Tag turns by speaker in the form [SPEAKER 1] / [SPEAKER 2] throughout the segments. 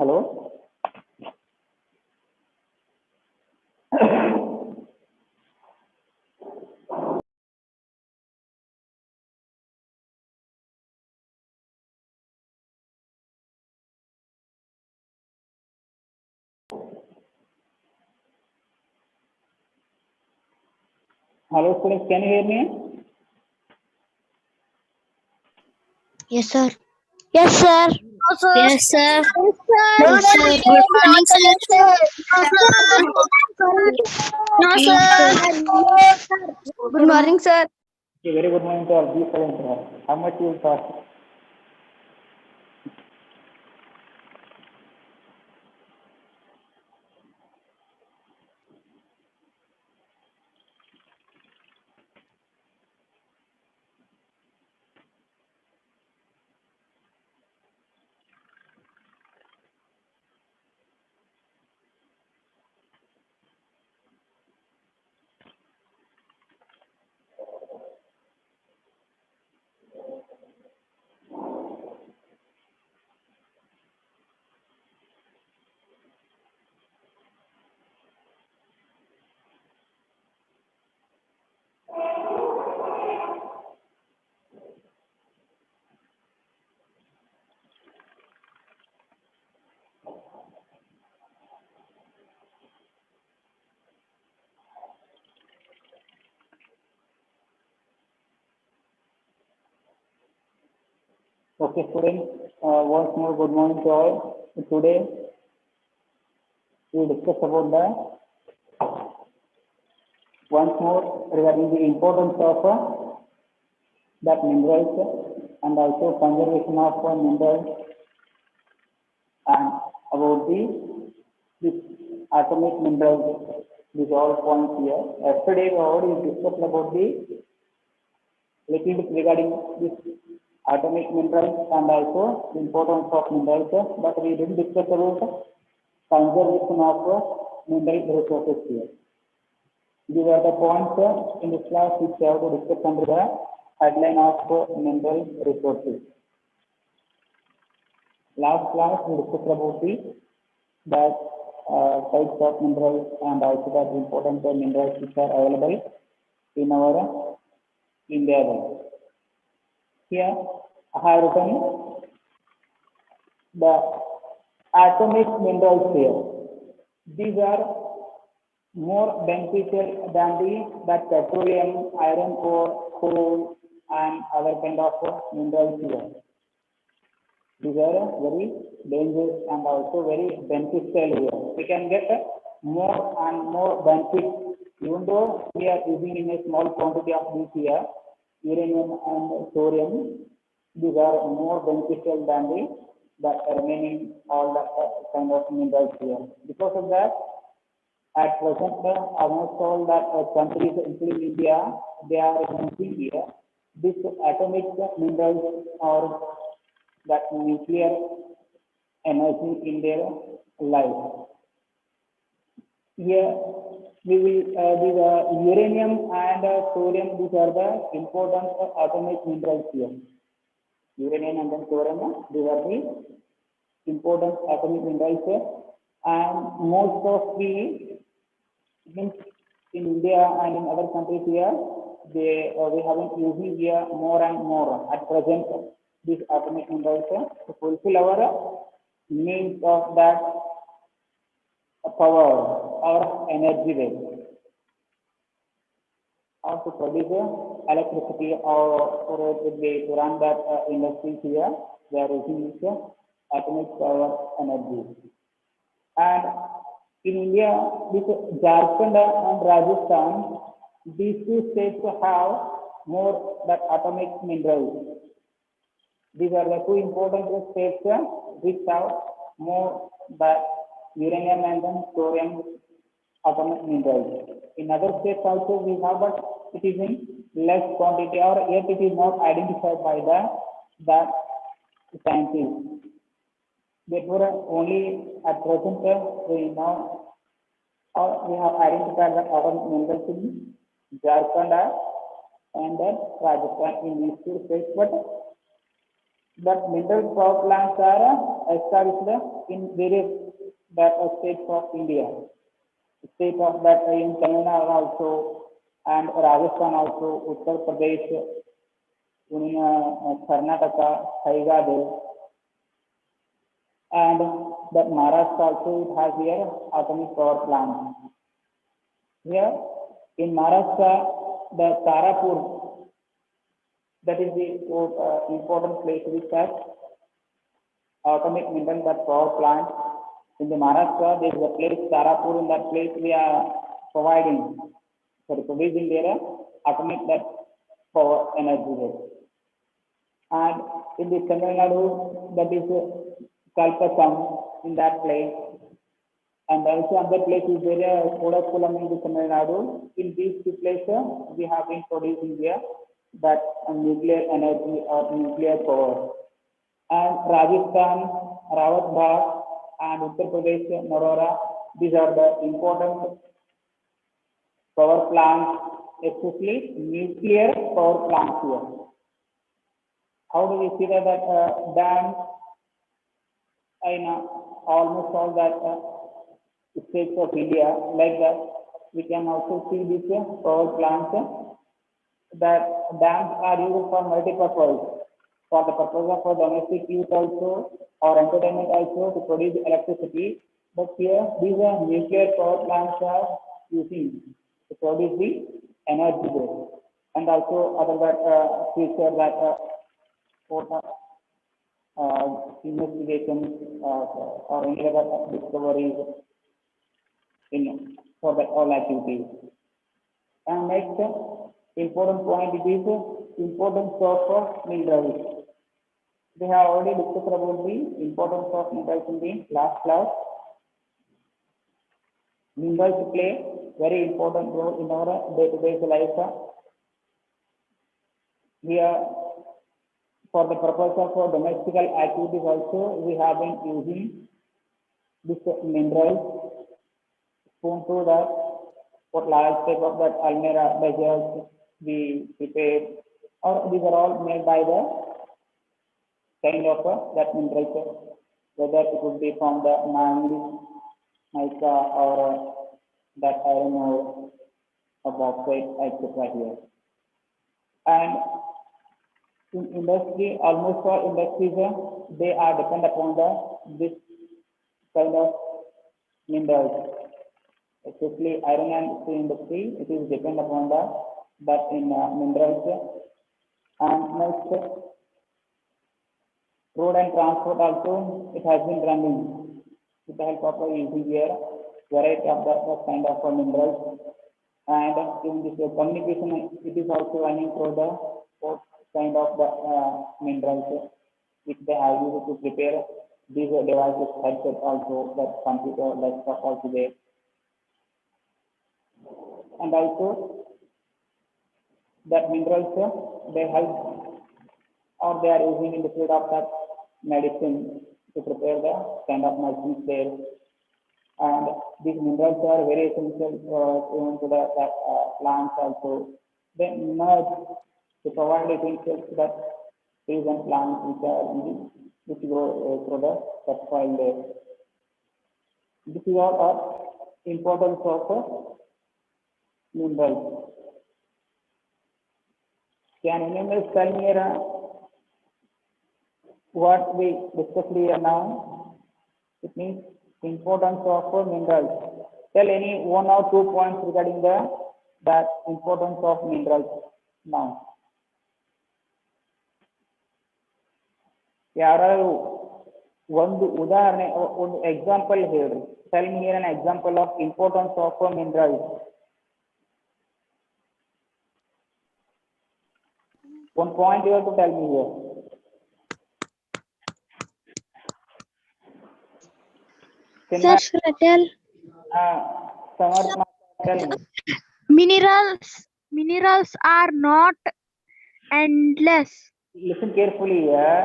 [SPEAKER 1] Hello. Hello, students. Can you hear me?
[SPEAKER 2] Yes, sir.
[SPEAKER 3] Yes, sir.
[SPEAKER 2] Yes, sir.
[SPEAKER 3] No,
[SPEAKER 2] Yes, sir.
[SPEAKER 3] sir.
[SPEAKER 2] Good morning, sir.
[SPEAKER 3] No, sir. Good morning, sir.
[SPEAKER 1] Okay, very good morning to all. Be silent. How much you talk? Okay, students. Once more, good morning to all. Today we discuss about the once more regarding the importance of that minerals and also conservation of minerals and about this atomic minerals. These all points here. Yesterday we already discussed about the little bit regarding this atomic minerals and also the importance of minerals, but we didn't discuss about conservation of mineral resources here. These are the points in this class which we have to discuss under the headline of mineral resources. Last class we discussed about the that types of minerals and also the important minerals which are available in our India. Here I have written the atomic minerals here. These are more beneficial than that petroleum, iron ore, coal, and other kind of minerals here. These are very dangerous and also very beneficial here. We can get more and more benefits, even though we are using in a small quantity of these here, uranium and thorium. These are more beneficial than the remaining all the kind of minerals here. Because of that, at present, almost all that countries, including India, they are using here this atomic minerals or that nuclear energy in their life. Here, we will these uranium and thorium. These are the important atomic minerals here. Uranium and then thorium. These are the important atomic minerals here. And most of the in India and in other countries here, we have been using here more and more at present this atomic minerals to fulfill our needs of that power or energy base or to produce electricity or to run that industries here. They are using this atomic power energy. And in India, this Jharkhand and Rajasthan, these two states have more that atomic minerals. These are the two important states which have more that uranium and then thorium atomic minerals. In other states also we have, but it is in less quantity or yet it is not identified by the scientists. Therefore, only at present we know or we have identified the atomic minerals in Jharkhand and then Rajasthan in these two states. But mineral power plants are established in various states of India. State of that in Tamil Nadu also and Rajasthan also, Uttar Pradesh, in Karnataka, Haigade, and that Maharashtra also it has here atomic power plant. Here in Maharashtra, the Tarapur, that is the important place which has atomic mineral that power plant. In the Maharashtra, there is a place Tarapur. In that place, we are producing there atomic that power energy there. And in the Tamil Nadu, that is Kalpasam in that place. And also other places there, Kodakulam in the Tamil Nadu. In these two places, we have been producing here that nuclear energy or nuclear power. And Rajasthan, Rawatbagh, and Uttar Pradesh, Narora, these are the important power plants, especially nuclear power plants here. How do we see that dams in almost all that states of India, like that, we can also see these power plants that dams are used for multi-purpose. For the purpose of domestic use also or entertainment also to produce electricity. But here these are nuclear power plants are using to produce the energy there. And also other that future that investigations or any other discoveries in for that all activities. And next important point it is importance of minerals. We have already discussed about the importance of minerals in the last class. Minerals play very important role in our day-to-day life. Here, for the purpose of domestic activities also, we have been using this minerals. Spoon to that, what large type of that almirah bezels we prepare, or these are all made by the kind of that mineral, whether it would be from the manganese, mica, or that iron ore, or bauxite, etc. here. And in industry, almost all industries, they are depend upon this kind of minerals. Especially iron and steel industry, it is depend upon that in minerals. And next, road and transport also, it has been running with the help of using here variety of the kind of minerals. And in this communication, it is also running through the kind of the minerals which they have used to prepare these devices, headset also, that computer, laptop also there. And also that minerals they help or they are using in the field of that medicine to prepare the kind of medicines there. And these minerals are very essential to the plants also. They merge to provide essentials to that trees and plants which grow through the soil there. This is all our importance of minerals. Can anyone else tell me what we discussed here now? It means importance of minerals. Tell any 1 or 2 points regarding that importance of minerals now. ಯಾರು ಒಂದು ಉದಾಹರಣೆ ಒಂದು example ಹೇಳ್ರಿ. Tell me here an example of importance of minerals. One point you have to tell me here.
[SPEAKER 3] Sir, should I tell?
[SPEAKER 1] Tell me.
[SPEAKER 3] Minerals are not endless.
[SPEAKER 1] Listen carefully here.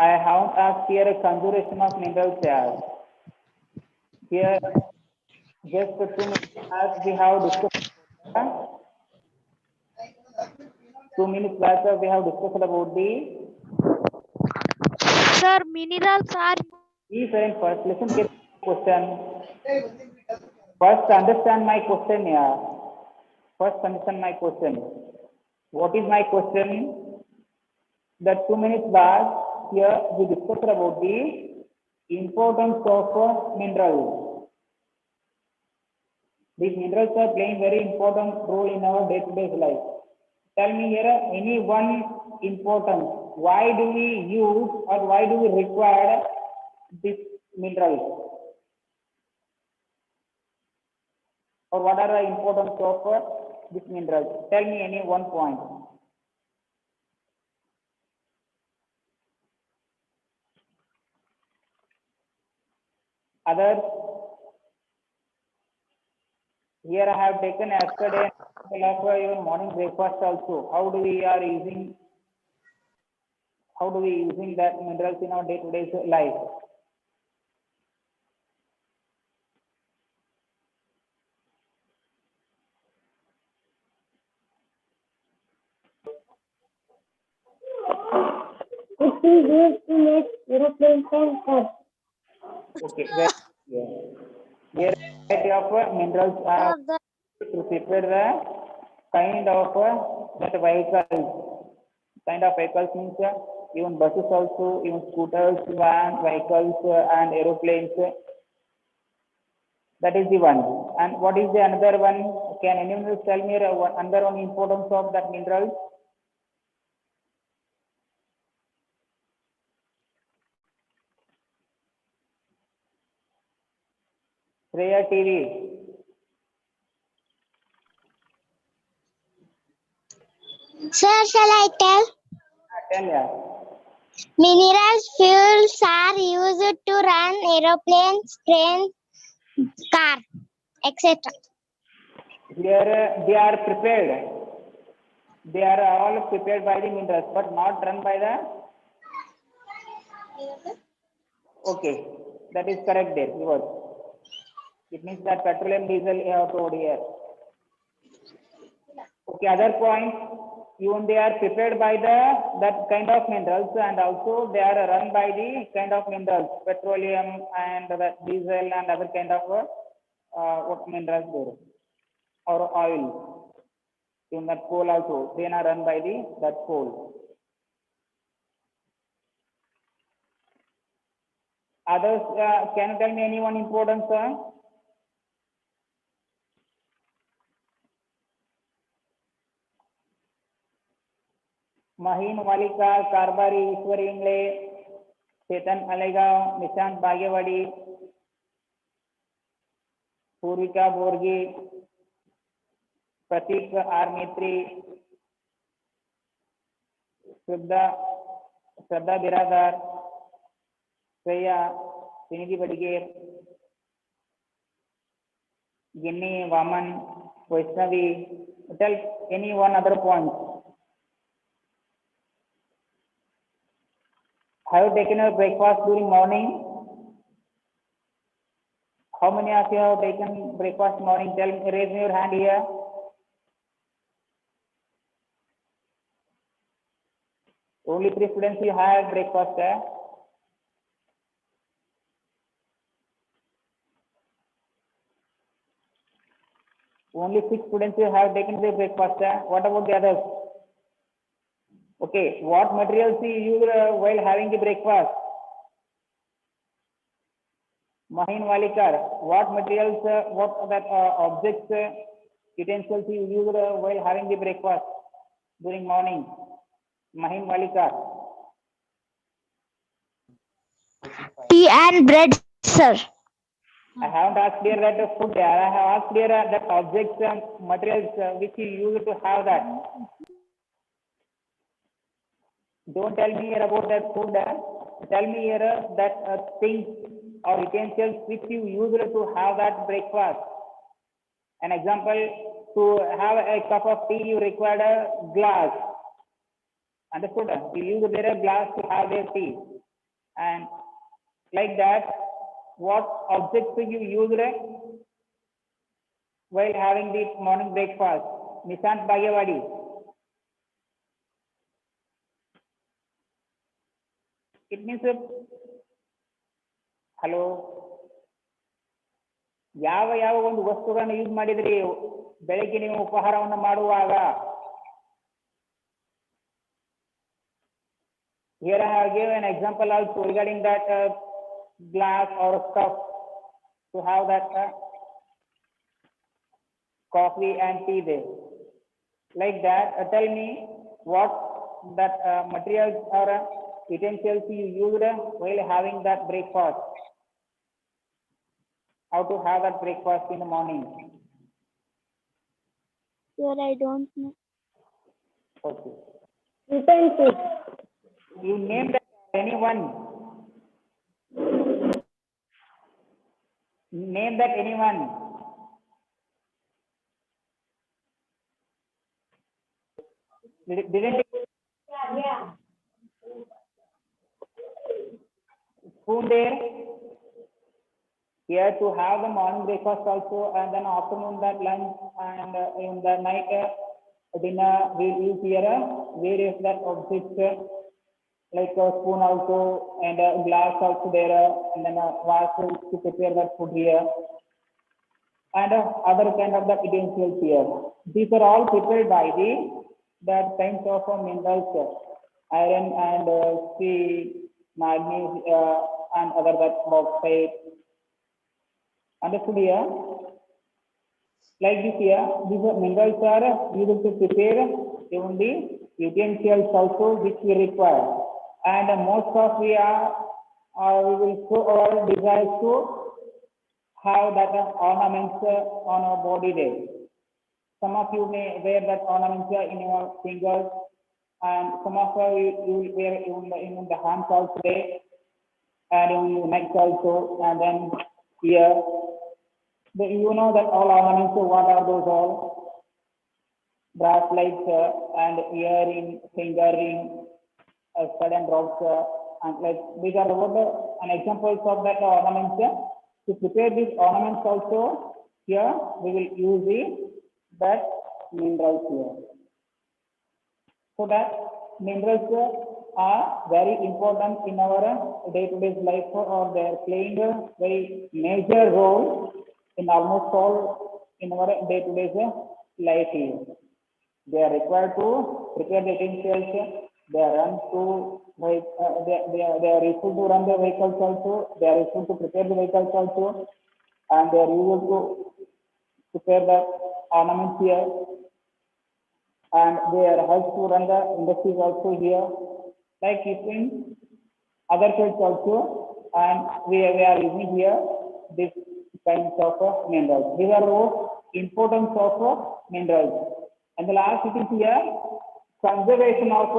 [SPEAKER 1] I have asked here a conservation of minerals here. Just 2 minutes as we have discussed. 2 minutes later we have discussed about the
[SPEAKER 3] Sir, minerals are
[SPEAKER 1] Friend, first listen to the question. First understand my question, yeah. First understand my question. What is my question? That 2 minutes back, here we discussed about the importance of minerals. These minerals are playing very important role in our day-to-day life. Tell me here any one importance. Why do we use or why do we require this minerals? Or what are the importance of this minerals? Tell me any one point. Others? Here I have taken yesterday your morning breakfast also. How do we using that minerals in our day-to-day life?
[SPEAKER 2] It is used to make aeroplanes and cars.
[SPEAKER 1] Okay, very good. Here variety of minerals are to prepare the kind of that vehicles. Kind of vehicles means even buses also, even scooters, van, vehicles and aeroplanes. That is the one. And what is the another one? Can anyone tell me another one importance of that mineral? Prayer TV.
[SPEAKER 2] Sir, shall I tell?
[SPEAKER 1] Tell ya.
[SPEAKER 2] Mineral fuels are used to run aeroplanes, trains, car, etc.
[SPEAKER 1] Here they are prepared. They are all prepared by the minerals, but not run by the. Okay, that is correct there. Yours. It means that petroleum, diesel you have told here. Okay, other point. Even they are prepared by that kind of minerals, and also they are run by the kind of minerals, petroleum and the diesel and other kind of what minerals there, or oil. Even that coal also, they are run by that coal. Others, can you tell me any one importance? Mahin Malika, Karbari, Ishwar Ingle, Chetan Alega, Nishant Bagewadi, Purika Borgi, Pratik R. Mitri, Shraddha Biradar, Shreya, Sinidhi Badigir, Ginni Vaman, Vaishnavi. Tell any one other point. Have you taken your breakfast during morning? How many of you have taken breakfast morning? Raise your hand here. Only 3 students you have breakfast. Only 6 students you have taken the breakfast. What about the others? Okay, what materials you use while having the breakfast? Mahin Walikar, what materials, what that objects, utensils you use while having the breakfast during morning? Mahin Walikar.
[SPEAKER 2] Tea and bread, sir.
[SPEAKER 1] I haven't asked here that food. I have asked here that objects and materials which you use to have that. Don't tell me here about that food. Tell me here that things or utensils which you use to have that breakfast. An example, to have a cup of tea, you require a glass. Understood? You use a glass to have their tea. And like that, what objects you use while having the morning breakfast? Nishant Bagewadi. It means, hello, ಯಾವ ಯಾವ ಒಂದು ವಸ್ತುಗಳನ್ನು use ಮಾಡಿದ್ರಿ ಬೆಳಗ್ಗೆ ನೀವು ಉಪಹಾರವನ್ನು ಮಾಡುವಾಗ? Here I have given an example also regarding that glass or cup to have that coffee and tea there. Like that, tell me what that materials or utensils you used while having that breakfast. How to have that breakfast in the morning?
[SPEAKER 3] Sir, I don't know.
[SPEAKER 1] Okay.
[SPEAKER 2] Utensils.
[SPEAKER 1] You name that anyone. Name that anyone. Didn't spoon there? Here to have the morning breakfast also, and then afternoon that lunch, and in the night dinner we use here various that objects like a spoon also, and a glass also there, and then a vase to prepare that food here, and other kind of the utensils here. These are all prepared by the that kinds of minerals, iron and steel, magnesium, and other that bauxite. Understood here? Like this here, these minerals are used to prepare even the utensils also which we require. And most of we will show our desires to have that ornaments on our body there. Some of you may wear that ornaments in your fingers, and some of you will wear in the hands also there, and in your neck also, and then here. You know that all ornaments, what are those all? Bracelets and earring, finger ring, stud and drops, and like these are what an examples of that ornaments. To prepare these ornaments also, here we will use that minerals here. So that minerals are very important in our day-to-day life, or they are playing a very major role in almost all in our day-to-day life here. They are required to prepare the utensils. They are run to they are used to run the vehicles also. They are used to prepare the vehicles also, and they are used to prepare the ornaments here. And they are helped to run the industries also here, like in other fields also. And we are using here this kinds of minerals. These are the importance of minerals. And the last it is here, conservation of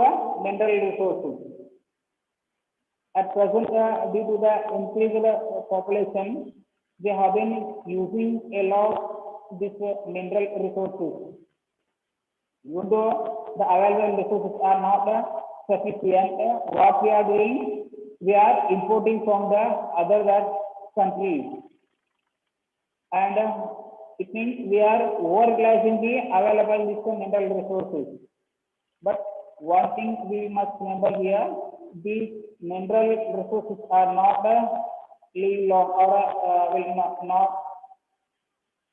[SPEAKER 1] mineral resources. At present, due to the increased population, they have been using a lot of these mineral resources. Even though the available resources are not sufficient, what we are doing, we are importing from the other countries. And it means we are overutilizing the available mineral resources. But one thing we must remember here, these mineral resources are not live long, or will not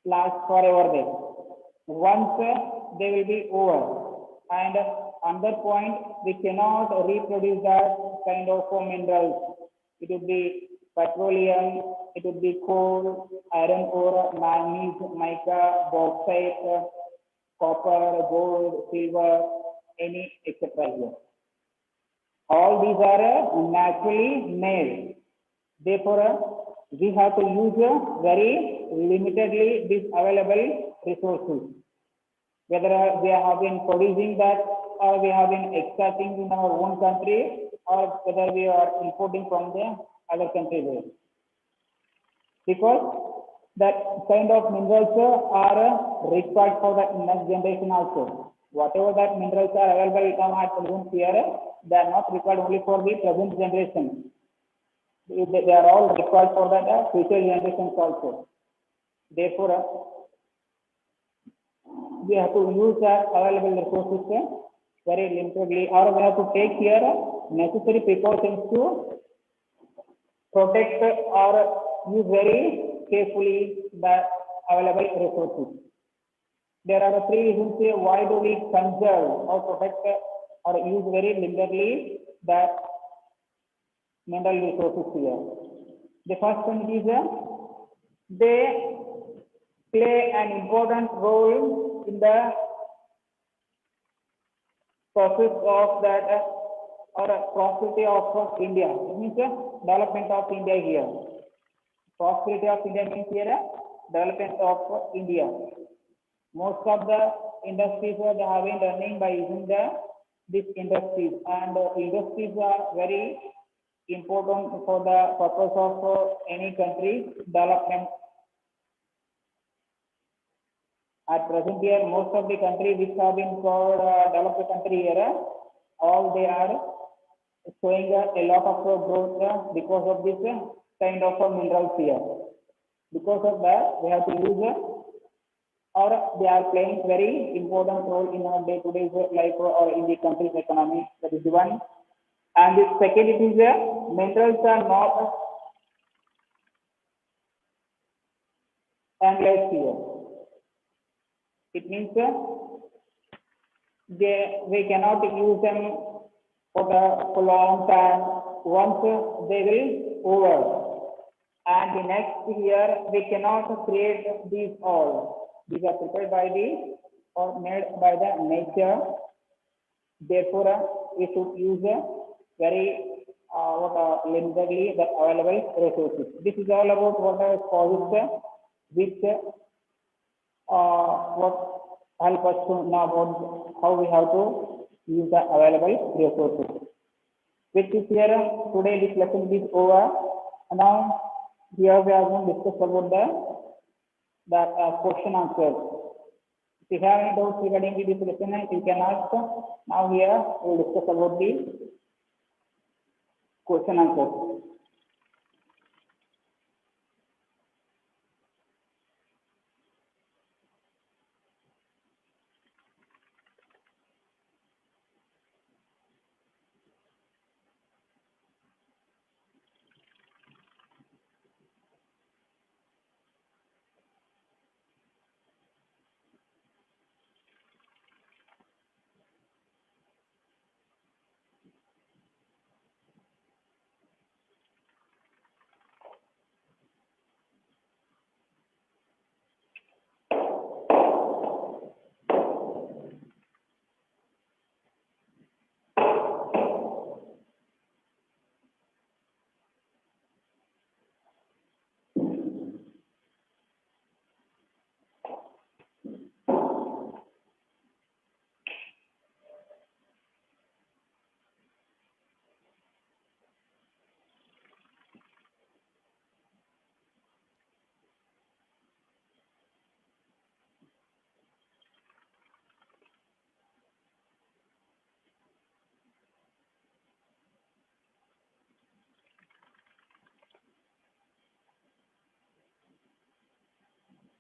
[SPEAKER 1] last forever there. Once they will be over. And another point, we cannot reproduce that kind of minerals. It would be petroleum, it would be coal, iron ore, manganese, mica, bauxite, copper, gold, silver, any etc. All these are naturally made. Therefore, we have to use very limitedly these available resources. Whether we have been producing that, or we have been extracting in our own country, or whether we are importing from the other countries. Because that kind of minerals are required for the next generation also. Whatever that minerals are available at present here, they are not required only for the present generation. They are all required for the future generations also. Therefore, we have to use the available resources very limitedly, or we have to take here necessary precautions to protect or use very carefully the available resources. There are three reasons here why do we conserve or protect or use very liberally the mineral resources here. The first one is they play an important role in the process of that or prosperity of India. It means development of India here. Prosperity of India means here development of India. Most of the industries they have been running by using these industries, and industries are very important for the purpose of any country development. At present here, most of the countries which have been called developed country here, all they are showing a lot of growth because of this kind of minerals here. Because of that, we have to use or they are playing very important role in our day-to-day life or in the country's economy. That is one. And the second it is minerals are not analyzed here. It means we cannot use them for long time. Once they will over, and the next year we cannot create these all. These are prepared by the or made by the nature. Therefore, we should use very limitedly the available resources. This is all about what are causes which what help us to know about how we have to use the available resources. Which is here today this lesson is over. And now here we are going to discuss about the question answer. If you have any doubts regarding this lesson, you can ask. Now here we will discuss about the question answer.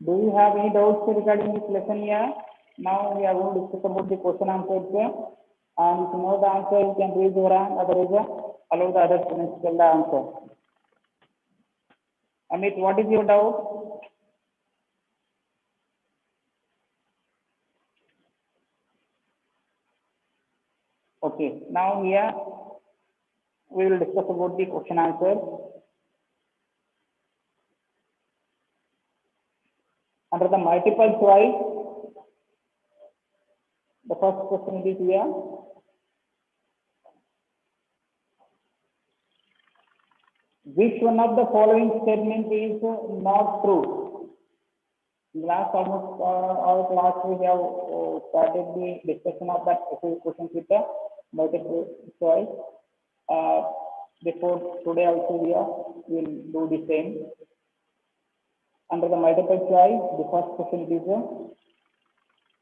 [SPEAKER 1] Do you have any doubts regarding this lesson here? Now we are going to discuss about the question answers. And if you know the answer, you can raise your hand. Otherwise, allow the other students to tell the answer. Amit, what is your doubt? Okay, now here we will discuss about the question answer. Under the multiple choice, the first question is here. Which one of the following statement is not true? In the last almost our class we have started the discussion of that question with the multiple choice. Before today also we will do the same. Under the multiple choice, the first question is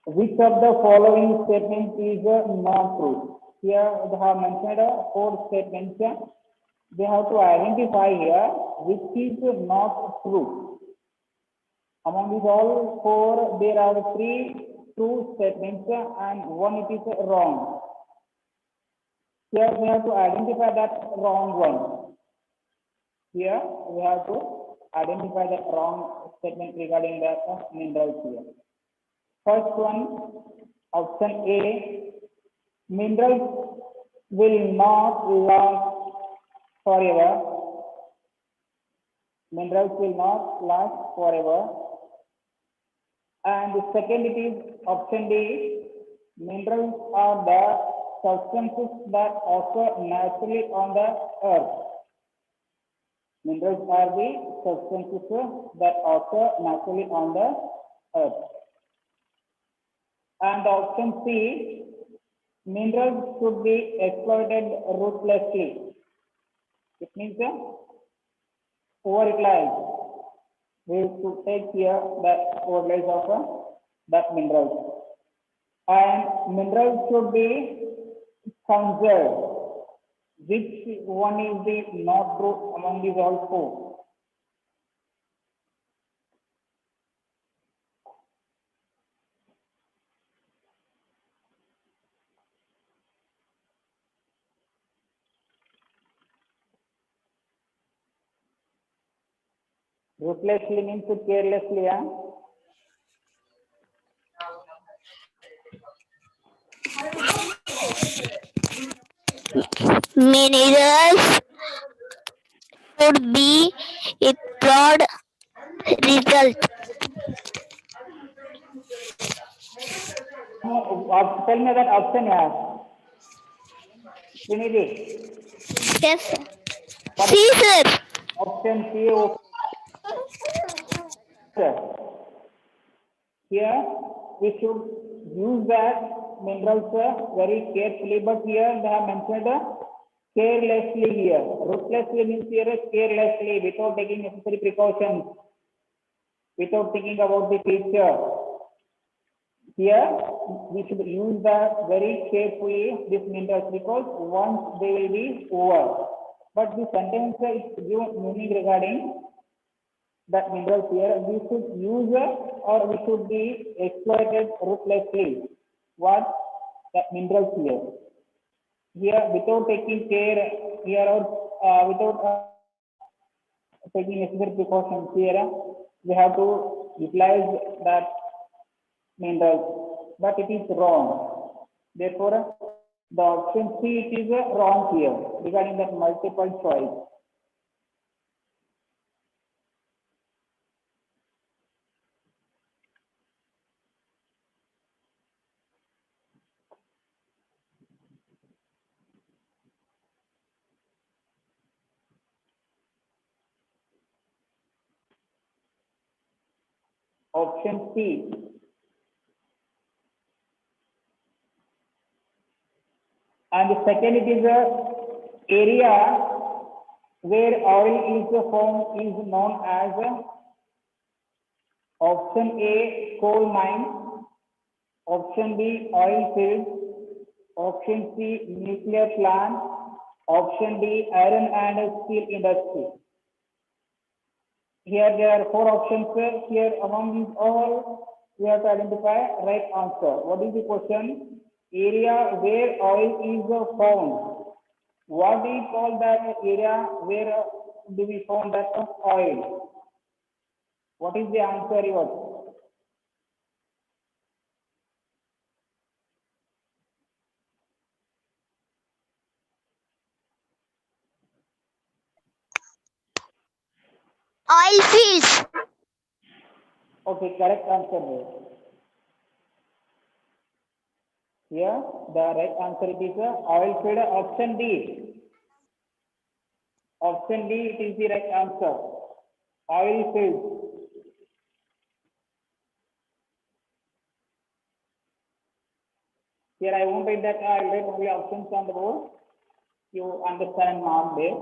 [SPEAKER 1] which of the following statements is not true? Here they have mentioned 4 statements. They have to identify here which is not true. Among these all 4, there are 3 true statements and 1 it is wrong. Here we have to identify that wrong one. Here we have to identify the wrong statement regarding the minerals here. First one, option A, minerals will not last forever. Minerals will not last forever. And the second it is option D, minerals are the substances that occur naturally on the earth. Minerals are the substances that occur naturally on the earth. And option C, minerals should be exploited ruthlessly. It means overutilized. We should take here the overuse of that minerals. And minerals should be conserved. Which one is the not true among these all four? Ruthlessly means carelessly.
[SPEAKER 3] Minerals should be a broad result.
[SPEAKER 1] Tell me that option, yeah. Trinity.
[SPEAKER 3] Yes, sir. See, sir.
[SPEAKER 1] Option C. Here we should use that minerals very carefully, but here they have mentioned carelessly here. Ruthlessly means here carelessly, without taking necessary precautions, without thinking about the future. Here we should use that very carefully, this minerals, because once they will be over. But the sentence is given meaning regarding that minerals here, we should use or we should be exploited ruthlessly. What? That minerals here. Here, without taking care, here or without taking necessary precautions here, we have to utilize that minerals, but it is wrong. Therefore, the option C it is wrong here regarding that multiple choice. Option C. And the second it is a area where oil is found is known as option A, coal mine, option B, oil field, option C, nuclear plant, option D, iron and steel industry. Here there are four options. Here among these all, we have to identify right answer. What is the question? Area where oil is found. What do we call that area where do we found that oil? What is the answer yours?
[SPEAKER 3] Oil fields.
[SPEAKER 1] Okay, correct answer there. Here, the right answer is oil field, option D. Option D, it is the right answer. Oil field. Here I won't write that, I'll write only options on the board. You understand and mark there.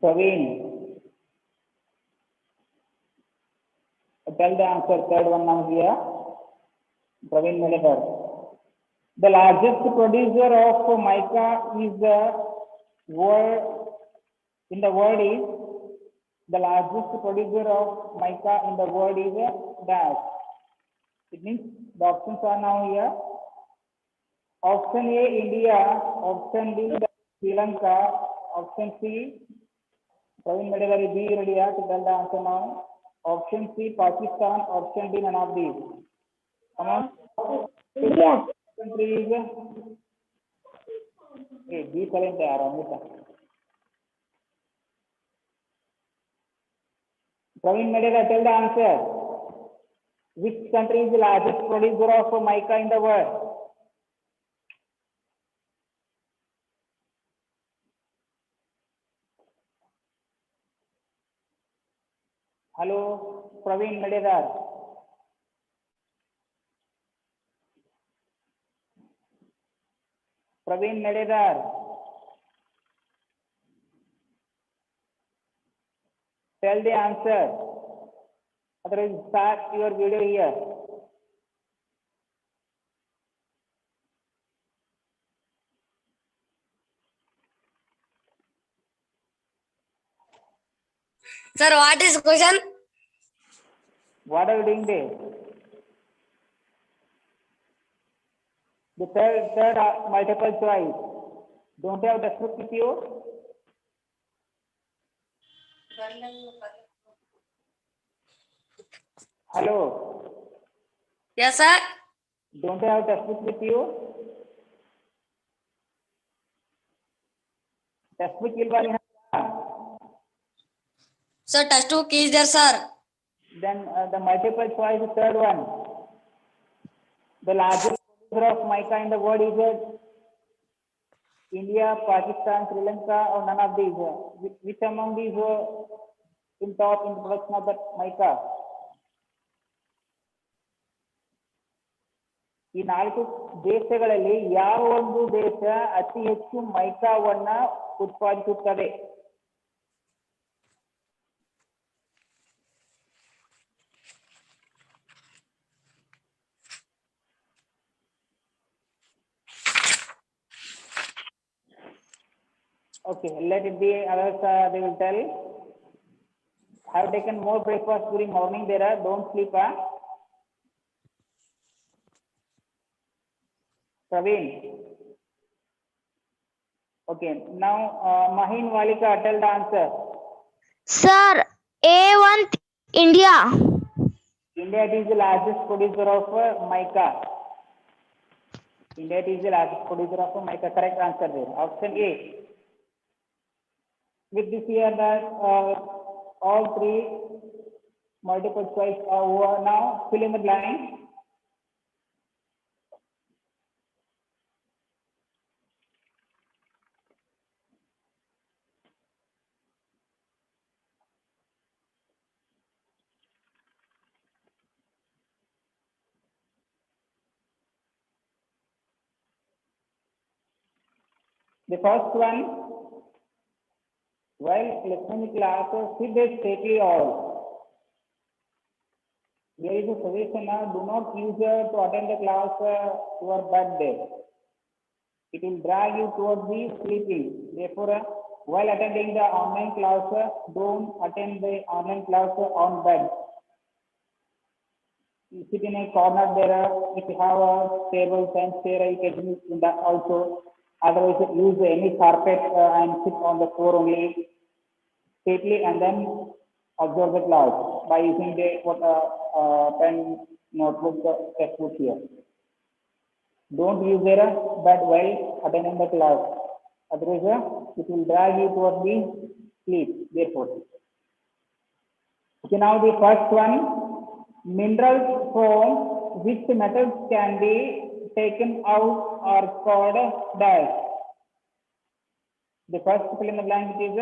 [SPEAKER 1] Praveen, tell the answer. Third one now here. Praveen Medekar. The largest producer of mica is the world in the world is the largest producer of mica in the world is a dash. It means the options are now here. Option A, India. Option B, Sri Lanka. Option C, Praveen Medekar is B ready to tell the answer now. Option C, Pakistan. Option D, none of these. Come on.
[SPEAKER 2] India.
[SPEAKER 1] Country is A. B silent there. Praveen Medekar, tell the answer. Which country is the largest producer of mica in the world? Hello, Praveen Medekar. Praveen Medekar. Tell the answer. Otherwise, start your video here.
[SPEAKER 4] Sir, what is question?
[SPEAKER 1] What are you doing there? The third multiple choice. Don't you have the script with you? Hello.
[SPEAKER 4] Yes, sir.
[SPEAKER 1] Don't you have the script with you? Textbook will be in hand.
[SPEAKER 4] Sir, test book is there, sir.
[SPEAKER 1] Then the multiple choice, the third one. The largest producer of mica in the world is India, Pakistan, Sri Lanka, or none of these. Which among these in top in production of the mica? ಈ ನಾಲ್ಕು ದೇಶಗಳಲ್ಲಿ ಯಾವ ಒಂದು ದೇಶ ಅತಿ ಹೆಚ್ಚು ಮೈಕಾವನ್ನ ಉತ್ಪಾದಿಸುತ್ತದೆ? Okay, let it be. Others they will tell. Have taken more breakfast during morning. There, don't sleep. Praveen. Okay, now Mahin Walika, tell the answer.
[SPEAKER 3] Sir, A1 India.
[SPEAKER 1] India is the largest producer of mica. India is the largest producer of mica. Correct answer there. Option A. With this here that all three multiple choice are over. Now fill in the blank. The first one, while listening to class, sit there stately all. There is a suggestion now, do not use to attend the class your bed day. It will drag you towards the sleeping. Therefore, while attending the online class, don't attend the online class on bed. You sit in a corner there. If you have a table and chair, you can use that also. Otherwise, use any carpet and sit on the floor only safely, and then observe the class by using the pen, notebook, textbook here. Don't use their bed while attending the class. Otherwise, it will drag you towards the sleep. Therefore, okay, now the first one, minerals from which metals can be taken out are called dash. The first fill in the blank is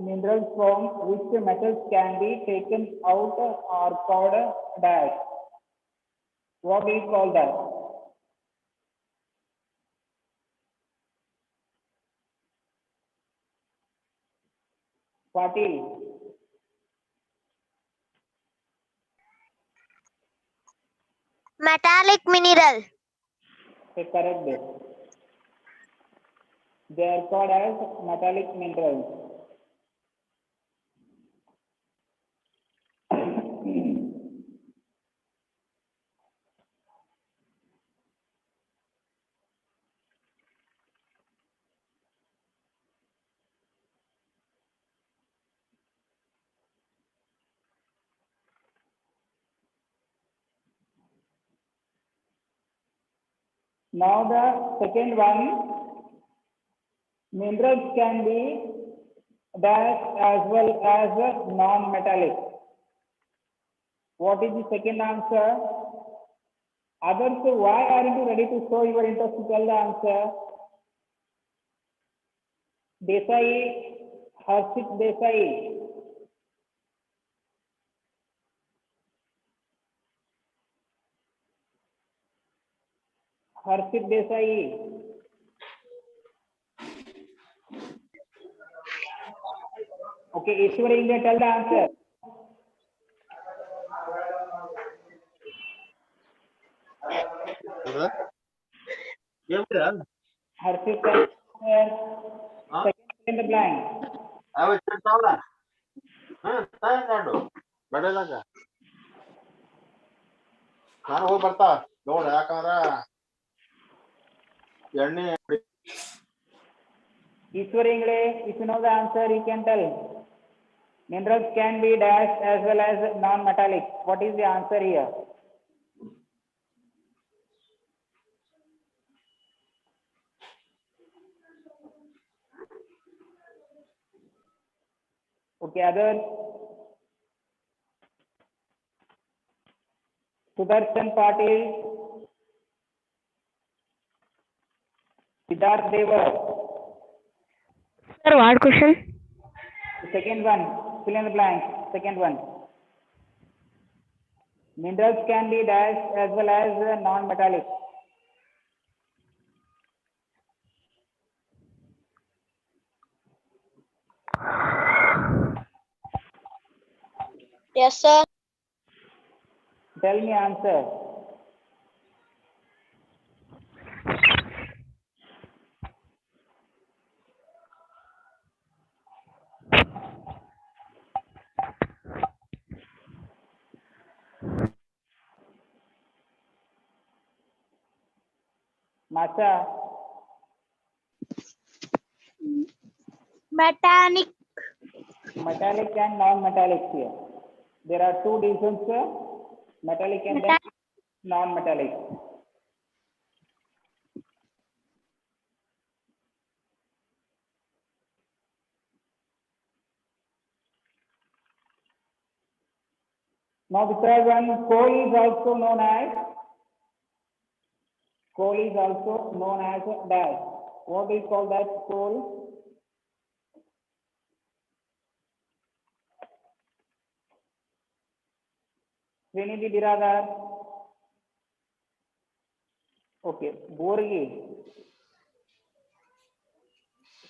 [SPEAKER 1] minerals from which metals can be taken out are called dash. What do you call that? Patil.
[SPEAKER 3] Metallic mineral.
[SPEAKER 1] Correct this. They are called as metallic minerals. Now the second one, minerals can be dash as well as non-metallic. What is the second answer? Others, why aren't you ready to show your interest to tell the answer? Desai, Harshit Desai. Harshit Desai. Okay, Ishwar India, tell the answer. Harshit, tell the answer. Second in the blank.
[SPEAKER 5] ನಾನು ಹೋಗಿ ಬರ್ತಾ ನೋಡ ಯಾಕಂದ್ರ ಎಣ್ಣೆ
[SPEAKER 1] Ishwar Ingle, if you know the answer, you can tell. Minerals can be dashed as well as non-metallic. What is the answer here? Okay, others. Sudarshan Patil, Siddharth Devar.
[SPEAKER 3] Sir, what question?
[SPEAKER 1] The second one, fill in the blank. Second one. Minerals can be dashed as well as non-metallic.
[SPEAKER 3] Yes, sir.
[SPEAKER 1] Tell me answer. Masha,
[SPEAKER 3] Metallic.
[SPEAKER 1] metallic and non-metallic here. There are two divisions, metallic and then non-metallic. Now the third one, coal is also known as dash. What is called that coal? Srinidhi Biradar. Okay, Borgi.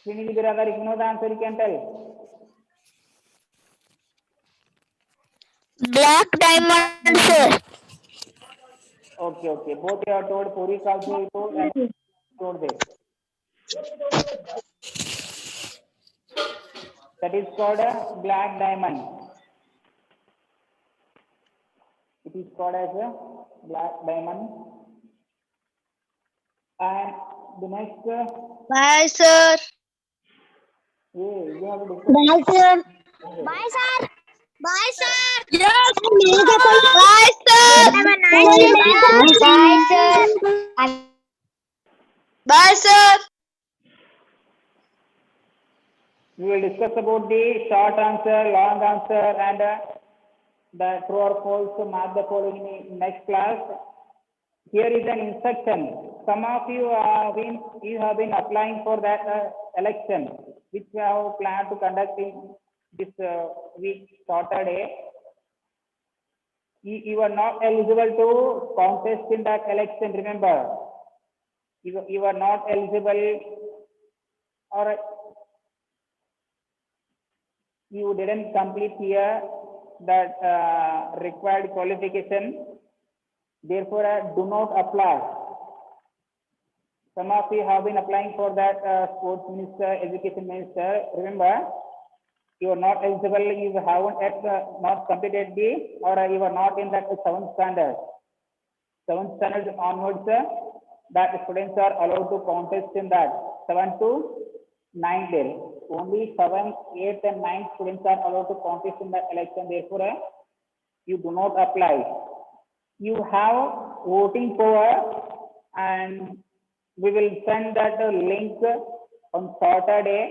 [SPEAKER 1] Srinidhi Biradar, if you know the answer, you can tell.
[SPEAKER 3] Black diamond, sir.
[SPEAKER 1] Okay. Both you are told, Puri also you told, and told this. That is called a black diamond. It is called as a black diamond. And the next,
[SPEAKER 3] Bye, sir.
[SPEAKER 1] you have to
[SPEAKER 2] Bye, sir.
[SPEAKER 3] Bye, sir. Bye, sir.
[SPEAKER 4] Yes.
[SPEAKER 3] Bye, sir. Have a nice day. Bye, sir. Bye, sir.
[SPEAKER 1] we will discuss about the short answer, long answer, and the true or false mark the following in next class. Here is an instruction. Some of you have been applying for that election, which we have planned to conduct in this week Saturday. You are not eligible to contest in that election. Remember, you are not eligible. All right. you didn't complete here that required qualification. Therefore, do not apply. Some of you have been applying for that sports minister, education minister. Remember, you are not eligible. You haven't yet, not completed the, or you are not in that 7th standard. 7th standard onwards, that students are allowed to contest in that 7 to 9 there. Only 7th, 8th, and 9th students are allowed to contest in that election. Therefore, you do not apply. You have voting power, and we will send that link on Saturday,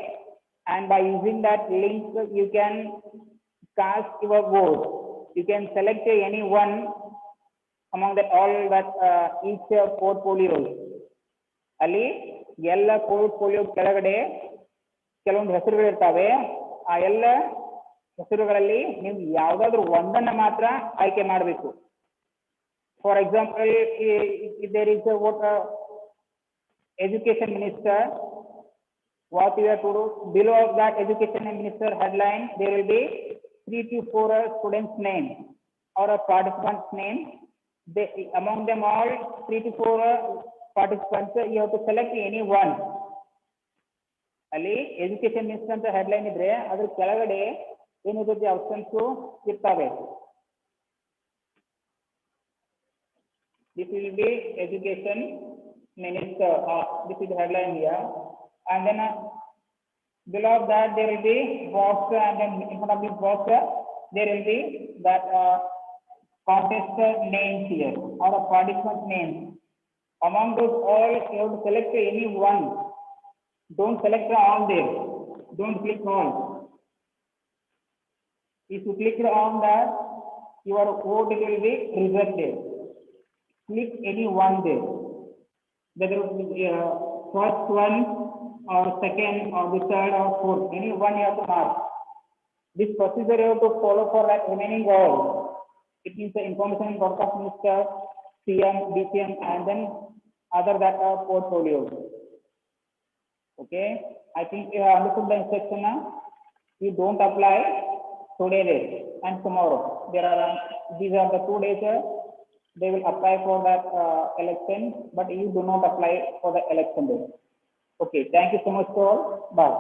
[SPEAKER 1] and by using that link you can cast your vote. You can select any one among that all that each portfolios. ಅಲ್ಲಿ ಎಲ್ಲ portfolio ಕೆಳಗಡೆ ಕೆಲವೊಂದು ಹೆಸರುಗಳು ಇರ್ತವೆ. ಆ ಎಲ್ಲ ಹೆಸರುಗಳಲ್ಲಿ ನೀವು ಯಾವ್ದಾದ್ರು ಒಂದನ್ನ ಮಾತ್ರ ಆಯ್ಕೆ ಮಾಡಬೇಕು. For example, if there is a education minister, what you have to do, below that education minister headline, there will be 3 to 4 students' name or a participant's name. Among them all, 3 to 4 participants, you have to select any one. ಅಲ್ಲಿ education minister ಅಂತ headline ಇದ್ರೆ ಅದ್ರ ಕೆಳಗಡೆ ಏನಿರುತ್ತೆ options ಇರ್ತವೆ. This will be education minister. This is the headline here, and then below that there will be box, and then in front of this box there will be that contest names here or a participant name. Among those all, you have to select any one. Don't select all there. Don't click all. If you click on that, your vote will be rejected. Click any one there. Whether it be first one or second or the third or fourth, any one you have to mark. This procedure you have to follow for that remaining all. It means the information and broadcast minister, CM, DCM, and then other that are portfolios. Okay, I think you have understood the instruction now. You don't apply today and tomorrow. These are the 2 days. They will apply for that election, but you do not apply for the election day. Okay, thank you so much for all. Bye.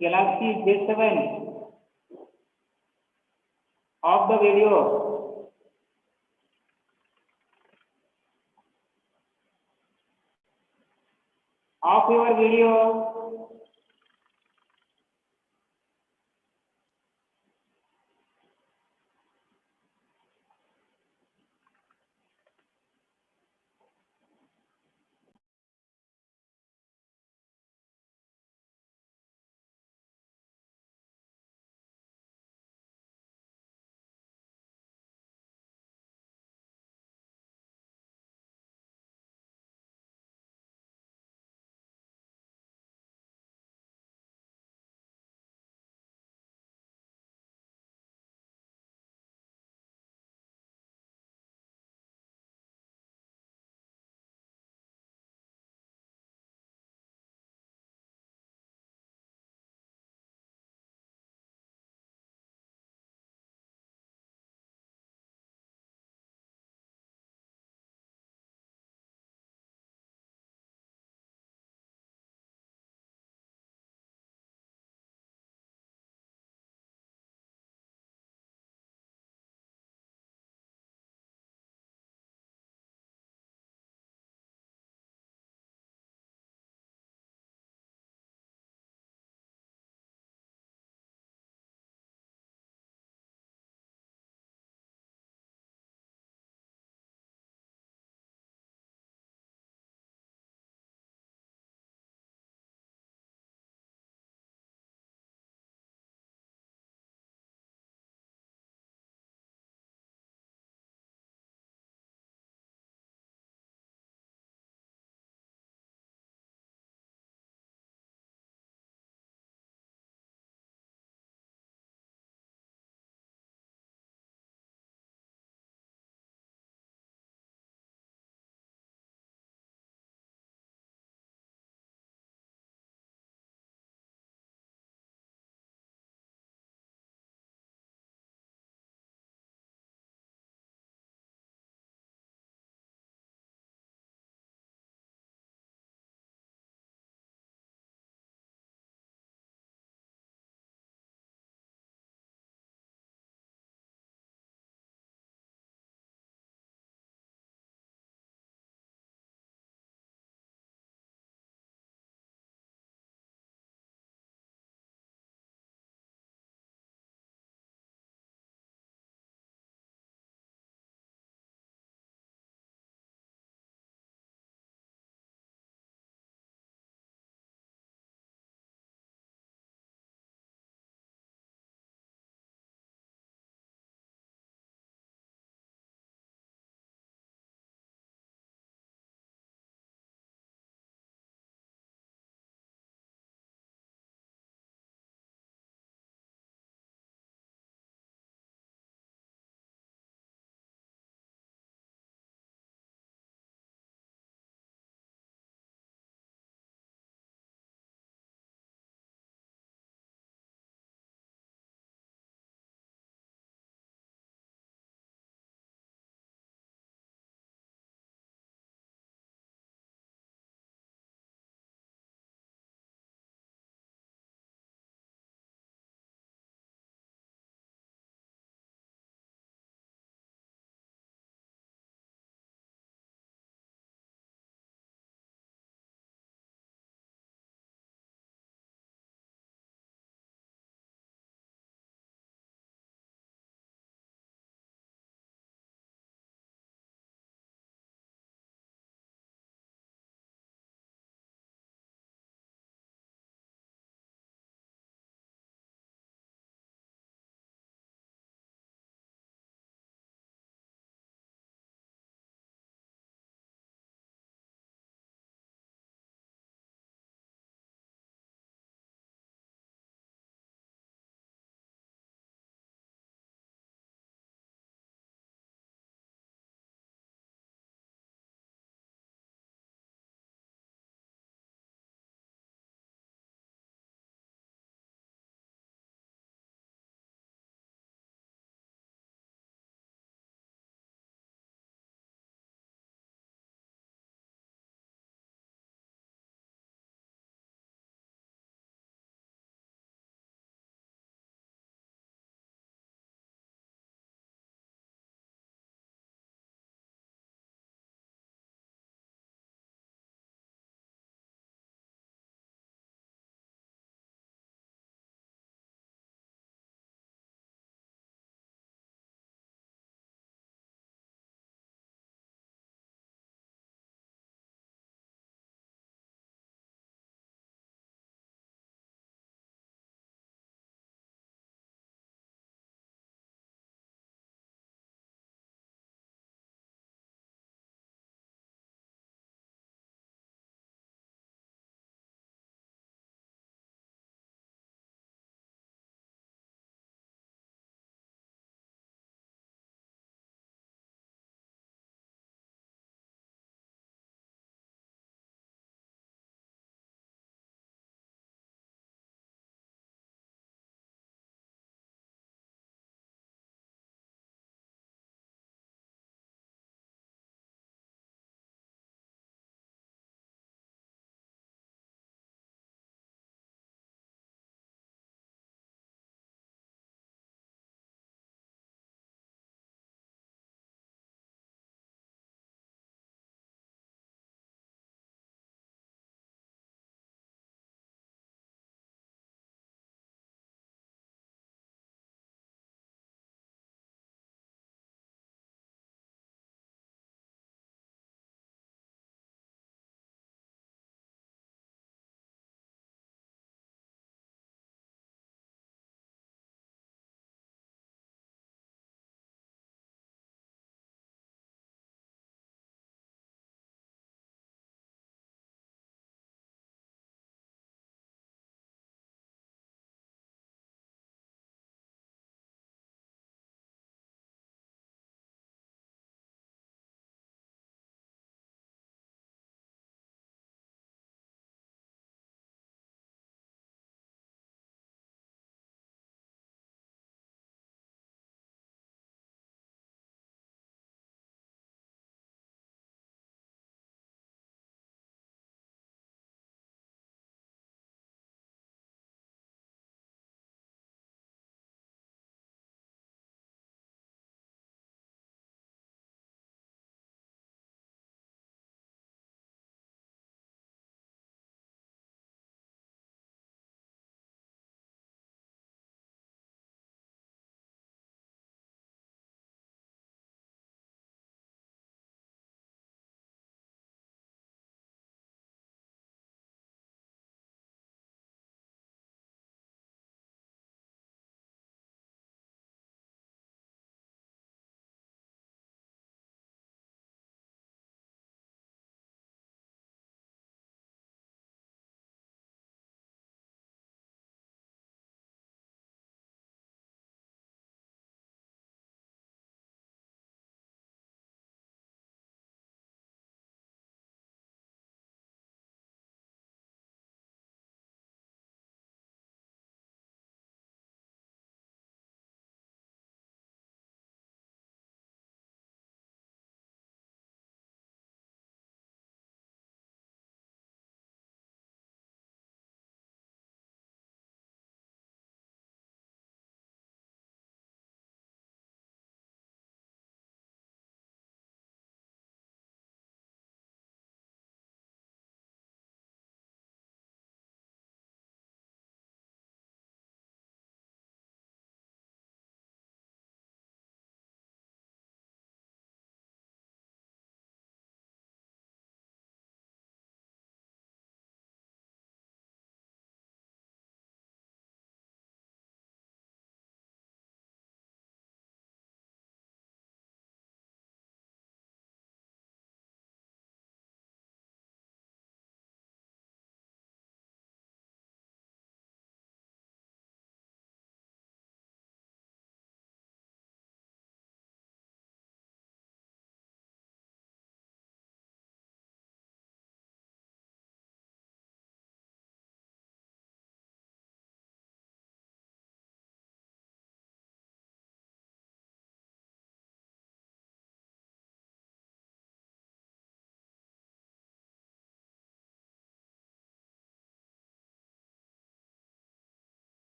[SPEAKER 1] Galaxy J7. Off the video. Off your video.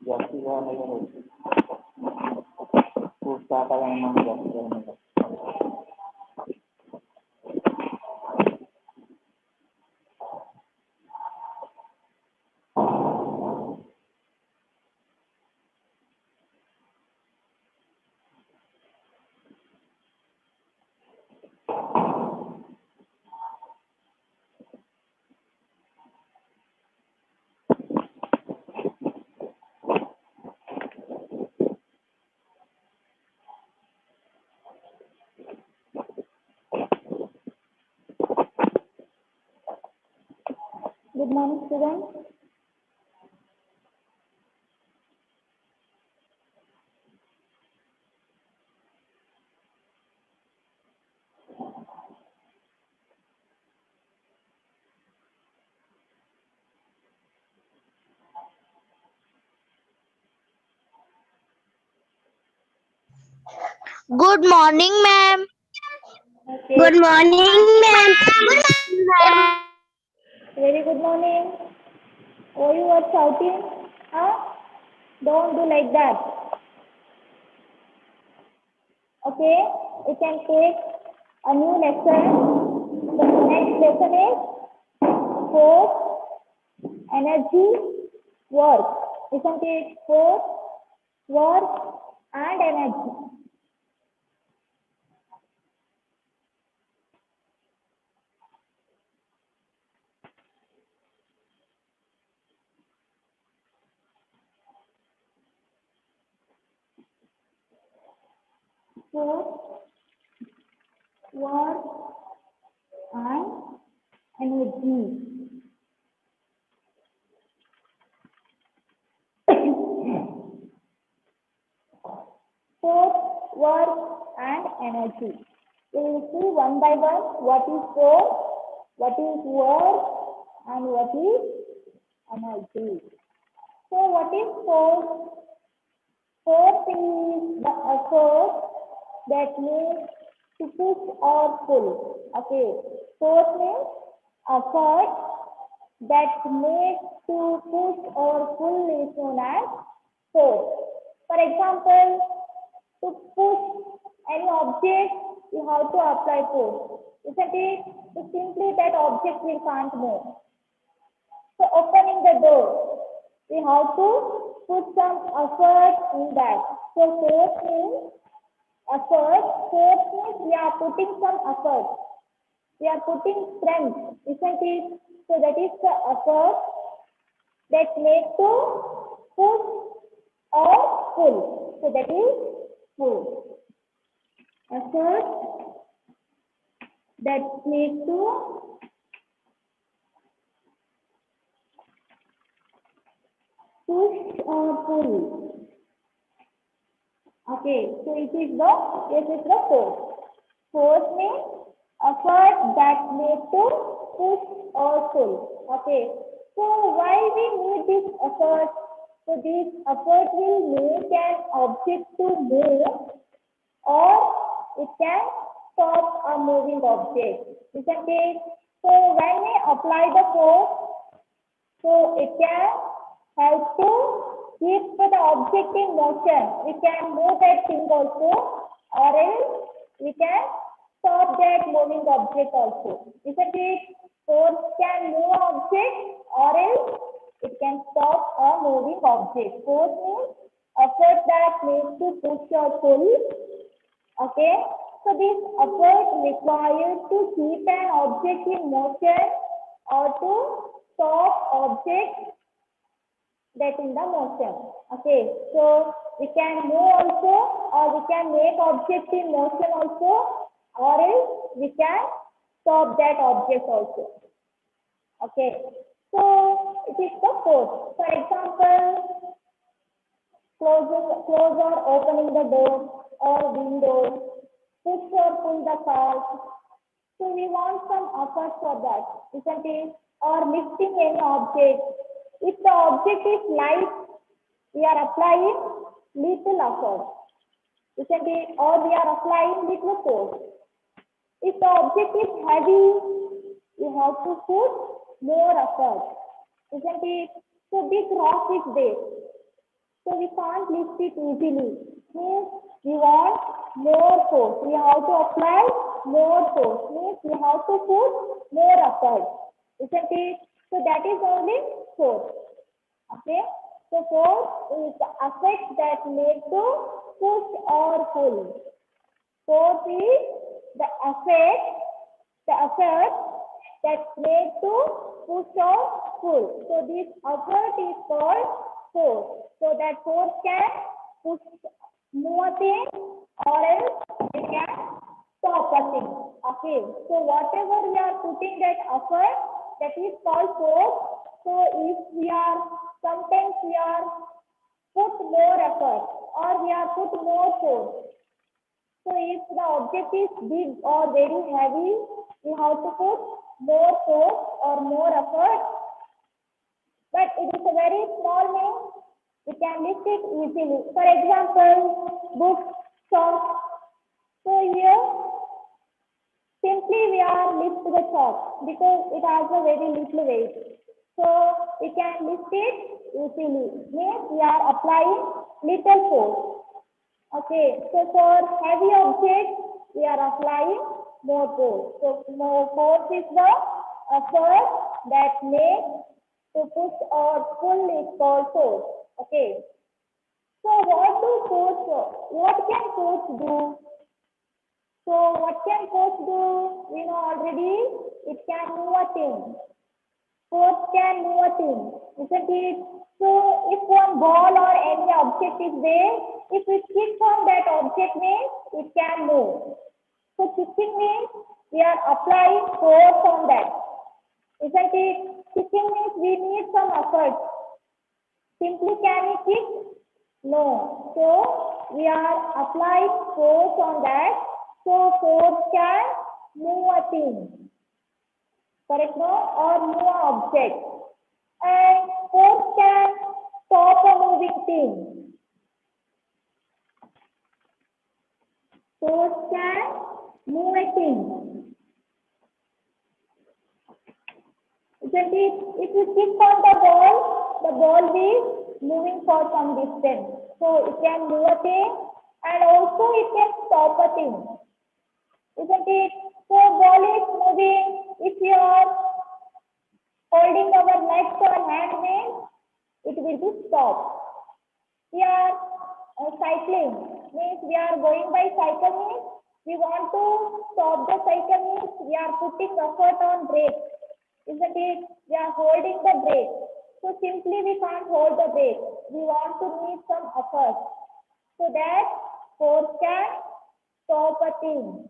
[SPEAKER 1] जास्तीत खूप टाकायला म्हणून जास्त नाही.
[SPEAKER 2] Good morning, students.
[SPEAKER 3] Good morning, ma'am.
[SPEAKER 2] Okay.
[SPEAKER 3] Good morning, ma'am. Good morning, ma'am.
[SPEAKER 2] Very good morning. Oh, you are shouting? Huh? Don't do like that. Okay, we can take a new lesson. The next lesson is force, energy, work. Isn't it? Force, work, and energy. Force, work, and energy. Force, work, and energy. We will see one by one what is force, what is work, and what is energy. So, what is force? Force is the effort that means to push or pull. Okay, force means effort that makes to push or pull is known as force. For example, to push any object, you have to apply force. Isn't it? So simply that object will can't move. So opening the door, we have to put some effort in that. So force means effort. Force means we are putting some effort. We are putting strength, isn't it? So that is the effort that makes to push or pull. So that is force. Effort that makes to push or pull. Okay, so it is the force. Force means effort that makes to push or pull. Okay, So why we need this effort? So this effort will make an object to move, or it can stop a moving object, isn't it? So when we apply the force, so it can help to keep the object in motion. We can move that thing also, or else we can stop that moving object also. Isn't it? Force can move object, or else it can stop a moving object. Force means effort that makes to push or pull. Okay. So this effort required to keep an object in motion or to stop object that in the motion. Okay, so we can move also, or we can make object in motion also, or else we can stop that object also. Okay, so it is the force. For example, close or opening the door or window, push or pull the cart. So we want some effort for that, isn't it? Or lifting any object. If the object is light, we are applying little effort, isn't it? Or we are applying little force. If the object is heavy, we have to put more effort, isn't it? So big rock is there. So we can't lift it easily. Means we want more force. We have to apply more force. Means we have to put more effort. Isn't it? So that is only force. Okay. So force is the effect that makes to push or pull. Force is the effort that makes to push or pull. So this effort is called force. So that force can push, move a thing, or else it can stop a thing. Okay. So whatever we are putting that effort, that is called force. So if we are, sometimes we are put more effort, or we are put more force. So if the object is big or very heavy, we have to put more force or more effort. But it is a very small thing, we can lift it easily. For example, books, chalk. So here, simply we are lift the chalk because it has a very little weight. So we can lift it easily. Means we are applying little force. Okay, so for heavy objects, we are applying more force. So more force is the effort that makes to push or pull is called force. Okay. So what can force do? So what can force do? We know already, it can move a thing. Force can move a thing, isn't it? So if one ball or any object is there, if we kick on that object means it can move. So kicking means we are applying force on that, isn't it? Kicking means we need some effort. Simply can we kick? No. So we are applying force on that. So force can move a thing. Correct, no? Or move an object. And force can stop a moving thing. Force can move a thing. Isn't it? If you kick on the ball is moving for some distance. So it can move a thing and also it can stop a thing. Isn't it? So ball is moving. If you are holding our legs or hand means it will be stopped. We are cycling means we are going by cycle means we want to stop the cycle means we are putting effort on brake. Isn't it? We are holding the brake. So simply we can't hold the brake. We want to need some effort. So that force can stop a thing.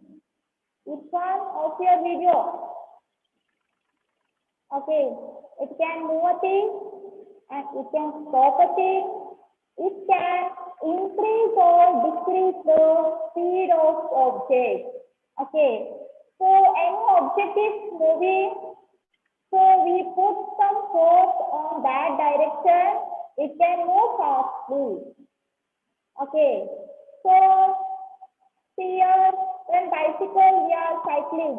[SPEAKER 2] Which one of your video? Okay, it can move a thing and it can stop a thing. It can increase or decrease the speed of object. Okay, so any object is moving So we put some force on that direction, it can move fastly. Okay. So here, when bicycle we are cycling.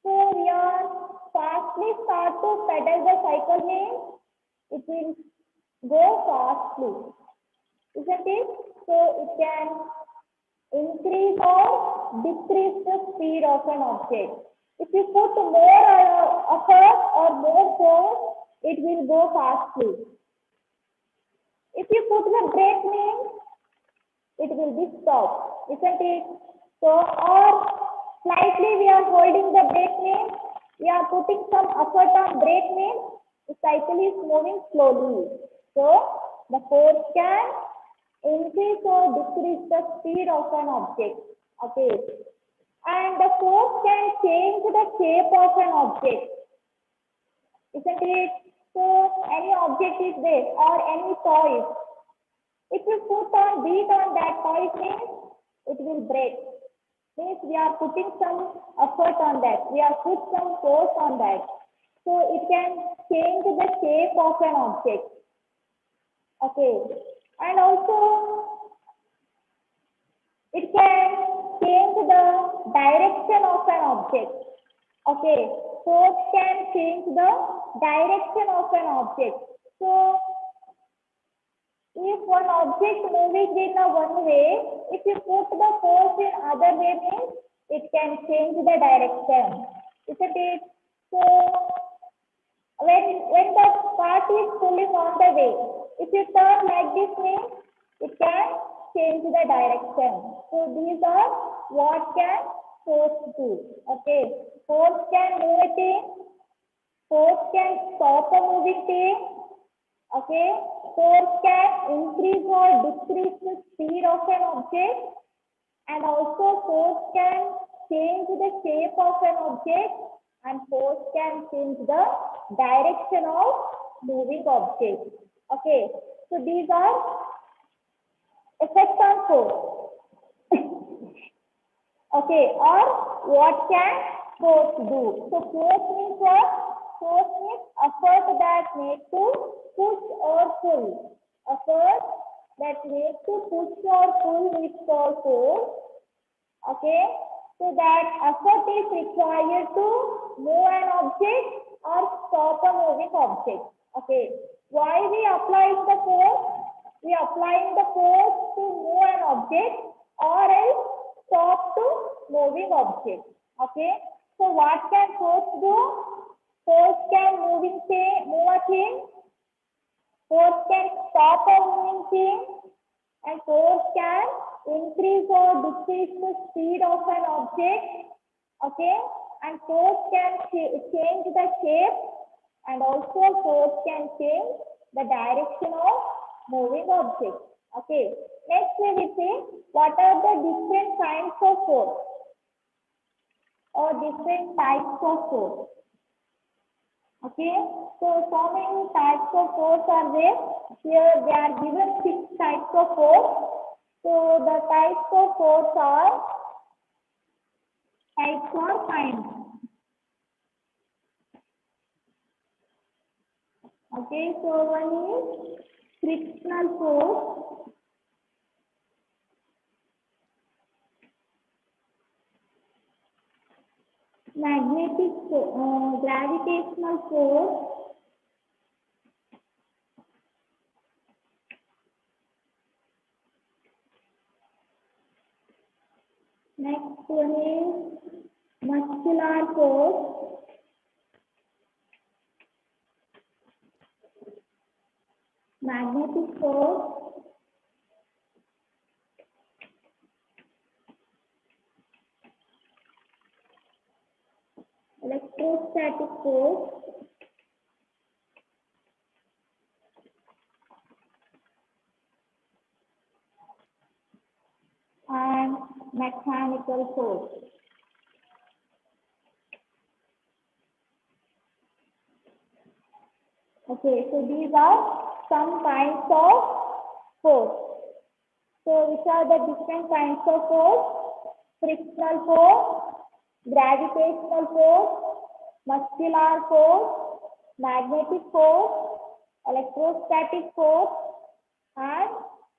[SPEAKER 2] So we are fastly start to pedal the cycle means it will go fastly, isn't it? So it can increase or decrease the speed of an object. If you put more effort or more force, it will go fastly. If you put the brake means it will be stopped, isn't it? So, or slightly we are holding the brake means we are putting some effort on brake means the cycle is moving slowly. So, the force can increase or decrease the speed of an object. Okay. And the force can change the shape of an object, isn't it? So, any object is there or any toy. If you put on beat on that toy means it will break. Means we are putting some effort on that. We are put some force on that. So it can change the shape of an object. Okay. And also it can change the direction of an object. Okay. Force can change the direction of an object. So if one object moving in a one way, if you put the force in other way means it can change the direction. Isn't it? So when the part is pulling on the way, if you turn like this means it can change the direction. So these are what can force do. Okay. Force can move a thing. Force can stop a moving thing. Okay, force can increase or decrease the speed of an object, and also force can change the shape of an object, and force can change the direction of moving object. Okay, so these are effects on force. Okay, or what can force do? So force means what? Force means effort that makes to push or pull. Effort that makes to push or pull is called force. Okay. So that effort is required to move an object or stop a moving object. Okay. Why we apply the force? We applying the force to move an object or else stop to moving object. Okay. So what can force do? Force can move a thing. Force can stop a moving thing, and force can increase or decrease the speed of an object. Okay, and force can change the shape, and also force can change the direction of moving object. Okay, next we will see what are the different kinds of force or different types of force. Okay, so many types of force are there. Here they are given 6 types of force. So the types of force are types or kinds. Okay, so one is frictional force. Magnetic gravitational force, next one is muscular force, magnetic force, electrostatic force, and mechanical force. Okay, so these are some kinds of force. So which are the different kinds of force? Frictional force, gravitational force, muscular force, magnetic force, electrostatic force, and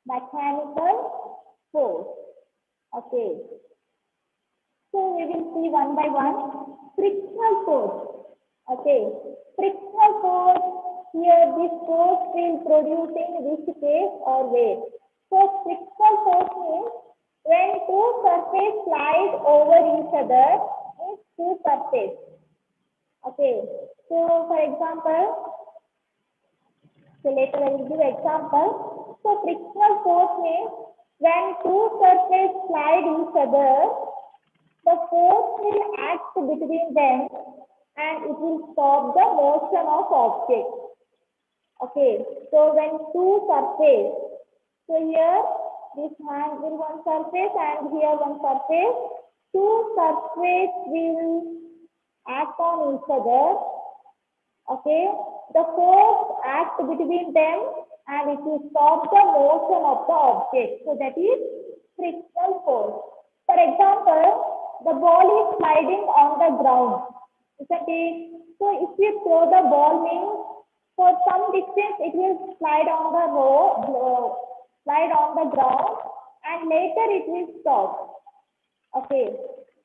[SPEAKER 2] mechanical force. Okay. So we will see one by one. Frictional force. Okay. Frictional force. Here this force will producing which case or where. So frictional force means when two surfaces slide over each other, means two surfaces. Okay. So for example, so later I will give example. So frictional force means when two surfaces slide each other, the force will act between them and it will stop the motion of objects. Okay, so when two surfaces, so here this hand will one surface and here one surface, two surfaces will act on each other. Okay, the force acts between them and it will stop the motion of the object. So that is frictional force. For example, the ball is sliding on the ground. Isn't it? So if you throw the ball means for some distance it will slide on the slide on the ground and later it will stop. Okay,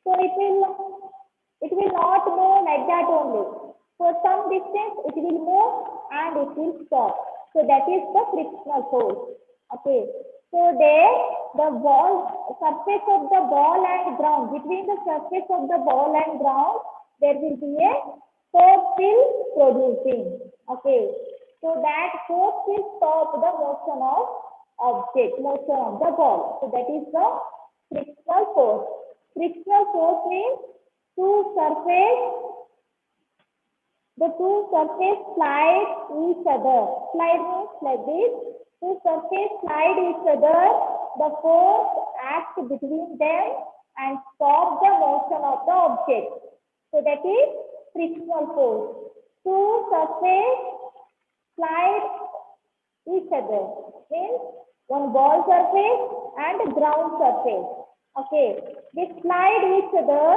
[SPEAKER 2] so it will not move like that only. For some distance it will move and it will stop. So that is the frictional force. Okay, so there the ball surface of the ball and ground, between the surface of the ball and ground there will be a force will producing. Okay, so that force will stop the motion of object, motion of the ball. So that is the frictional force. Frictional force means the two surfaces slide each other. Slide means like this. Two surfaces slide each other. The force acts between them and stop the motion of the object. So that is frictional force. Two surfaces slide each other. Means one ball surface and ground surface. Okay. They slide each other.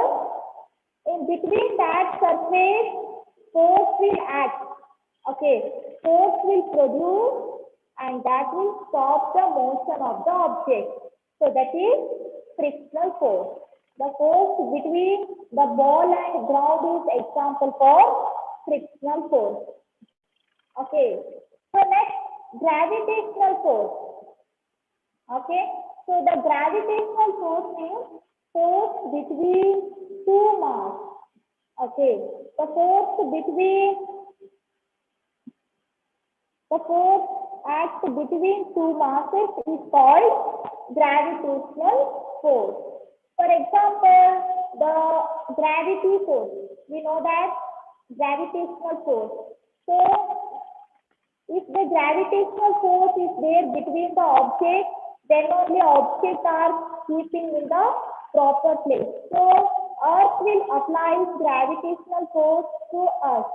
[SPEAKER 2] In between that surface, force will act. Okay. Force will produce and that will stop the motion of the object. So that is frictional force. The force between the ball and ground is example for frictional force. Okay. So next, gravitational force. Okay. So the gravitational force means force between two mass. Okay. The force acts between two masses is called gravitational force. For example, the gravity force. We know that gravitational force. So, if the gravitational force is there between the object, then only objects are keeping in the proper place. So, Earth will apply gravitational force to us.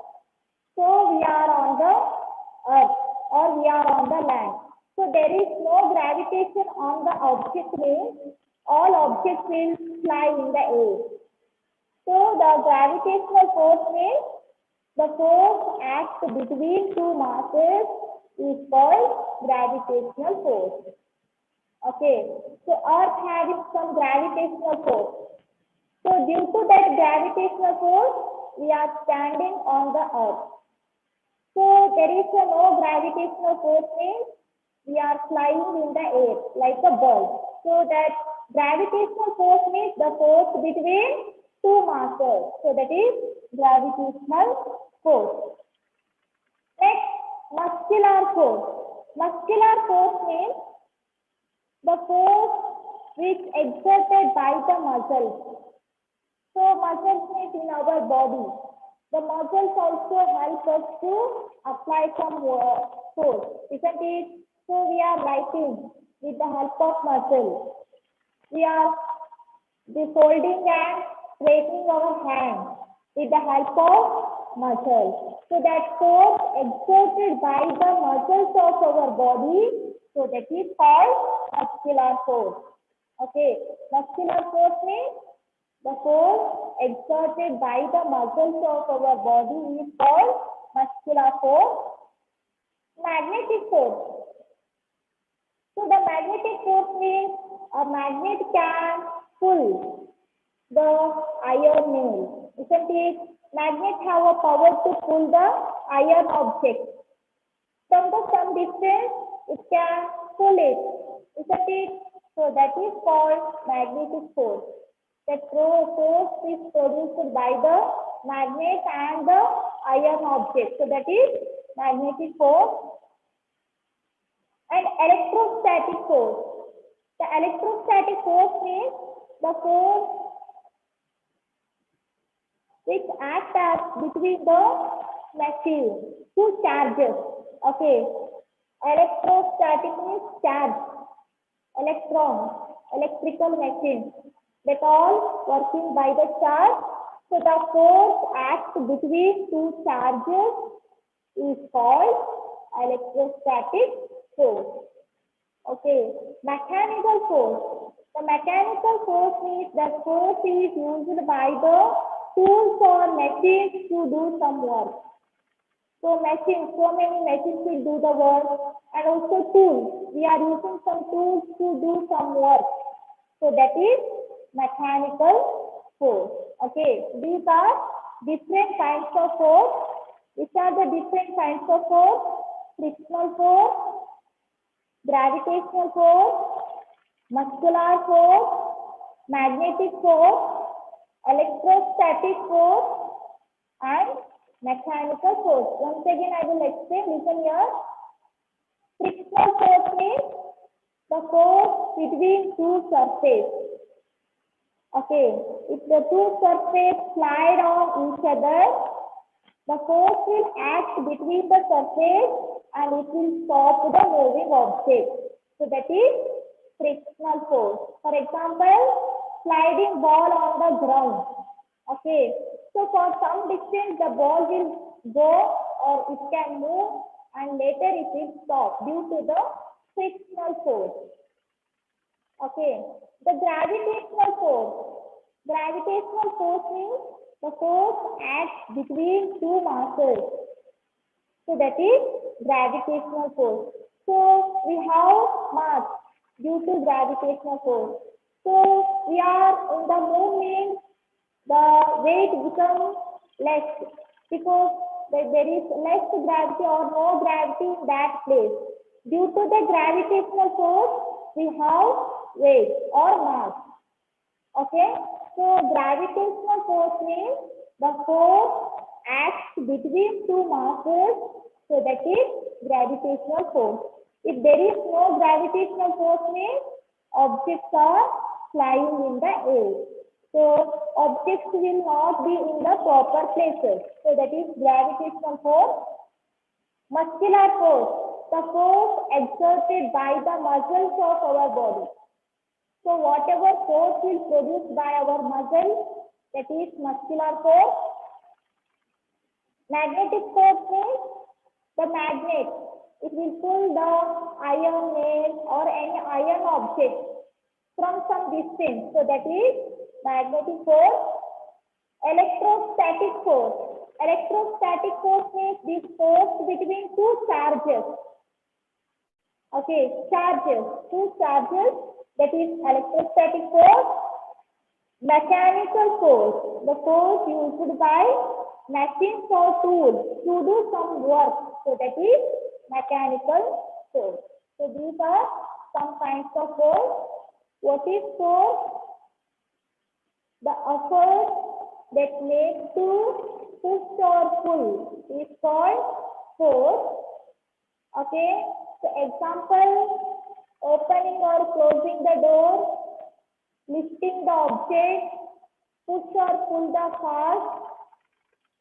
[SPEAKER 2] So, we are on the Earth or we are on the land. So, there is no gravitation on the object means all objects will fly in the air. So the gravitational force means the force acts between two masses is called gravitational force. Okay, so Earth having some gravitational force. So due to that gravitational force, we are standing on the Earth. So there is no gravitational force means we are flying in the air like a bird. So that gravitational force means the force between two masses. So that is gravitational force. Next, muscular force. Muscular force means the force which exerted by the muscles. So muscles means in our body. The muscles also help us to apply some force, isn't it? So we are writing with the help of muscles. We are folding and straightening our hand with the help of muscles. So that force exerted by the muscles of our body, so that is called muscular force. Okay, muscular force means The force exerted by the muscles of our body is called muscular force. Magnetic force. So the magnetic force means a magnet can pull the iron nail. Isn't it? Magnets have a power to pull the iron object. From the some distance, it can pull it. Isn't it? So that is called magnetic force. That force is produced by the magnet and the iron object. So that is magnetic force. And electrostatic force. The electrostatic force means the force which acts as between the machine, two charges. Okay. Electrostatic means charge, electron, electrical machine. That all working by the charge. So the force acts between two charges is called electrostatic force. Okay. Mechanical force. The mechanical force means the force is used by the tools or machines to do some work. So machines, so many machines will do the work, and also tools. We are using some tools to do some work. So that is mechanical force. Okay. These are different kinds of force. Which are the different kinds of force? Frictional force, gravitational force, muscular force, magnetic force, electrostatic force, and mechanical force. Once again, I will explain. Listen here. Frictional force means the force between two surfaces. Okay. If the two surfaces slide on each other, the force will act between the surface and it will stop the moving object. So that is frictional force. For example, sliding ball on the ground. Okay. So for some distance, the ball will go or it can move and later it will stop due to the frictional force. Okay. The gravitational force. Gravitational force means the force acts between two masses. So that is gravitational force. So we have mass due to gravitational force. So we are in the moon means the weight becomes less because there is less gravity or no gravity in that place. Due to the gravitational force, we have weight or mass. Okay. So gravitational force means the force acts between two masses. So that is gravitational force. If there is no gravitational force means objects are flying in the air. So objects will not be in the proper places. So that is gravitational force. Muscular force. The force exerted by the muscles of our body. So whatever force is produced by our muscle, that is muscular force. Magnetic force means the magnet. It will pull the iron nail or any iron object from some distance. So that is magnetic force. Electrostatic force. Electrostatic force means this force between two charges. Okay, charges. Two charges. That is electrostatic force. Mechanical force, the force used by machines or tools to do some work. So that is mechanical force. So these are some kinds of force. What is force? The effort that makes to push or pull is called force. Okay. So example, opening or closing the door, lifting the object, push or pull the cart.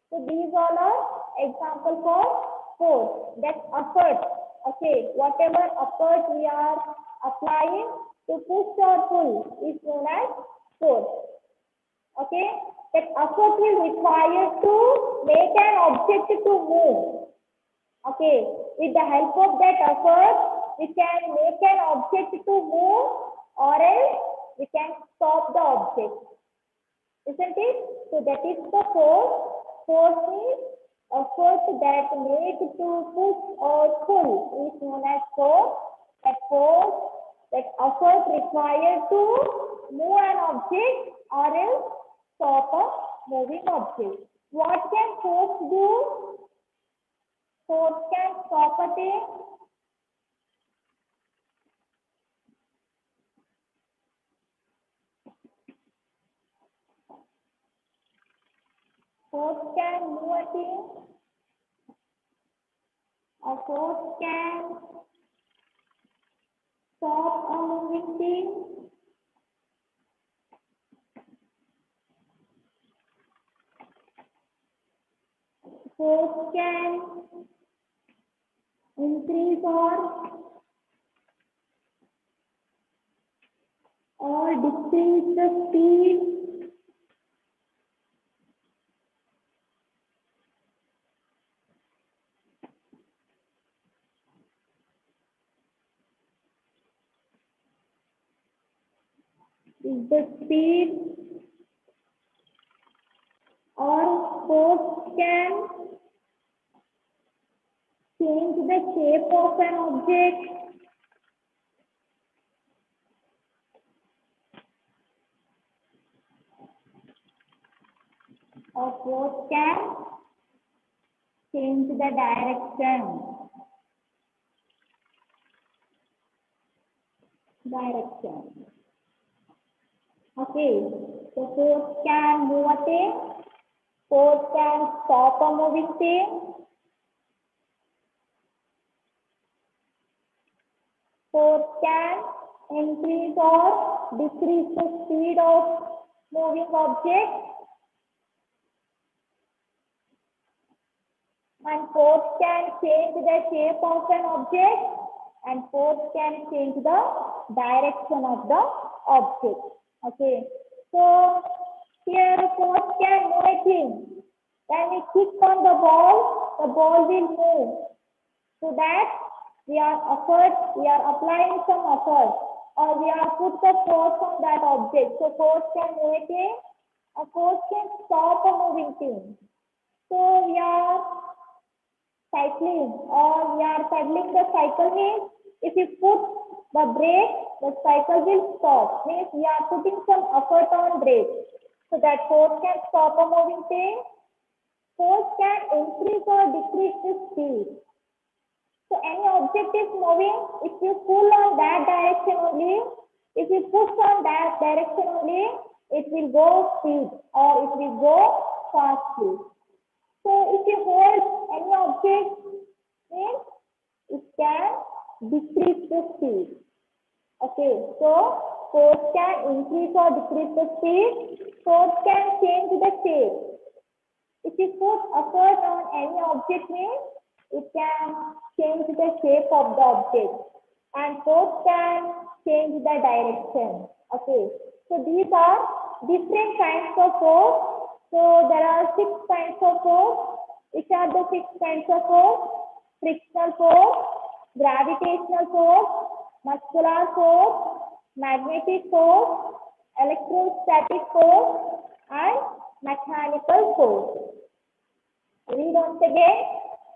[SPEAKER 2] So these all are examples for force. That effort. Okay, whatever effort we are applying to push or pull is known as force. Okay, that effort will require to make an object to move. Okay, with the help of that effort, we can make an object to move or else we can stop the object. isn't it? So that is the force. Force means a force that made to push or pull is known as force. That force, that effort required to move an object or else stop a moving object. What can force do? Force can stop a thing. Force can move a thing. A force can stop a moving thing. Force can increase or decrease the speed. Is the speed or force can change the shape of an object. Or force can change the direction. Okay, so force can move a thing. Force can stop a moving thing. Force can increase or decrease the speed of moving object. And force can change the shape of an object. And force can change the direction of the object. Okay, so here force can move a thing. When we kick on the ball will move. So that we are applying some effort, or we are put the force on that object. So force can move a thing. A force can stop a moving thing. So we are cycling or we are pedaling the cycle means if you put the brake, the cycle will stop. Means we are putting some effort on brake. So that force can stop a moving thing. Force can increase or decrease the speed. So any object is moving, if you pull on that direction only, if you push on that direction only, it will go speed or it will go fastly. So if you hold any object, means it can decrease the speed. Okay, so force can increase or decrease the speed. Force can change the shape. If you put effort on any object, means it can change the shape of the object. And force can change the direction. Okay, so these are different kinds of force. So there are 6 kinds of force. Which are the 6 kinds of force? Frictional force, gravitational force, muscular force, magnetic force, electrostatic force, and mechanical force. Read once again.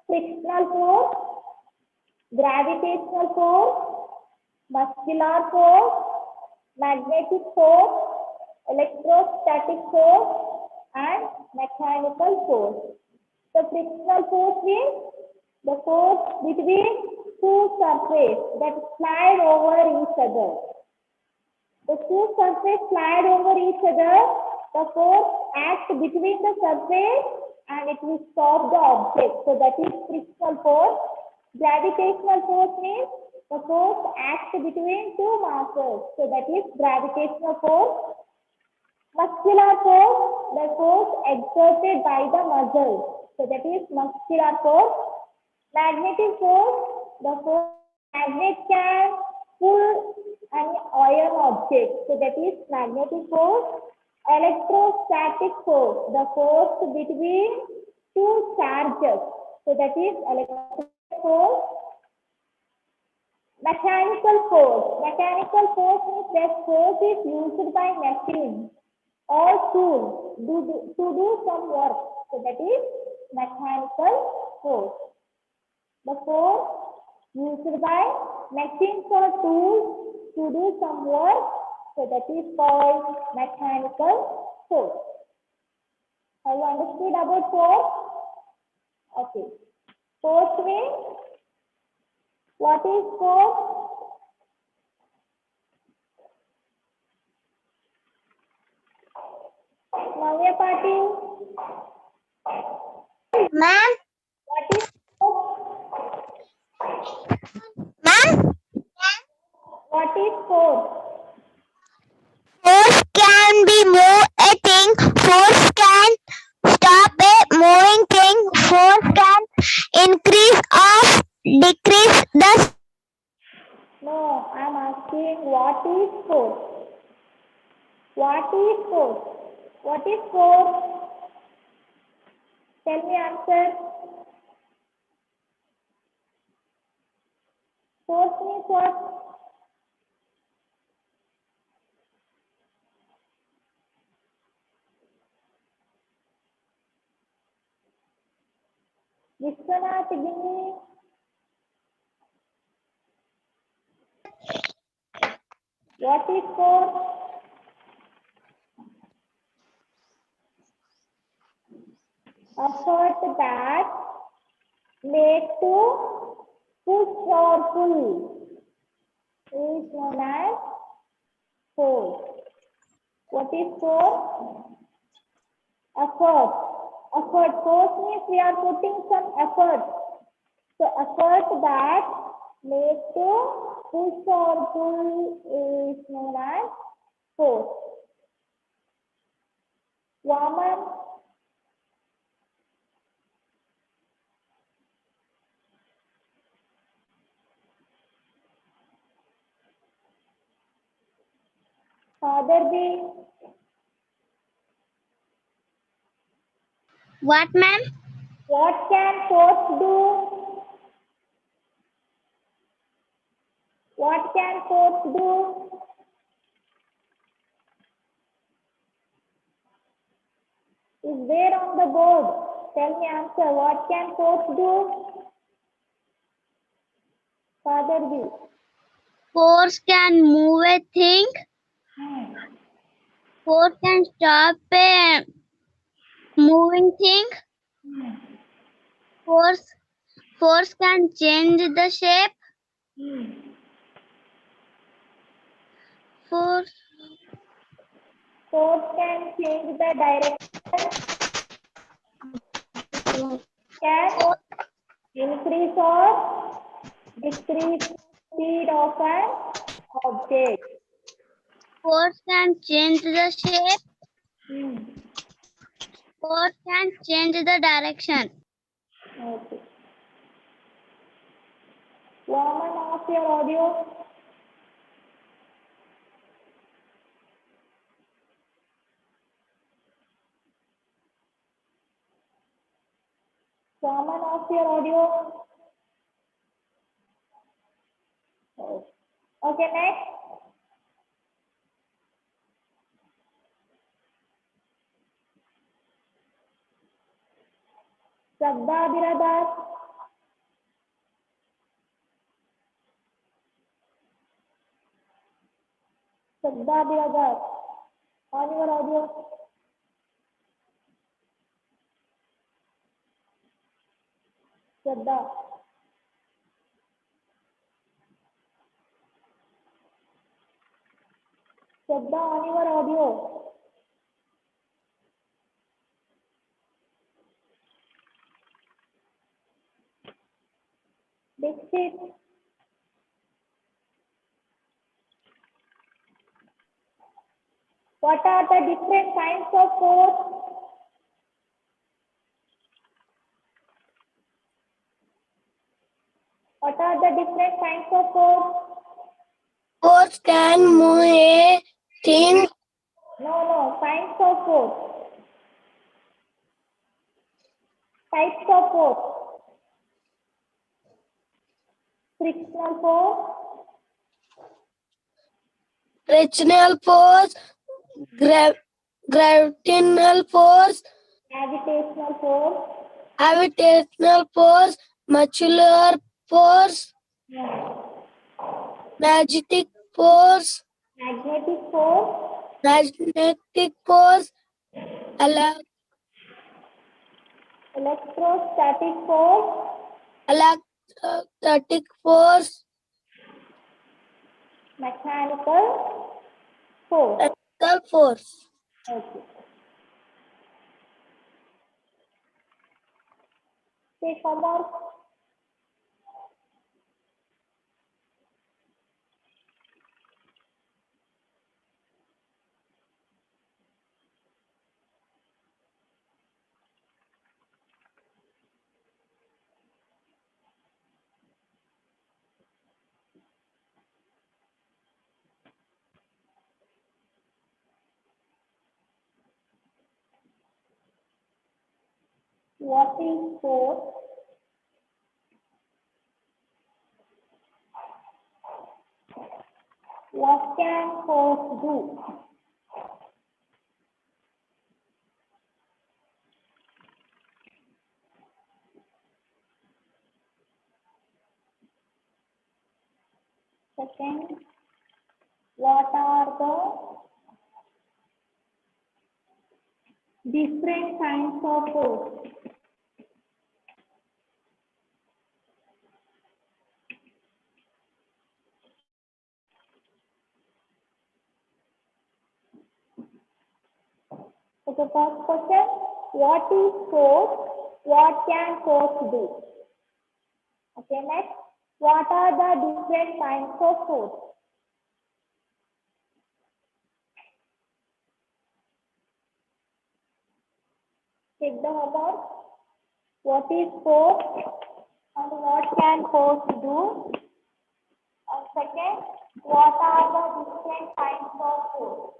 [SPEAKER 2] Frictional force, gravitational force, muscular force, magnetic force, electrostatic force, and mechanical force. The frictional force means the force between two surfaces that slide over each other. The two surfaces slide over each other. The force acts between the surface and it will stop the object. So that is frictional force. Gravitational force means the force acts between two masses. So that is gravitational force. Muscular force, the force exerted by the muscles. So that is muscular force. Magnetic force, the force magnet can pull an iron object. So that is magnetic force. Electrostatic force, the force between two charges. So that is electrostatic force. Mechanical force. Mechanical force means that force is used by machine or tool to do some work. So that is mechanical force. The force used by machines or tools to do some work. So that is called mechanical force. Have you understood about force? Okay. Force means, what is force? Navya Patil,
[SPEAKER 3] Ma'am,
[SPEAKER 2] what is force?
[SPEAKER 3] ma'am,
[SPEAKER 2] What is force?
[SPEAKER 3] force can be move a thing. Force can stop a moving thing. Force can increase or decrease the.
[SPEAKER 2] No, I am asking what is force? What is force? What is force? Tell me answer. Force means what? Vishwanath, give me. What is force? Effort that made to push or pull is known as force. What is force? Effort. Effort. Force means we are putting some effort. So effort that makes to push or pull is known as force. Woman, father be,
[SPEAKER 3] What, ma'am?
[SPEAKER 2] what can force do? What can force do? Is there on the board? Tell me answer. What can force do? Father be.
[SPEAKER 3] Force can move a thing. Force can stop a moving thing. Force can change the shape. Force
[SPEAKER 2] Force can change the direction. Can increase or decrease speed of an object.
[SPEAKER 3] Force can change the shape. Force can change the direction.
[SPEAKER 2] Okay. Woman, off your audio. Woman, off your audio. Okay, next. Sabda Biradar. Sabda Biradar. On your audio. Sabda. Sabda, on your audio. Dixit. What are the different kinds of force? What are the different kinds of force?
[SPEAKER 4] Force can move a thing.
[SPEAKER 2] No, kinds of force. Types of force. Frictional force,
[SPEAKER 4] Frictional force, gravitational force,
[SPEAKER 2] Gravitational force.
[SPEAKER 4] gravitational force, molecular force, magnetic force,
[SPEAKER 2] Magnetic force.
[SPEAKER 4] magnetic force,
[SPEAKER 2] Electrostatic force.
[SPEAKER 4] electrostatic force,
[SPEAKER 2] Mechanical force.
[SPEAKER 4] electrical force.
[SPEAKER 2] Okay. Take one more. What is force? What can force do? Second, what are the different kinds of force? Okay, first question, what is force? What can force do? Okay, next, what are the different kinds of force? Take the homework. What is force and what can force do? And second, what are the different kinds of force?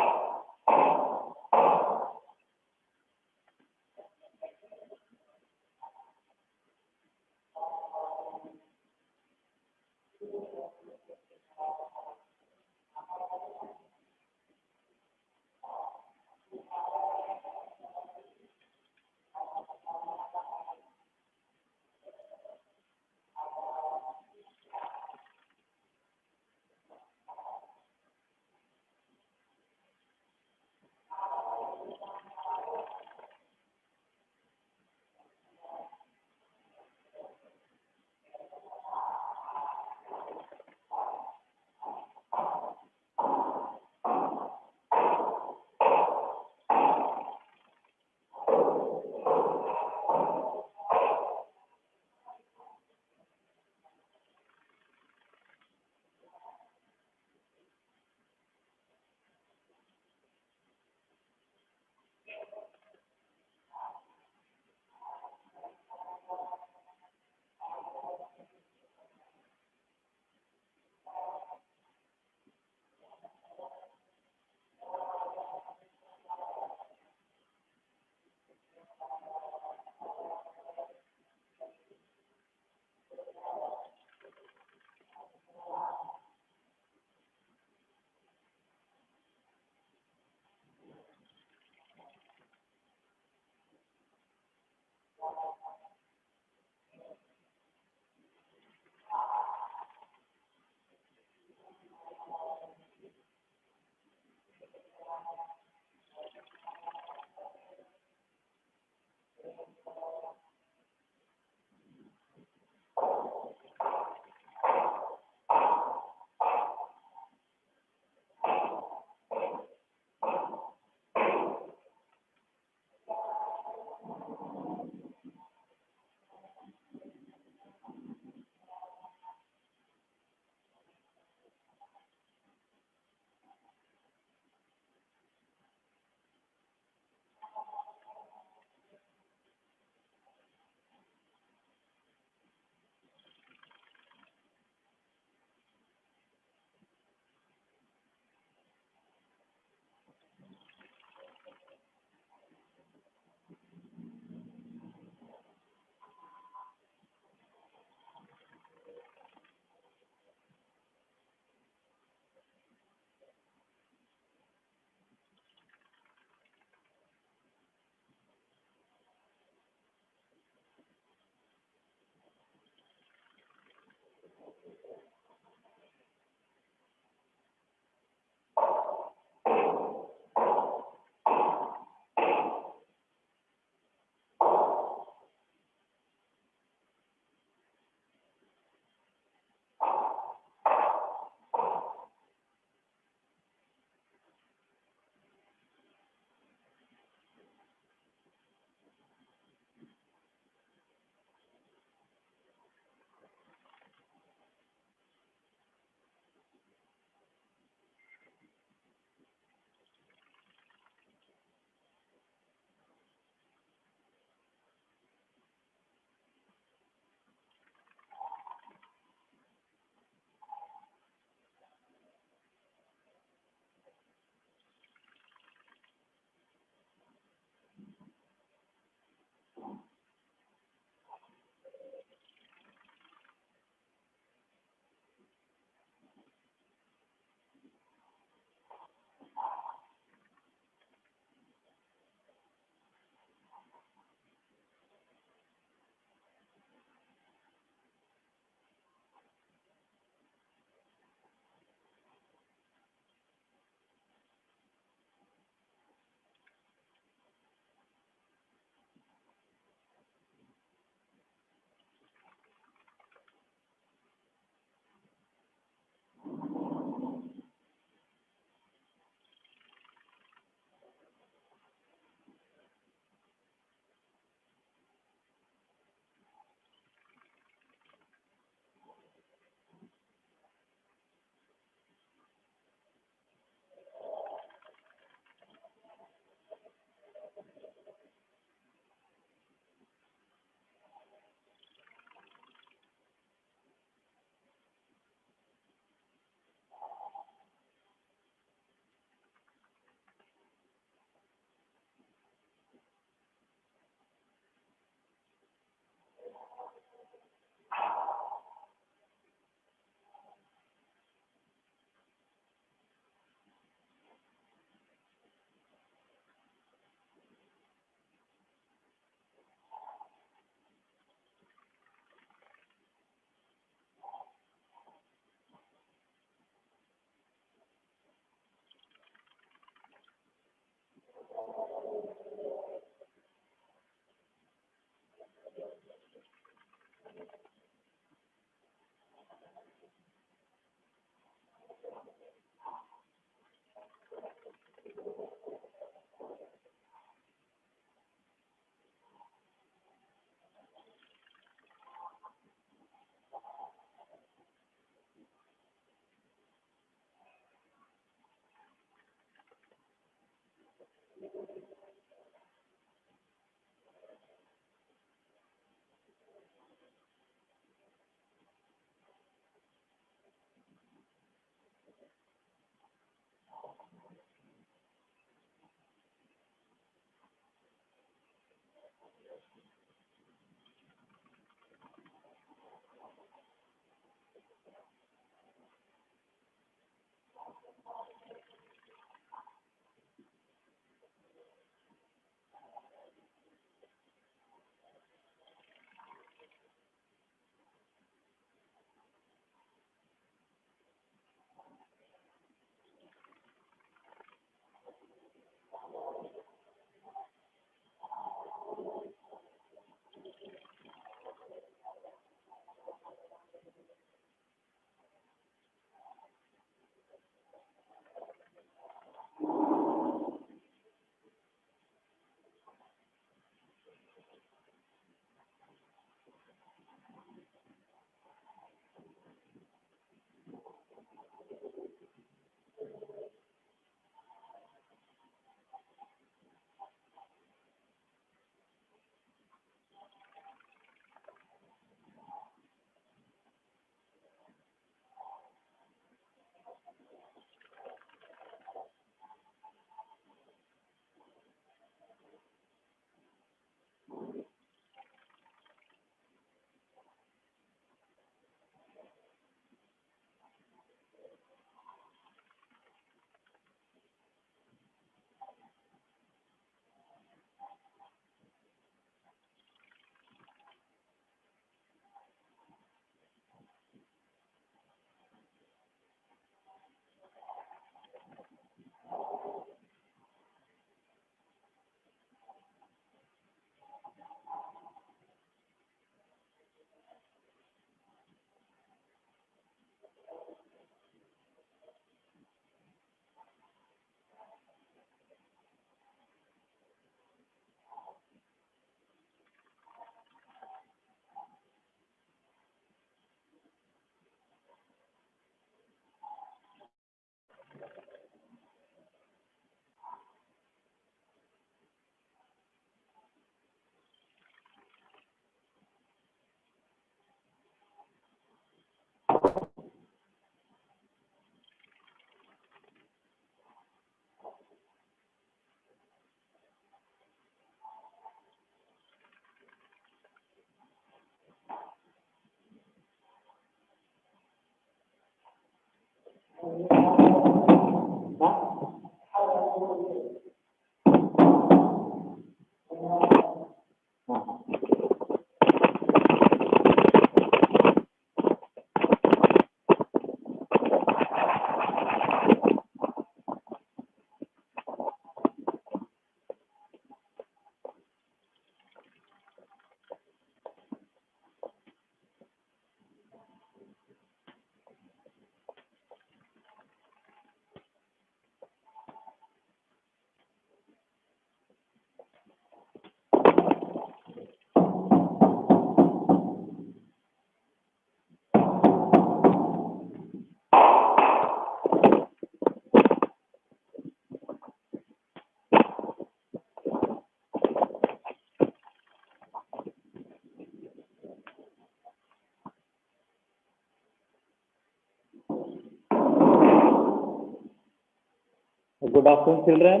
[SPEAKER 6] Good afternoon, children.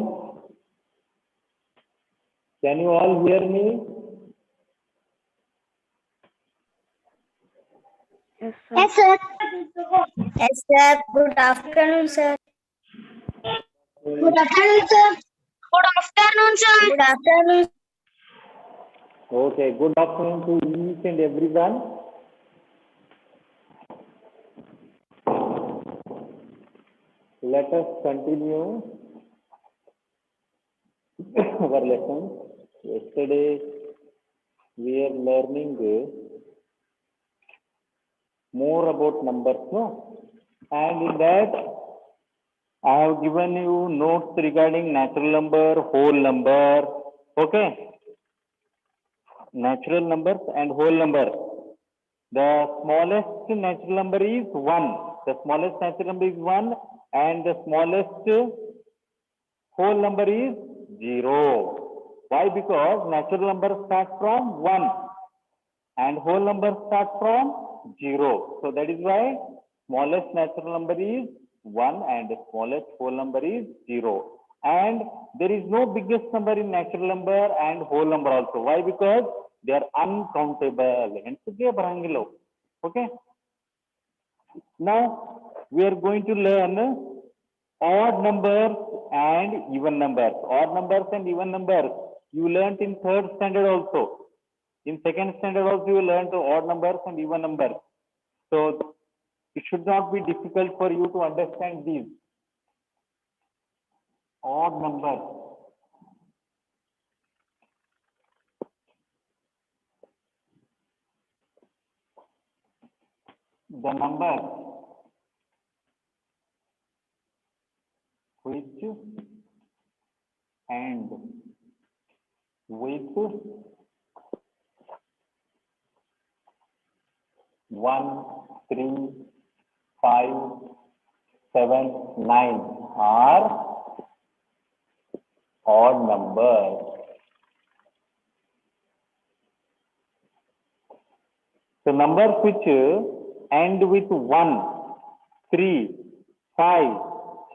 [SPEAKER 6] Can you all hear me?
[SPEAKER 3] Yes, sir.
[SPEAKER 4] Yes, sir. Good afternoon, sir.
[SPEAKER 3] Good afternoon, sir. Good afternoon, sir.
[SPEAKER 4] Good afternoon.
[SPEAKER 6] Okay, good afternoon to each and everyone. Let us continue our lesson. Yesterday we are learning more about numbers, no? And in that I have given you notes regarding natural number, whole number, okay? Natural numbers and whole number. The smallest natural number is 1. The smallest natural number is 1 and the smallest whole number is 0. Why? Because natural number starts from 1 and whole number starts from 0. So that is why smallest natural number is 1 and the smallest whole number is 0. And there is no biggest number in natural number and whole number also. Why? Because they are uncountable. Okay. Now we are going to learn odd numbers and even numbers. Odd numbers and even numbers you learnt in 3rd standard also. In 2nd standard also you learnt odd numbers and even numbers. So it should not be difficult for you to understand these. Odd numbers. The numbers which end with 1, 3, 5, 7, 9 are odd numbers. So numbers which end with 1, 3, 5,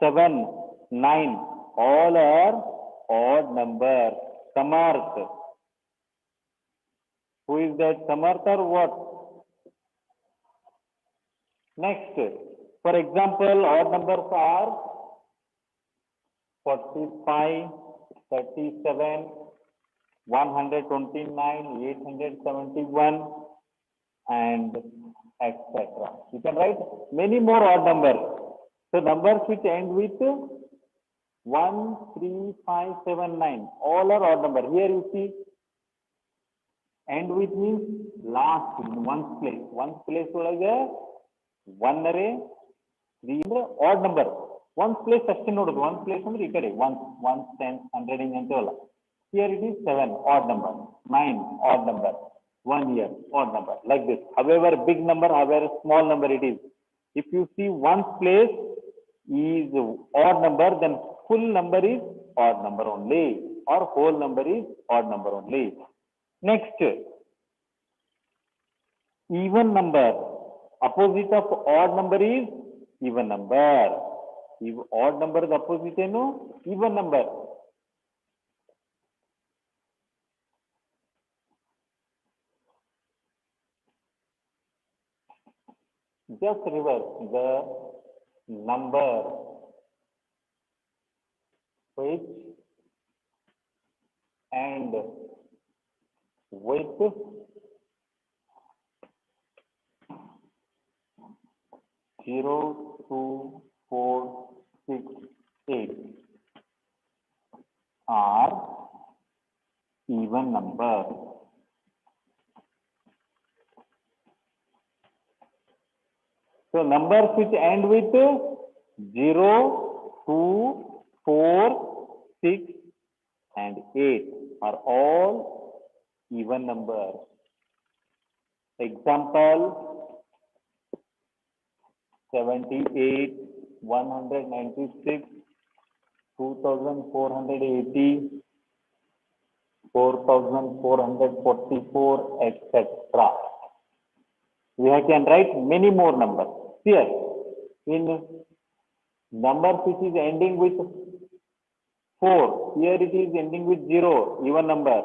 [SPEAKER 6] 7, 9 all are odd numbers. Samarth. Who is that? Samarth or what? Next. For example, odd numbers are 45, 37, 129, 871 and etc. You can write many more odd numbers. So numbers which end with 1, 3, 5, 7, 9 all are odd number. Here you see end with means last in one's place. One's place ಒಳಗೆ 1 array 3 ಅಂದ್ರೆ odd number. One's place ಅಷ್ಟೇ ನೋಡೋದು. One's place ಅಂದ್ರೆ ಈ ಕಡೆ 1, 1, 10, 100 ಹಿಂಗೆ ಅಂತೇವಲ್ಲ. Here it is 7 odd number, 9 odd number, 1 year odd number, like this. However big number, however small number it is. If you see one's place is odd number, then full number is odd number only or whole number is odd number only. Next, even number. Opposite of odd number is even number. Odd number is opposite ಏನು even number. Just reverse the number which end with 0, 2, 4, 6, 8 are even number. So numbers which end with 0, 2, 4, 6 and 8 are all even numbers. Example 78, 196, 2480, 4444, etc. We can write many more numbers. Here, in numbers which is ending with 4, here it is ending with 0, even number.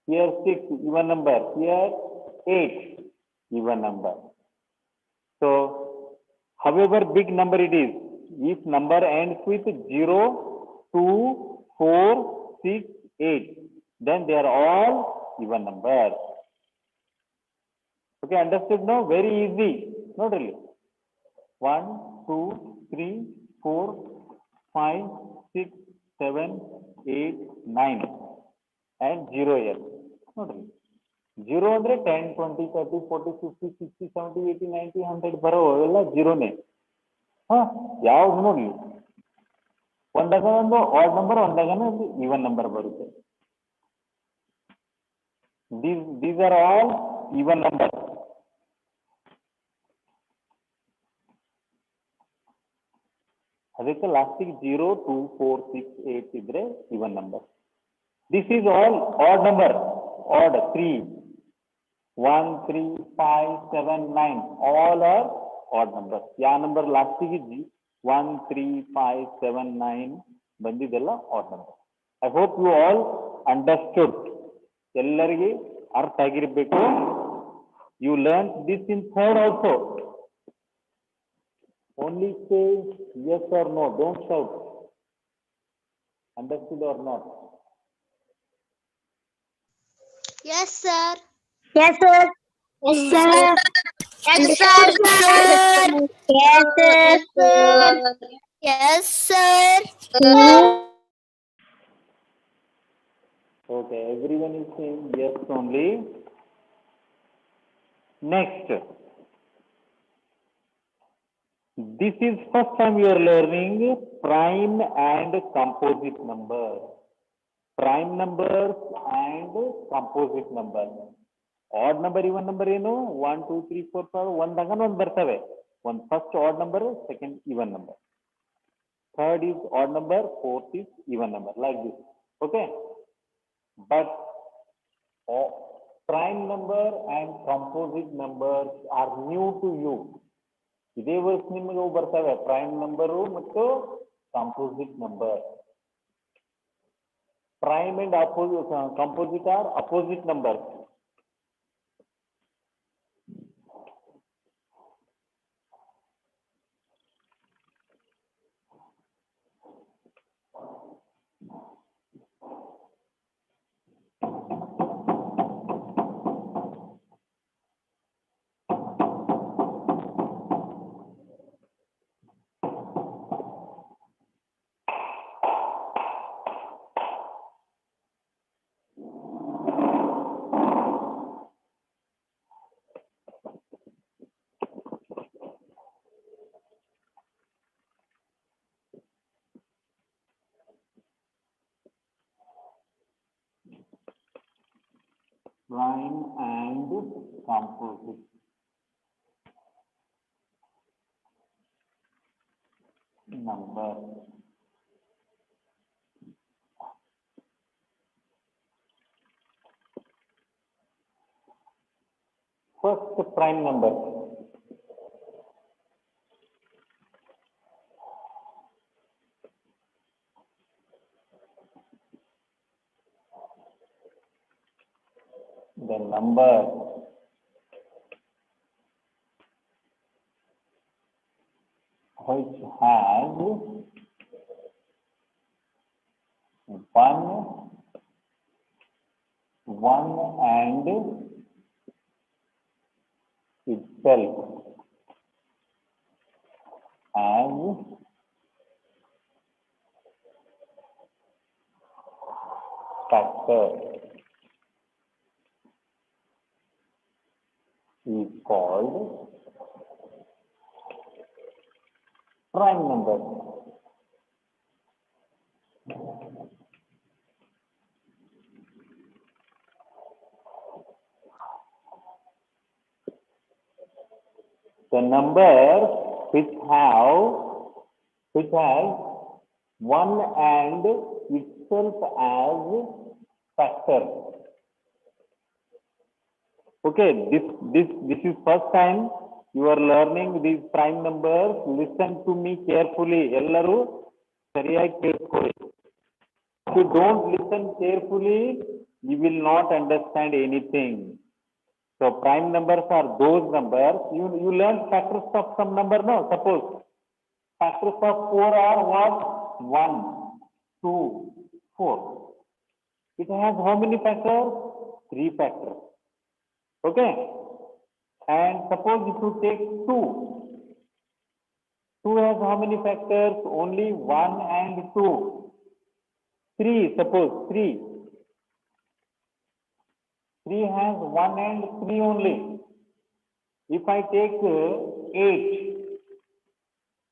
[SPEAKER 6] Here 6, even number. Here 8, even number. So, however big number it is, if number ends with 0, 2, 4, 6, 8, then they are all even numbers. Okay, understood now? Very easy. Not really. 1, 2, 3, 4, 5, 6, 7, 8, 9 and 0 here. Not really. 0 ಅಂದ್ರೆ 10, 20, 30, 40, 50, 60, 70, 80, 90, 100 ಬರೋವೆಲ್ಲ 0ನೇ. ಯಾವ್ದು ನೋಡಿ, ಒಂದಾಗ ಒಂದು odd number, ಒಂದಾಗ ಒಂದು even number ಬರುತ್ತೆ. These are all even numbers. ಅದಕ್ಕೆ ಲಾಸ್ಟಿಗೆ 0, 2, 4, 6, 8 ಇದ್ರೆ even number. This is all odd number. Odd 3, 1, 3, 5, 7, 9 all are odd numbers. ಯಾವ ನಂಬರ್ ಲಾಸ್ಟಿಗೆ 1, 3, 5, 7, 9 ಬಂದಿದ್ದೆಲ್ಲ odd number. I hope you all understood. ಎಲ್ಲರಿಗೆ ಅರ್ಥ ಆಗಿರಬೇಕು. You learned this in third also. Only say yes or no. Don't shout. Understood or not?
[SPEAKER 3] Yes, sir.
[SPEAKER 4] Yes, sir.
[SPEAKER 3] Yes, sir. Yes, sir.
[SPEAKER 4] Yes, sir.
[SPEAKER 3] Yes, sir.
[SPEAKER 6] Okay, everyone is saying yes only. Next, this is first time you are learning prime and composite numbers. Prime numbers and composite numbers. Odd number, even number ಏನು 1, 2, 3, 4, 5 ಒಂದಾಗ ಒಂದು ಬರ್ತವೆ. ಒಂದು first odd number, second even number. Third is odd number, fourth is even number, like this. Okay? But prime number and composite numbers are new to you. ಇದೇ ವರ್ಷ ನಿಮಗೆ ಬರ್ತವೆ prime number ಮತ್ತು composite number. Prime and composite are opposite numbers. Prime and composite number. First, prime number. The number which has one and itself as factor is called prime number. The number which has one and itself as factor. Okay, this is first time you are learning these prime numbers. Listen to me carefully. Ellaru sariyagi kelskoli. If you don't listen carefully, you will not understand anything. So prime numbers are those numbers. You learn factors of some number, no? Suppose factors of 4 are what? 1, 2, 4. It has how many factors? 3 factors. Okay? And suppose if you take 2. 2 has how many factors? Only 1 and 2. 3, suppose 3. 3 has 1 and 3 only. If I take 8,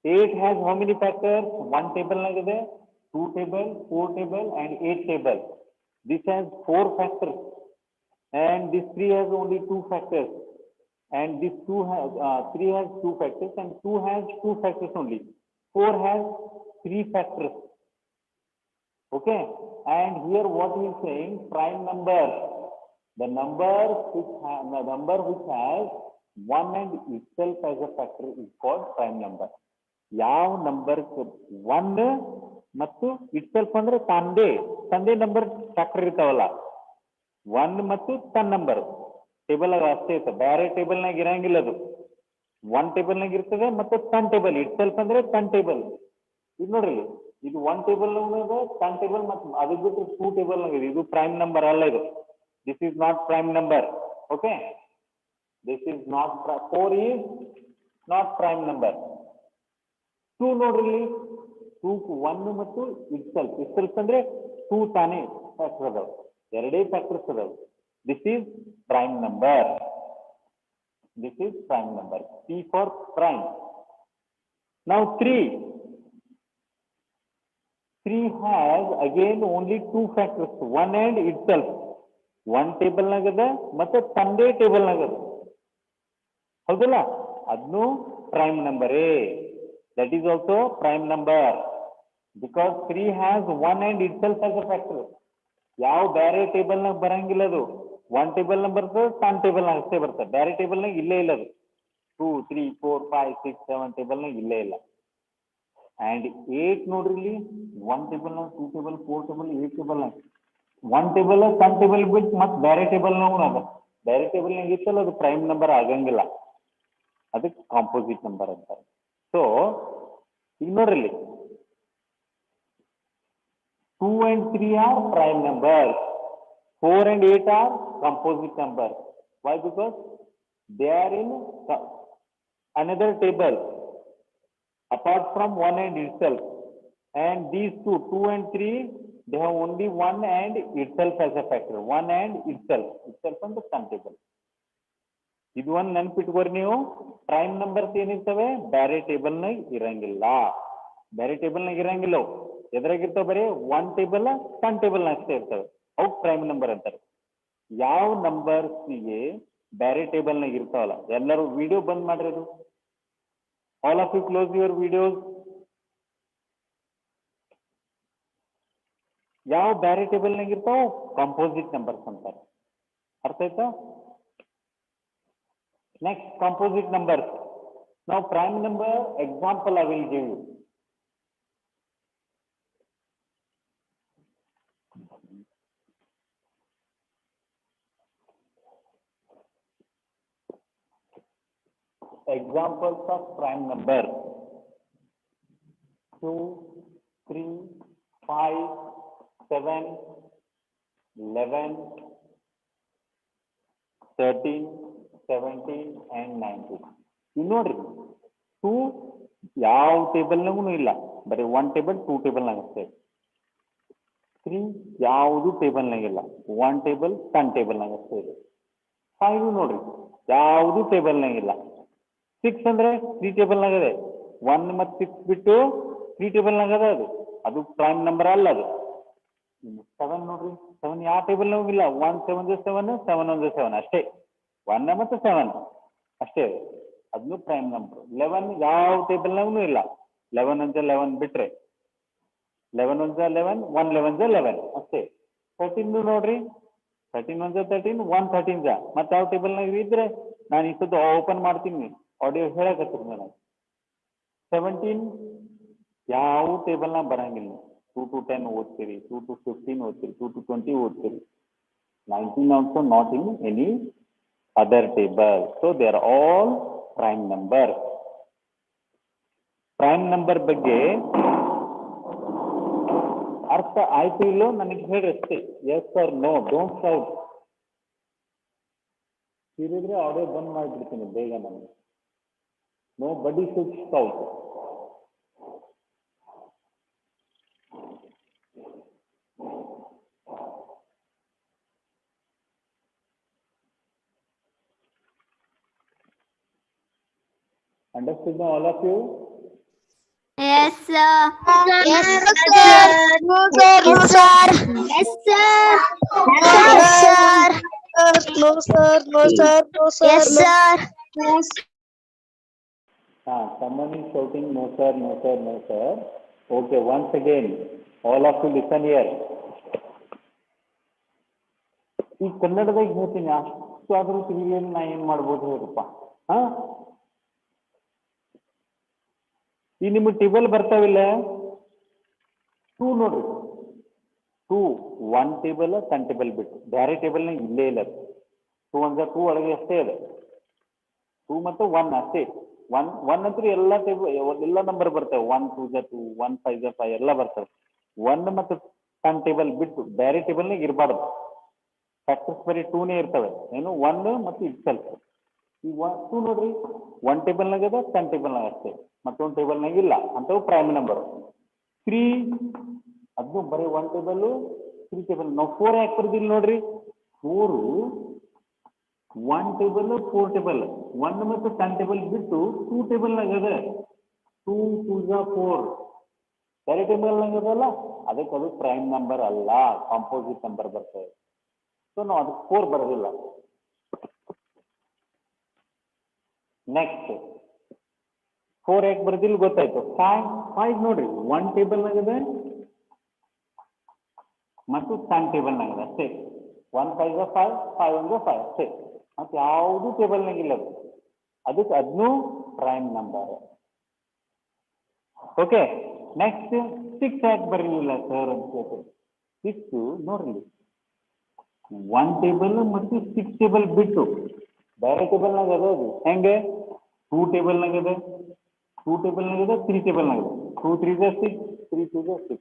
[SPEAKER 6] 8 has how many factors? 1 table nagade, 2 table, 4 table and 8 table. This has 4 factors and this 3 has only 2 factors. And this 3 has 2 factors and 2 has 2 factors only. 4 has 3 factors. Okay, and here what he is saying, prime number. The number which has one and itself as a factor is called prime number. ಯಾವ number one ಮತ್ತು itself ಅಂದ್ರೆ ತಂದೆ number factor ಇರ್ತಾವಲ್ಲ, one ಮತ್ತು ತನ್ನ number table ಅಷ್ಟೇ ಇರ್ತದೆ, ಬೇರೆ ಟೇಬಲ್ ನಾಗ ಇರಂಗಿಲ್ಲ. ಅದು ಒನ್ ಟೇಬಲ್ ನಾಗ ಇರ್ತದೆ ಮತ್ತು ತನ್ ಟೇಬಲ್ itself ಅಂದ್ರೆ ತನ್ ಟೇಬಲ್. ಇದು ನೋಡ್ರಿ, ಇದು ಒನ್ ಟೇಬಲ್ ತನ್ ಟೇಬಲ್ ಮತ್ತು ಅದು ಬಿಟ್ಟು 2 ಟೇಬಲ್ ನಾಗ ಇದೆ. ಇದು ಪ್ರೈಮ್ ನಂಬರ್ ಅಲ್ಲ. ಇದು this is not prime number. Okay, this is not 4 is not prime number. 2 ನೋಡ್ರಿ, 2 1 ಮತ್ತು itself ಅಂದ್ರೆ 2 ತಾನೇ ಫ್ಯಾಕ್ಟರ್ ಅದಾವ, ಎರಡೇ ಫ್ಯಾಕ್ಟರ್ಸ್ ಅದಾವ. this is prime number. This is prime number. P for prime. Now 3 has again only 2 factors, 1 and itself. 1 table ನಾಗದ ಮತ್ತೆ ತಂದೆ ಟೇಬಲ್ ನಾಗದ, ಹೌದಲ್ಲ, ಅದನ್ನು ಪ್ರೈಮ್ ನಂಬರೇ. That is also prime number because 3 has 1 and itself as a factor. ಯಾವ ಬೇರೆ table ನಾಗ ಬರಂಗಿಲ್ಲ. ಅದು 1 ಟೇಬಲ್ ನಾಗ ಬರ್ತದೆ, ತನ್ನ ಟೇಬಲ್ ನಾಗ ಅಷ್ಟೇ ಬರ್ತದೆ, ಬೇರೆ ಟೇಬಲ್ ನಾಗ ಇಲ್ಲೇ ಇಲ್ಲ. ಅದು 2 3 4 5 6 7 ಟೇಬಲ್ ನಾಗ ಇಲ್ಲೇ ಇಲ್ಲ. ಅಂಡ್ 8 ನೋಡ್ರಿ, ಇಲ್ಲಿ 1 ಟೇಬಲ್ ನಾಗ 2 ಟೇಬಲ್ 4 ಟೇಬಲ್ 8 ಟೇಬಲ್ ನಾಗ 1 ಟೇಬಲ್ ತನ್ನ ಟೇಬಲ್ ಬಿಟ್ಟು ಮತ್ತೆ ಬೇರೆ ಟೇಬಲ್ ನಾವು ಅದ, ಬೇರೆ ಟೇಬಲ್ ನಾಗ ಇತ್ತಲ್ಲ, ಅದು ಪ್ರೈಮ್ ನಂಬರ್ ಆಗಂಗಿಲ್ಲ. ಅದಕ್ಕೆ ಕಾಂಪೋಸಿಟ್ ನಂಬರ್ ಅಂತಾರೆ. ಸೊ ಈಗ ನೋಡ್ರಿ, 2 and 3 are prime numbers, 4 and 8 are composite numbers. Why? Because they are in another table apart from 1 and itself. And these two and 3, they have only 1 and itself as a factor. 1 and itself on the sum table. ಇದು ಒಂದು ನೆನಪಿಟ್ಕೋರಿ ನೀವು. Prime numbers ಏನಿರ್ತವೆ, ಬೇರೆ table ನಾಗ ಇರಂಗಿಲ್ಲ. ಬೇರೆ table ನಾಗ ಇರಂಗಿಲ್ಲ. ಎದ್ರಾಗಿರ್ತಾವ, ಬರೀ 1 ಟೇಬಲ್ ಸಣ್ಣ ಟೇಬಲ್ ನಾಗ ಅಷ್ಟೇ ಇರ್ತವೆ. ಅವು ಪ್ರೈಮ್ ನಂಬರ್ ಅಂತಾರೆ. ಯಾವ ನಂಬರ್ಸ್ಗೆ ಬೇರೆ ಟೇಬಲ್ ನಾಗ ಇರ್ತಾವಲ್ಲ, ಎಲ್ಲರೂ ವಿಡಿಯೋ ಬಂದ್ ಮಾಡ್ರಿ. ಅದು all of you close your videos. ಯಾವ ಬೇರೆ ಟೇಬಲ್ ನಾಗ ಇರ್ತಾವ, ಕಾಂಪೋಸಿಟ್ ನಂಬರ್ಸ್ ಅಂತಾರೆ. ಅರ್ಥ ಆಯ್ತಾ? Next, composite numbers. ನಾವು prime number example I will give you. Examples of prime number. 2, 3, 5, 7, 11, 13, 17 and 19. You ನೋಡ್ರಿ 2 ಯಾವ ಟೇಬಲ್ ನಾಗೂ ಇಲ್ಲ, ಬರೀ 1 ಟೇಬಲ್ 2 ಟೇಬಲ್ ನಾಗ ಅಷ್ಟೇ. 3 ಯಾವುದು ಟೇಬಲ್ ನಾಗಿಲ್ಲ, 1 ಟೇಬಲ್ 10 ಟೇಬಲ್ ನಾಗ ಅಷ್ಟೇ ಇದೆ. 5 ನೋಡ್ರಿ ಯಾವುದು ಟೇಬಲ್ ನಾಗಿಲ್ಲ. 6 ಅಂದ್ರೆ 3 ಟೇಬಲ್ ನಾಗದೆ. 1 ಮತ್ತು 6 ಬಿಟ್ಟು 3 ಟೇಬಲ್ ನಾಗದ, ಅದು ಪ್ರೈಮ್ ನಂಬರ್ ಅಲ್ಲ ಅದು. 7 ನೋಡ್ರಿ, 7 ಯಾವ ಟೇಬಲ್ ನಾಗೂ ಇಲ್ಲ. 1 7 7, 7 1 7 ಅಷ್ಟೇ. 1 ಮತ್ತು 7 ಅಷ್ಟೇ, ಅದನ್ನು ಪ್ರೈಮ್ ನಂಬರ್. 11 ಯಾವ ಟೇಬಲ್ ನಾಗೂ ಇಲ್ಲ. 11 1 11 ಬಿಟ್ರೆ 11 1 11, 1 11 11 ಅಷ್ಟೇ. 13 ನೋಡ್ರಿ, 13 1 13, 1 13 ಮತ್ತೆ ಯಾವ ಟೇಬಲ್ ನಾಗ ಇದ್ರೆ ನಾನು ಇಷ್ಟೊತ್ತು ಓಪನ್ ಮಾಡ್ತೀನಿ, ಆಡಿಯೋ ಹೇಳಕತ್ತೀನಿ ನಾನು. 17 ಯಾವ ಟೇಬಲ್ ನಾಗ ಬರಂಗಿಲ್ಲ. 2 to 10 ಓದ್ತೀರಿ, 2 to 15 ಓದ್ತೀರಿ, 2 to 20 ಓದ್ತೀರಿ. 19 also not in any other table. So they are all prime number. Prime number ಬಗ್ಗೆ ಅರ್ಥ ಆಯ್ತು ಇಲ್ಲೋ ನನಗೆ ಹೇಳಿ ಅಷ್ಟೇ. Yes or no, don't shout. ಹೇಳಿದ್ರೆ ಆಡಿಯೋ ಬಂದ್ ಮಾಡಿಬಿಡ್ತೀನಿ ಬೇಗ ನನಗೆ. Nobody should shout. Understood now, all of you?
[SPEAKER 3] Yes, sir.
[SPEAKER 4] Yes,
[SPEAKER 3] Yes,
[SPEAKER 4] sir.
[SPEAKER 3] sir. No, sir. No, sir.
[SPEAKER 4] Yes, sir.
[SPEAKER 3] Yes, sir.
[SPEAKER 4] No, sir. No, sir. No, sir.
[SPEAKER 3] Yes, sir.
[SPEAKER 4] Yes.
[SPEAKER 6] Someone is shouting no sir, no sir, no sir. Okay, once again, all of you listen here. ಈ ಕನ್ನಡದಾಗ ಹೇಳ್ತೀನಿ, ಅಷ್ಟು ಆದ್ರೂ ತಿಳಿಯಲಿಲ್ಲ, ನಾ ಏನ್ ಮಾಡ್ಬೋದು ಹೇಳಪ್ಪ. ಈ ನಿಮಗೆ ಟೇಬಲ್ ಬರ್ತಾವಿಲ್ಲ, 2 ನೋಡ್ರಿ, 2 1 ಟೇಬಲ್ 10 ಟೇಬಲ್ ಬಿಟ್ಟು ಬೇರೆ ಟೇಬಲ್ ನಾಗ ಇಲ್ಲೇ ಇಲ್ಲ. 2 1 2 ಒಳಗೆ ಅಷ್ಟೇ ಇದೆ. 2 ಮತ್ತು 1 ಅಷ್ಟೇ. 1 ಅಂತೂ ಎಲ್ಲ ಟೇಬಲ್ ಎಲ್ಲ ನಂಬರ್ ಬರ್ತವೆ. 1 2 2, 1 5 5 ಎಲ್ಲ ಬರ್ತವೆ. 1 ಮತ್ತು 10 ಟೇಬಲ್ ಬಿಟ್ಟು ಬೇರೆ ಟೇಬಲ್ ನಾಗ ಇರಬಾರ್ದು. ಫ್ಯಾಕ್ಟರ್ಸ್ ಬರೀ 2ನೇ ಇರ್ತವೆ. ಏನು 1 ಮತ್ತು ಇಟ್ಸೆಲ್ಫ್. ಈ 2 ನೋಡ್ರಿ, 1 ಟೇಬಲ್ ನಾಗ ಇದೆ, 10 ಟೇಬಲ್ ನಾಗ ಅಷ್ಟೇ, ಮತ್ತೊಂದು ಟೇಬಲ್ ನಾಗ ಇಲ್ಲ. ಅಂತವು ಪ್ರೈಮ್ ನಂಬರ್. 3 ಅದನ್ನು ಬರೀ 1 ಟೇಬಲ್ 3 ಟೇಬಲ್. ನಾವು 4 ಯಾಕೆ ಬರ್ದಿಲ್ಲ ನೋಡ್ರಿ, 4 1 ಟೇಬಲ್ 4 ಟೇಬಲ್, 1 ಮತ್ತು 10 ಟೇಬಲ್ ಬಿಟ್ಟು 2 ಟೇಬಲ್ ನಾಗ ಇದೆ. 2 2 4 ಬೇರೆ ಟೇಬಲ್ ನಾಗ ಇದಲ್ಲ, ಅದಕ್ಕೆ ಅದು ಪ್ರೈಮ್ ನಂಬರ್ ಅಲ್ಲ, ಕಾಂಪೋಸಿಟ್ ನಂಬರ್ ಬರ್ತದೆ. ಸೊ ನಾವು ಅದಕ್ಕೆ 4 ಬರೋದಿಲ್ಲ. ನೆಕ್ಸ್ಟ್ 4 ಯಾಕೆ ಬರ್ದಿಲ್ಲ ಗೊತ್ತಾಯ್ತು. 5 ನೋಡ್ರಿ, 1 ಟೇಬಲ್ ನಾಗಿದೆ ಮತ್ತು 10 ಟೇಬಲ್ ನಾಗಿದೆ ಅಷ್ಟೇ. 1 5 5, 5 1 5 ಅಷ್ಟೇ, ಮತ್ತೆ ಯಾವುದು ಟೇಬಲ್ ನಾಗಿಲ್ಲ. ಅದಕ್ಕೆ ಅದನ್ನು ಪ್ರೈಮ್ ನಂಬರ್. ಓಕೆ, ನೆಕ್ಸ್ಟ್ 6 ಯಾಕೆ ಬರಲಿಲ್ಲ ಸರ್ ಅಂತ ಕೇಳ್ತೀವಿ. 6 ನೋಡ್ರಿ, 1 ಟೇಬಲ್ ಮತ್ತು 6 ಟೇಬಲ್ ಬಿಟ್ಟು ಬೇರೆ ಟೇಬಲ್ ನಾಗ ಅದು ಹೆಂಗೆ, 2 ಟೇಬಲ್ ನಾಗಿದೆ, 2 ಟೇಬಲ್ ನಾಗಿದೆ, 3 ಟೇಬಲ್ ನಾಗಿದೆ. 2 3 6, 3 2 6,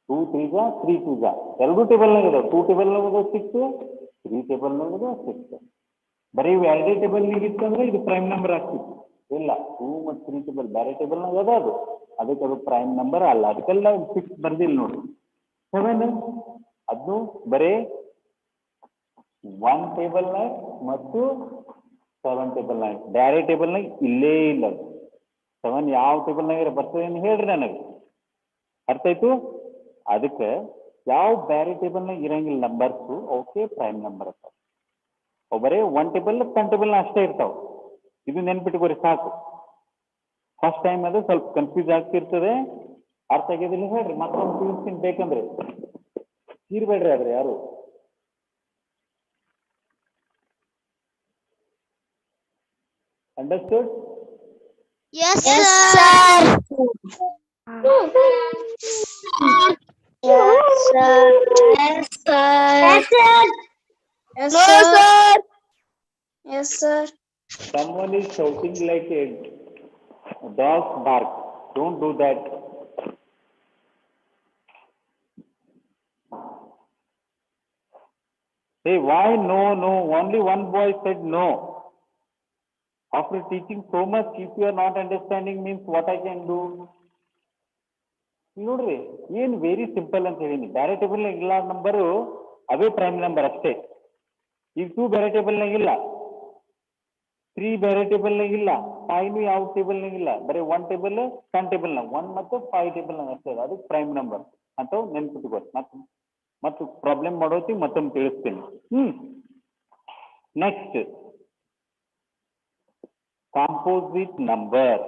[SPEAKER 6] 2 3 3 2 ಎರಡು ಟೇಬಲ್ ನಾಗಿದೆ. 2 ಟೇಬಲ್ ನಾಗಿದೆ 6, 3 ಟೇಬಲ್ ನಾಗಿದೆ 6. ಬರೀ ಎರಡೇ ಟೇಬಲ್ ಇತ್ತಂದ್ರೆ ಇದು ಪ್ರೈಮ್ ನಂಬರ್ ಆಗ್ತಿತ್ತು. ಇಲ್ಲ, 2 ಮತ್ತು 3 ಟೇಬಲ್ ಬೇರೆ ಟೇಬಲ್ ನಾಗ ಅದ, ಅದಕ್ಕೆ ಅದು ಪ್ರೈಮ್ ನಂಬರ್ ಅಲ್ಲ. ಅದಕ್ಕೆಲ್ಲ ನಾವು 6 ಬರ್ದಿಲ್ಲ ನೋಡ್ರಿ. 7 ಅದನ್ನು ಬರೀ 1 ಟೇಬಲ್ ನಾಗ ಮತ್ತು 7 ಟೇಬಲ್ ನಾಗ, ಬೇರೆ ಟೇಬಲ್ ನಾಗ ಇಲ್ಲೇ ಇಲ್ಲ. 7 ಯಾವ ಟೇಬಲ್ ನಾಗ ಬರ್ತದೆ ಏನು ಹೇಳ್ರಿ ನನಗೆ, ಅರ್ಥ ಆಯ್ತು? ಅದಕ್ಕೆ ಯಾವ ಬೇರೆ ಟೇಬಲ್ ನಾಗ ಇರಂಗಿಲ್ಲ ನಂಬರ್ಸು, ಓಕೆ ಪ್ರೈಮ್ ನಂಬರ್ ಅಂತ. ಬರೀ 1 ಟೇಬಲ್ 10 ಟೇಬಲ್ ಅಷ್ಟೇ ಇರ್ತಾವ. ಇದು ನೆನ್ಪಿಟ್ಕೋರಿ ಸಾಕು. ಫಸ್ಟ್ ಟೈಮ್ ಅದು ಸ್ವಲ್ಪ ಕನ್ಫ್ಯೂಸ್ ಆಗ್ತಿರ್ತದೆ. ಅರ್ಥ ಆಗಿದಿಲ್ಲ ಹೇಳ್ರಿ, ಮತ್ತೊಂದು ತಿಳಿಸ್ತೀನಿ ಬೇಕಂದ್ರೆ. ಇರ್ಬೇಡ್ರಿ ಆದ್ರೆ ಯಾರು. Understood?
[SPEAKER 3] Yes, sir.
[SPEAKER 4] Yes, sir. Yes, sir.
[SPEAKER 3] Yes, sir.
[SPEAKER 4] Yes,
[SPEAKER 3] No,
[SPEAKER 4] sir.
[SPEAKER 3] sir.
[SPEAKER 4] Yes, sir.
[SPEAKER 6] Someone is shouting like a dog bark. Don't do that. Hey, why no, no? Only one boy said no. After teaching so much, if you are not understanding means what I can do? ನೋಡ್ರಿ ಏನ್ very simple ಅಂತ ಹೇಳಿನಿ. ಬೇರೆ table ನಾಗ ಇಲ್ಲ number ಅವೇ prime number ಅಷ್ಟೇ. ಈಗ 2 ಬೇರೆ ಟೇಬಲ್ ನಾಗ ಇಲ್ಲ, 3 ಬೇರೆ ಟೇಬಲ್ ನಾಗ ಇಲ್ಲ, 5 ಯಾವ ಟೇಬಲ್ ನಾಗ ಇಲ್ಲ, ಬರೀ 1 ಟೇಬಲ್ 10 ಟೇಬಲ್ ನಾಗ 1 ಮತ್ತು 5 ಟೇಬಲ್ ನಾಗ ಅಷ್ಟೇ ಅದು ಪ್ರೈಮ್ ನಂಬರ್ ಅಂತ ನೆನ್ಪಿಟ್ಕೋರಿ. ಮತ್ತು ಪ್ರಾಬ್ಲಮ್ ಮಾಡೋತಿ ಮತ್ತೊಮ್ಮೆ ತಿಳಿಸ್ತೀನಿ. Next composite number.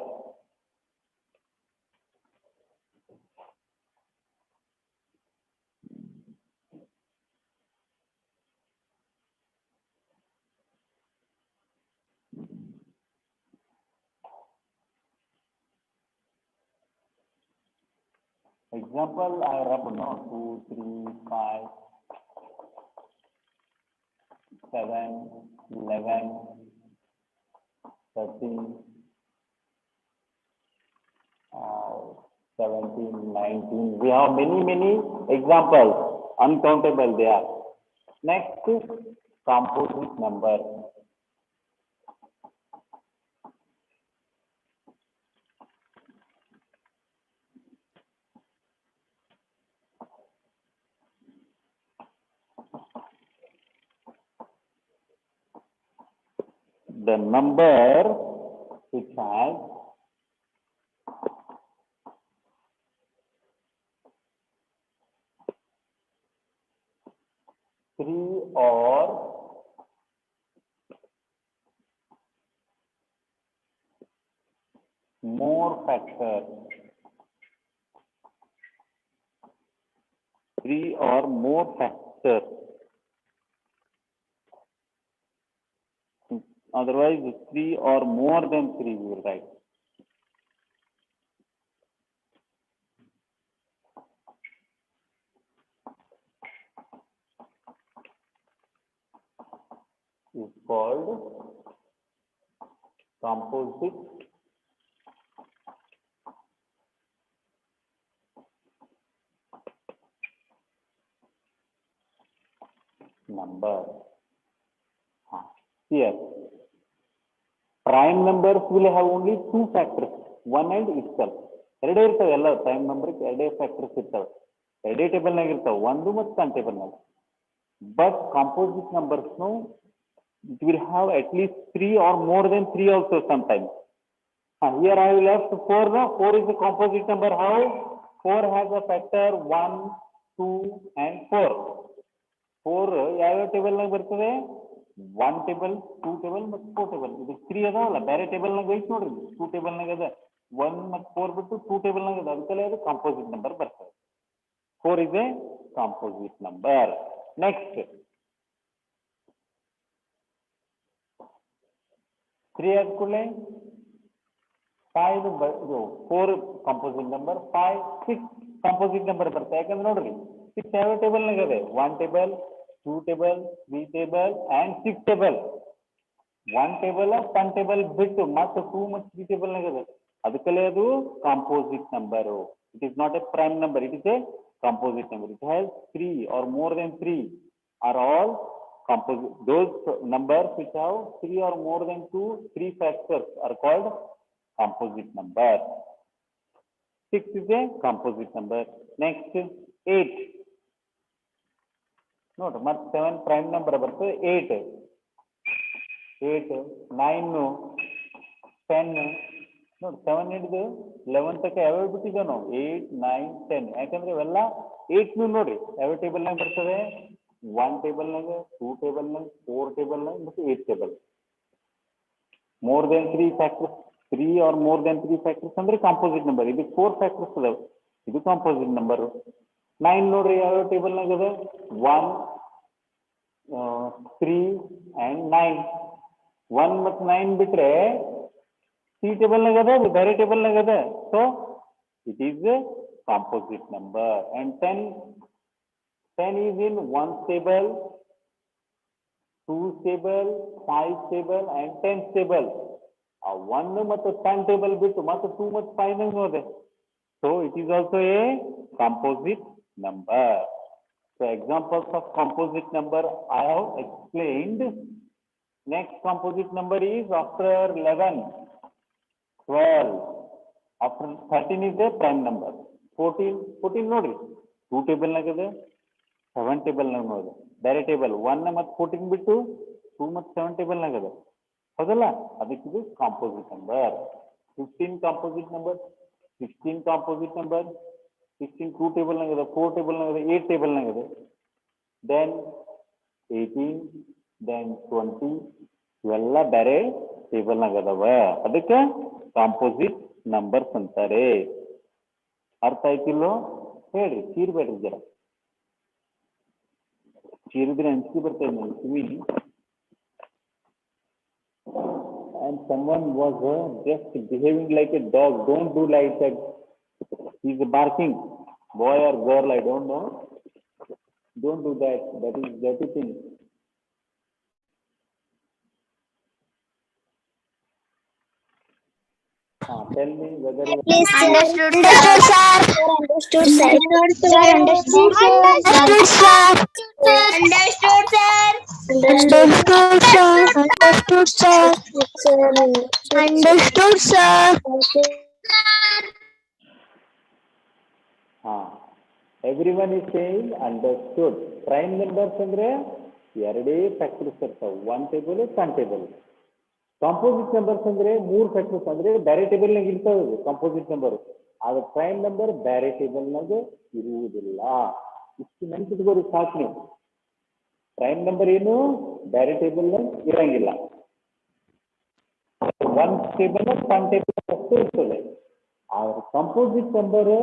[SPEAKER 6] Example, I rub 2, 3, 5, 7, 11, 13, 17, 19. We have many examples, uncountable they are. Next, composite number. The number which has three or more factors. 3 or more factors. Otherwise, 3 or more than 3 we will write. Is called composite number. Here, prime numbers will have only 2 factors, 1 and itself. ಎರಡೇ ಇರ್ತವೆ ಎಲ್ಲ prime ನಂಬರ್ಗೆ ಎರಡೇ factors ಇರ್ತವೆ, ಎರಡೇ table ನಾಗ ಇರ್ತವೆ, 1 ಮತ್ತು 10 ಟೇಬಲ್ ನಾಗ. But composite numbers it will have at least 3 or more than 3 also sometimes. Here I have left 4. No, 4 is a composite number. How? 4 has a factor 1, 2 and 4. 4 ಯಾವ table ನಾಗ ಬರ್ತದೆ? 1 table, 2 table ಮತ್ತು 4 table. ಇದು 3 ಅದಾವಲ್ಲ, ಬೇರೆ table ನಾಗ ಐತಿ ನೋಡ್ರಿ, 2 table ನಾಗ ಅದ, 1 ಮತ್ತು 4 ಬಿಟ್ಟು 2 ಟೇಬಲ್ ನಾಗ ಅದ, ಅದಕ್ಕೆ ಅದು ಕಾಂಪೋಸಿಟ್ ನಂಬರ್ ಬರ್ತದೆ. 4 is a composite number. Next, 3 ಆದ ಕೂಡಲೇ 5 ಇದು 4 ಕಾಂಪೋಸಿಟ್ ನಂಬರ್, 5, 6 ಕಾಂಪೋಸಿಟ್ ನಂಬರ್ ಬರ್ತದೆ. ಯಾಕಂದ್ರೆ ನೋಡ್ರಿ 6 ಯಾವ ಟೇಬಲ್ ನಾಗ ಇದೆ? 1 table, 2 table, 3 table and 6 table. 1 table 10 table ಬಿಟ್ಟು ಮತ್ತೆ 2 ಮತ್ತು 3 ಟೇಬಲ್ ನಾಗ ಇದೆ, ಅದಕ್ಕಲ್ಲೇ ಅದು composite number. It is not a prime number, it is A composite number. It has 3 or more than 3 are all composite. Those numbers which have 3 or more than 3 factors are called composite number. 6 is a composite number. Next, 8. Note, 7 prime number ಬರ್ತದೆ, 8, 9, 10. ನೋಡಿ 7 ಹಿಡಿದು 11 ತನಕ ಯಾವ್ಯಾವ ಬಿಟ್ಟಿದ್ದೇವೆ ನಾವು? 8, 9, 10. ಯಾಕಂದ್ರೆ ಇವೆಲ್ಲ 8 ನೋಡ್ರಿ ಯಾವ ಟೇಬಲ್ ನಾಗ ಬರ್ತದೆ? 1 ಟೇಬಲ್ ನಾಗ, 2 ಟೇಬಲ್ ನಾಗ, 4 ಟೇಬಲ್ ನಾಗ ಮತ್ತು 8 table. More than 3 factors, 3 or more than 3 factors ಅಂದ್ರೆ ಕಾಂಪೋಸಿಟ್ ನಂಬರ್. ಇದು 4 ಫ್ಯಾಕ್ಟರ್ಸ್ ಅದಾವ, ಇದು ಕಾಂಪೋಸಿಟ್ ನಂಬರ್. 9 ನೋಡ್ರಿ ಯಾವ ಟೇಬಲ್ ನಾಗ ಅದ? 1, 3 and 9. 1 ಮತ್ತು 9 ಬಿಟ್ರೆ C table naga ada, ಬೇರೆ table naga ada. So it is a composite number. And 10 is in 1 table, 2 table, 5 table and 10 table. ಆ 1 ಮತ್ತು 10 ಟೇಬಲ್ ಬಿಟ್ಟು ಮತ್ತೆ 2 ಮತ್ತು 5 ನಂಗೆ ಹೋದೆ. So it is also a composite number. So examples of composite number I have explained. Next composite number is after 11, 12, after 13 is a prime number. 14 ನೋಡ್ರಿ 2 table ನಾಗದೆ 7 table ನಾಗ ನೋಡ್ರಿ ಬೇರೆ ಟೇಬಲ್ 1 ಮತ್ತು 14 ಬಿಟ್ಟು 2 ಮತ್ತು 7 ಟೇಬಲ್ ನಾಗದೆ ಹೌದಲ್ಲ, ಅದಕ್ಕೆ ಇದು composite number. 15 composite number, 16 composite number, 16 2 table ನಾಗದೆ, 4 ಟೇಬಲ್ ನಾಗದೆ, 8 ಟೇಬಲ್ ನಾಗದೆ, then 18, then 20 ಇವೆಲ್ಲ ಬೇರೆ ಟೇಬಲ್ ನಾಗದವ, ಅದಕ್ಕೆ ಕಾಂಪೋಸಿಟ್ ನಂಬರ್ಸ್ ಅಂತಾರೆ. ಅರ್ಥ ಆಯ್ತಿಲ್ಲೋ ಹೇಳ್ರಿ, ಚೀರ್ಬೇಡ್ರಿ ಜರ, ಚೀರಿದ್ರೆ ಅಂಚಿಕೆ ಬರ್ತದೆ ನೋಡಿ ಕಿವಿ. And someone was just behaving like a dog. Don't do like that. He's barking. Boy or girl, I don't know. Don't do that. That is dirty thing. Tell me whether you
[SPEAKER 4] Please, sir.
[SPEAKER 3] Understood, sir.
[SPEAKER 4] Understood, sir. Understood, sir.
[SPEAKER 3] Understood, sir.
[SPEAKER 4] Understood, sir.
[SPEAKER 3] Understood, sir. Understood, sir. Understood, sir.
[SPEAKER 6] everyone is saying understood. Prime numbers ಅಂದ್ರೆ ಎರಡೇ factors ಇರ್ತಾವ, 1 table 10 table. Composite numbers ಅಂದ್ರೆ 3 factors ಅಂದ್ರೆ ಬೇರೆ table ನಾಗ ಇರ್ತಾವ composite number. ಆದ್ರೆ prime number ಬೇರೆ ಟೇಬಲ್ ನಾಗ ಇರುವುದಿಲ್ಲ. ಇಷ್ಟು ನೆನಪಿಟ್ಕೋರಿ ಸಾಕು ನೀವು. ಪ್ರೈಮ್ ನಂಬರ್ ಏನು ಬೇರೆ ಟೇಬಲ್ ನಾಗ ಇರಂಗಿಲ್ಲ, 1 ಟೇಬಲ್ 10 ಟೇಬಲ್ ಅಷ್ಟೇ ಇರ್ತದೆ. ಆದ್ರೆ ಕಾಂಪೋಸಿಟ್ ನಂಬರ್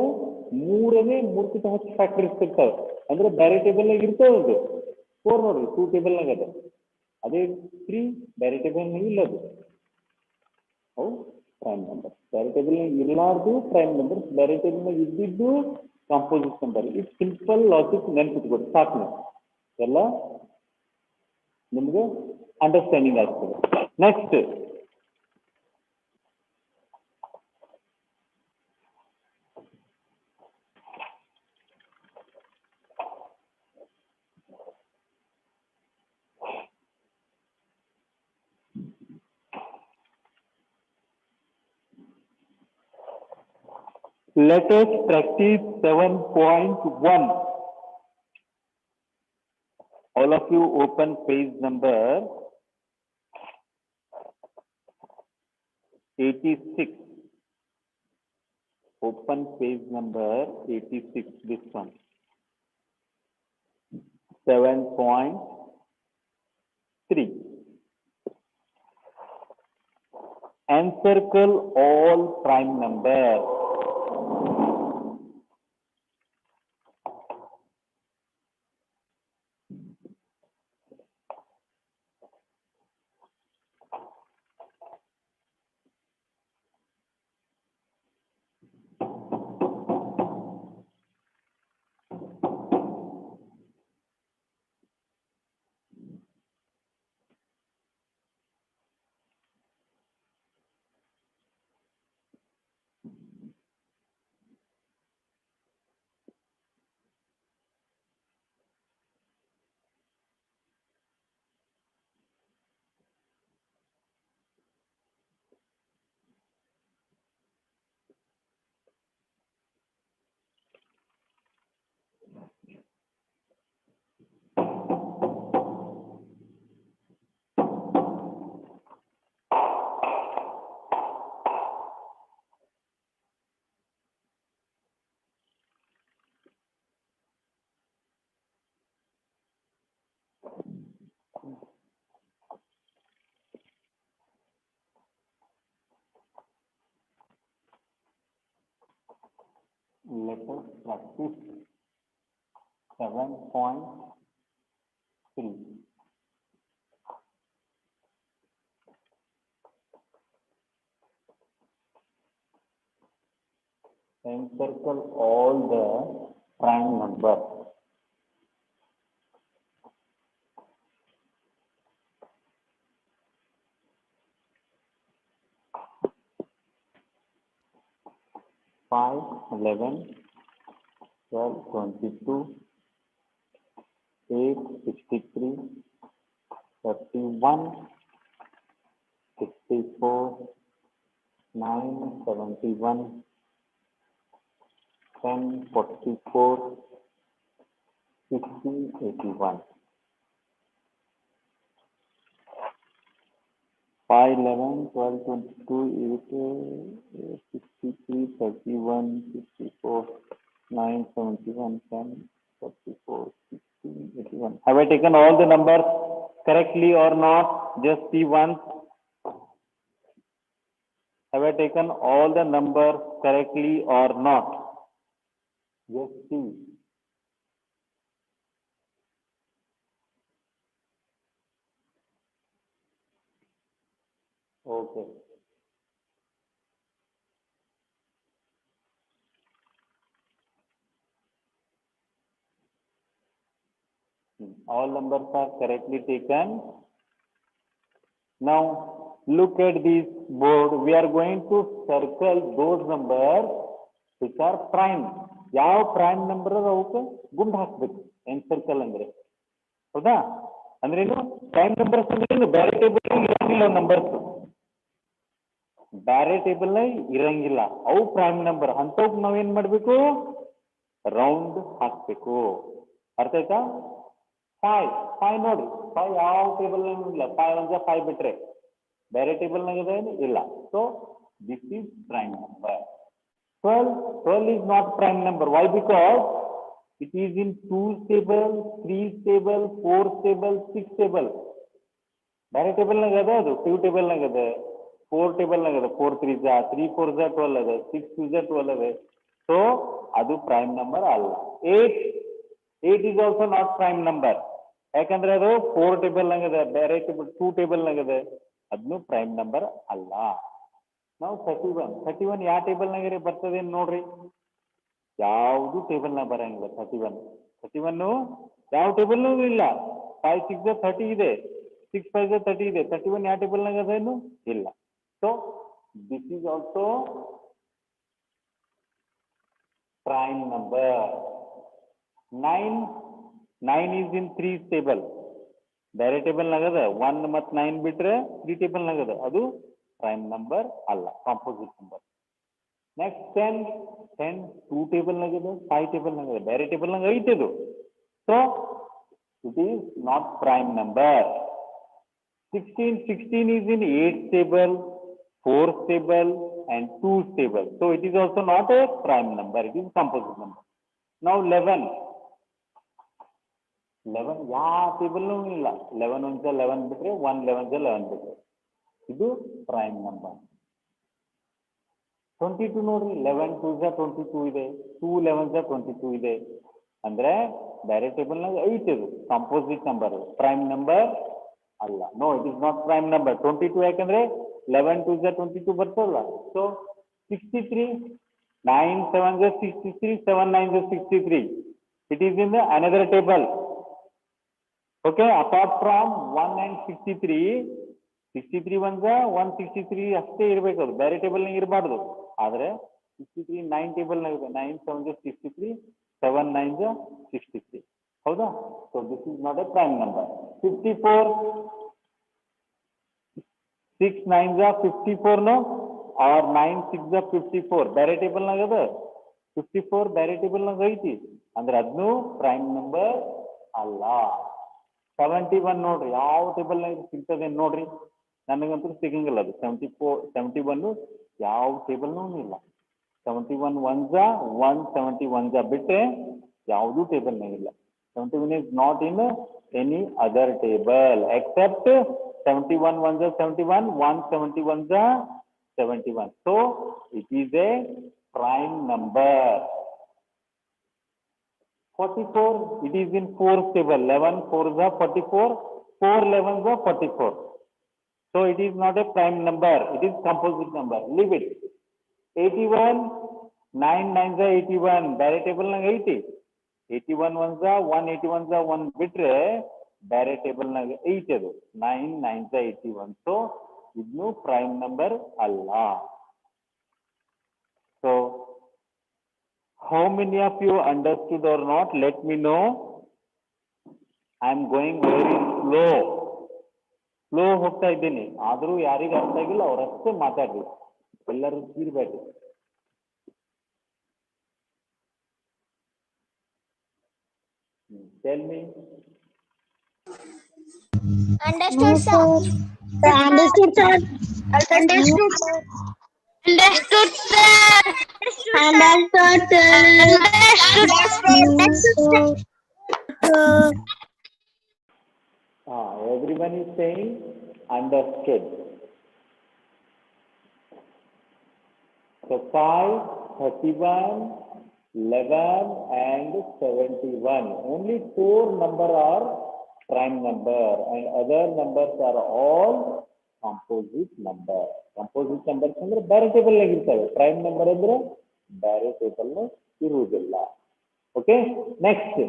[SPEAKER 6] ಮೂರನೇ 3 ಹೆಚ್ಚು ಫ್ಯಾಕ್ಟರ್ಸ್ ಇರ್ತಾವೆ ಅಂದ್ರೆ ಬೇರೆ ಟೇಬಲ್ ನಾಗ ಇರ್ತಾವ. ಅದು 4 ನೋಡ್ರಿ 2 ಟೇಬಲ್ ನಾಗ ಅದ, ಅದೇ 3 ಬೇರೆ ಟೇಬಲ್ ನಾಗ ಇಲ್ಲ. ಅದು ಅವು ಪ್ರೈಮ್ ನಂಬರ್. ಬೇರೆ ಟೇಬಲ್ ನಾಗ ಇರಲಾರ್ದು ಪ್ರೈಮ್ ನಂಬರ್, ಬೇರೆ ಟೇಬಲ್ ನಾಗ ಇದ್ದಿದ್ದು ಕಾಂಪೋಸಿಟ್ ನಂಬರ್. ಇದು ಸಿಂಪಲ್ ಲಾಜಿಕ್ ನೆನ್ಪಿಟ್ಕೊಡಿ ಸಾಕು, ನೀವು ಎಲ್ಲ ನಿಮ್ಗೆ ಅಂಡರ್ಸ್ಟ್ಯಾಂಡಿಂಗ್ ಆಗ್ತದೆ. Next let us practice 7.1. All of you open page number 86. Open page number 86, this one. 7.3. Encircle all prime numbers. Let us practice 7.3. Encircle all the prime numbers. 5, 11, 12, 22, 8, 63, 31, 64, 9, 71, 10, 44, 60, 81. 5, 11, 12, 22, 8, 63, 31, 64, 9, 71, 10, 44, 16, 81. Have I taken all the numbers correctly or not? Just see once. Have I taken all the numbers correctly or not? Just see. Okay. All numbers are correctly taken. Now look at this board. We are going to circle those numbers which are prime. ಯಾವ prime number ಅವಕ್ಕೆ ಗುಂಡು ಹಾಕ್ಬೇಕು ಎನ್ಸರ್ಕಲ್ ಅಂದ್ರೆ ಹೌದಾ ಅಂದ್ರೇನು prime numbers ಅಂದ್ರೆ ಬೇರೆ table ಇರಂಗಿಲ್ಲ ನಂಬರ್ಸ್ ಬೇರೆ ಟೇಬಲ್ ಇರಂಗಿಲ್ಲ ಅವು ಪ್ರೈಮ್ ನಂಬರ್ ಅಂತವ್ ನಾವೇನ್ ಮಾಡ್ಬೇಕು ರೌಂಡ್ ಹಾಕ್ಬೇಕು ಅರ್ಥ ಆಯ್ತಾ 5 ನೋಡ್ರಿ 5 ಯಾವ ಟೇಬಲ್ ಇಲ್ಲ 5 ಅಂದ್ರೆ 5 ಬಿಟ್ರೆ ಬೇರೆ ಟೇಬಲ್ ನಾಗ ಇದೆ ಇಲ್ಲ so this is prime number 12 is not prime number. Why? Because it is in 2's table, 3's table, 4's table, 6's table. ಬೇರೆ ಟೇಬಲ್ ನಾಗ ಅದ ಅದು 2 ಟೇಬಲ್ ನಾಗ ಅದ 4 ಟೇಬಲ್ ನಾಗ ಅದ 4 3 ಜಾ 3 4 ಜಾ 12 ಅದ 6 2 ಜಾ 12 ಅದ ಸೊ ಅದು ಪ್ರೈಮ್ ನಂಬರ್ ಅಲ್ಲ 8 is also not prime number. ಯಾಕಂದ್ರೆ ಅದು 4 ಟೇಬಲ್ ನಾಗ ಅದ ಬೇರೆ ಟೇಬಲ್ 2 ಟೇಬಲ್ ನಾಗ ಅದ ಅದನ್ನು ಪ್ರೈಮ್ ನಂಬರ್ ಅಲ್ಲ ನಾವು 31 ಯಾವ ಟೇಬಲ್ ನಾಗ ಬರ್ತದೆ ನೋಡ್ರಿ ಯಾವುದು ಟೇಬಲ್ ನಾಗ ಬರಂಗಿಲ್ಲ 31 ಯಾವ ಟೇಬಲ್ ಇಲ್ಲ 5 6 30 ಇದೆ 6 5 30 ಇದೆ 31 ಯಾವ ಟೇಬಲ್ ನಾಗ ಅದೇನು ಇಲ್ಲ so this is also prime number 9 is in 3's table ಬೇರೆ ಟೇಬಲ್ ನಾಗ ಅದ 1 ಮತ್ತು 9 ಬಿಟ್ರೆ 3 ಟೇಬಲ್ ನಾಗ ಅದ ಅದು prime number alla composite number. Next 10 2 table nagade 5 table nagade bare table nag aitedu so it is not prime number. 16 is in 8 table 4 table and 2 table so it is also not a prime number, it is composite number. Now 11 ya table no illa 11 onja 11 bitre 1 11 ja 11 bitre ಇದು prime number 22 ನೋಡ್ರಿ 11 2 ಜಾ 22 ಇದೆ 2 11 ಜಾ 22 ಇದೆ ಅಂದ್ರೆ ಬೇರೆ table ನಾಗ 8 ಇದು ಕಾಂಪೋಸಿಟ್ ನಂಬರ್ ಪ್ರೈಮ್ ನಂಬರ್ ಅಲ್ಲ no it is not prime number 22 ಯಾಕಂದ್ರೆ 11 2 ಜಾ 22 ಬರ್ತಲ್ಲ ಸೊ 63 9 7 ಜಾ 63 7 9 ಜಾ 63 it is in the another table okay apart from 1 and 63 1 163 ಅಷ್ಟೇ ಇರಬೇಕು ಅದು ಬೇರೆ ಟೇಬಲ್ ನಾಗ ಇರಬಾರ್ದು ಆದ್ರೆ 63 9 ಟೇಬಲ್ ನಾಗ ಇದೆ 9 7 63 7 9 63 ಹೌದಾ so this is not a prime number 54 6 9 54 no or 9 6 54 ಬೇರೆ ಟೇಬಲ್ ನಾಗ ಅದ 54 ಬೇರೆ ಟೇಬಲ್ ನಾಗ ಐತಿ ಅಂದ್ರೆ ಅದನ್ನು ಪ್ರೈಮ್ ನಂಬರ್ ಅಲ್ಲ 71 ನೋಡ್ರಿ ಯಾವ ಟೇಬಲ್ ನಾಗ ಸಿಗ್ತದೆ ನೋಡ್ರಿ ನನಗಂತೂ ಸಿಗಂಗಿಲ್ಲ ಅದು 71 ಯಾವ ಟೇಬಲ್ನೂ ಇಲ್ಲ 71 171 ಜಾ ಬಿಟ್ಟರೆ ಯಾವುದು table ನಾಗಿಲ್ಲ 71 is not in any other table except 71 1 71 171 71 so it is a prime number. 44 it is in 4th table 11 4 is 44 4 11 is 44 so it is not a prime number, it is composite number, leave it. 81 9 9 is 81 ಬೇರೆ table ನಾಗ ಐತಿ 81 1 181 1 ಬಿಟ್ರೆ ಬೇರೆ table ನಾಗ ಐತಿ ಅದು 9 9 81 so ಇದನ್ನು prime number ಅಲ್ಲ. So How many of you understood or not? Let me know. I am going very slow. Slow ಹೋಗ್ತಾ ಇದ್ದೀನಿ. ಆದರೂ ಯಾರಿಗೆ ಅರ್ಥ ಆಗಿಲ್ಲ ಅವರಷ್ಟೇ ಮಾತಾಡಿ. ಎಲ್ಲರೂ ಇರಬೇಡಿ. Tell me.
[SPEAKER 3] Understood, sir.
[SPEAKER 4] Understood, sir.
[SPEAKER 3] Understood, sir. Understood, sir.
[SPEAKER 4] Understood, sir.
[SPEAKER 3] Understood, sir.
[SPEAKER 6] Everyone is saying understood. So 5, 31, 11 and 71. Only 4 number are prime number and other numbers are all composite number. Composite numbers ಅಂದ್ರೆ ಬೇರೆ table ನಾಗ ಇರ್ತವೆ. Prime number ಅಂದ್ರೆ ಬೇರೆ table ನಾಗ ಇರುವುದಿಲ್ಲ. Okay, next.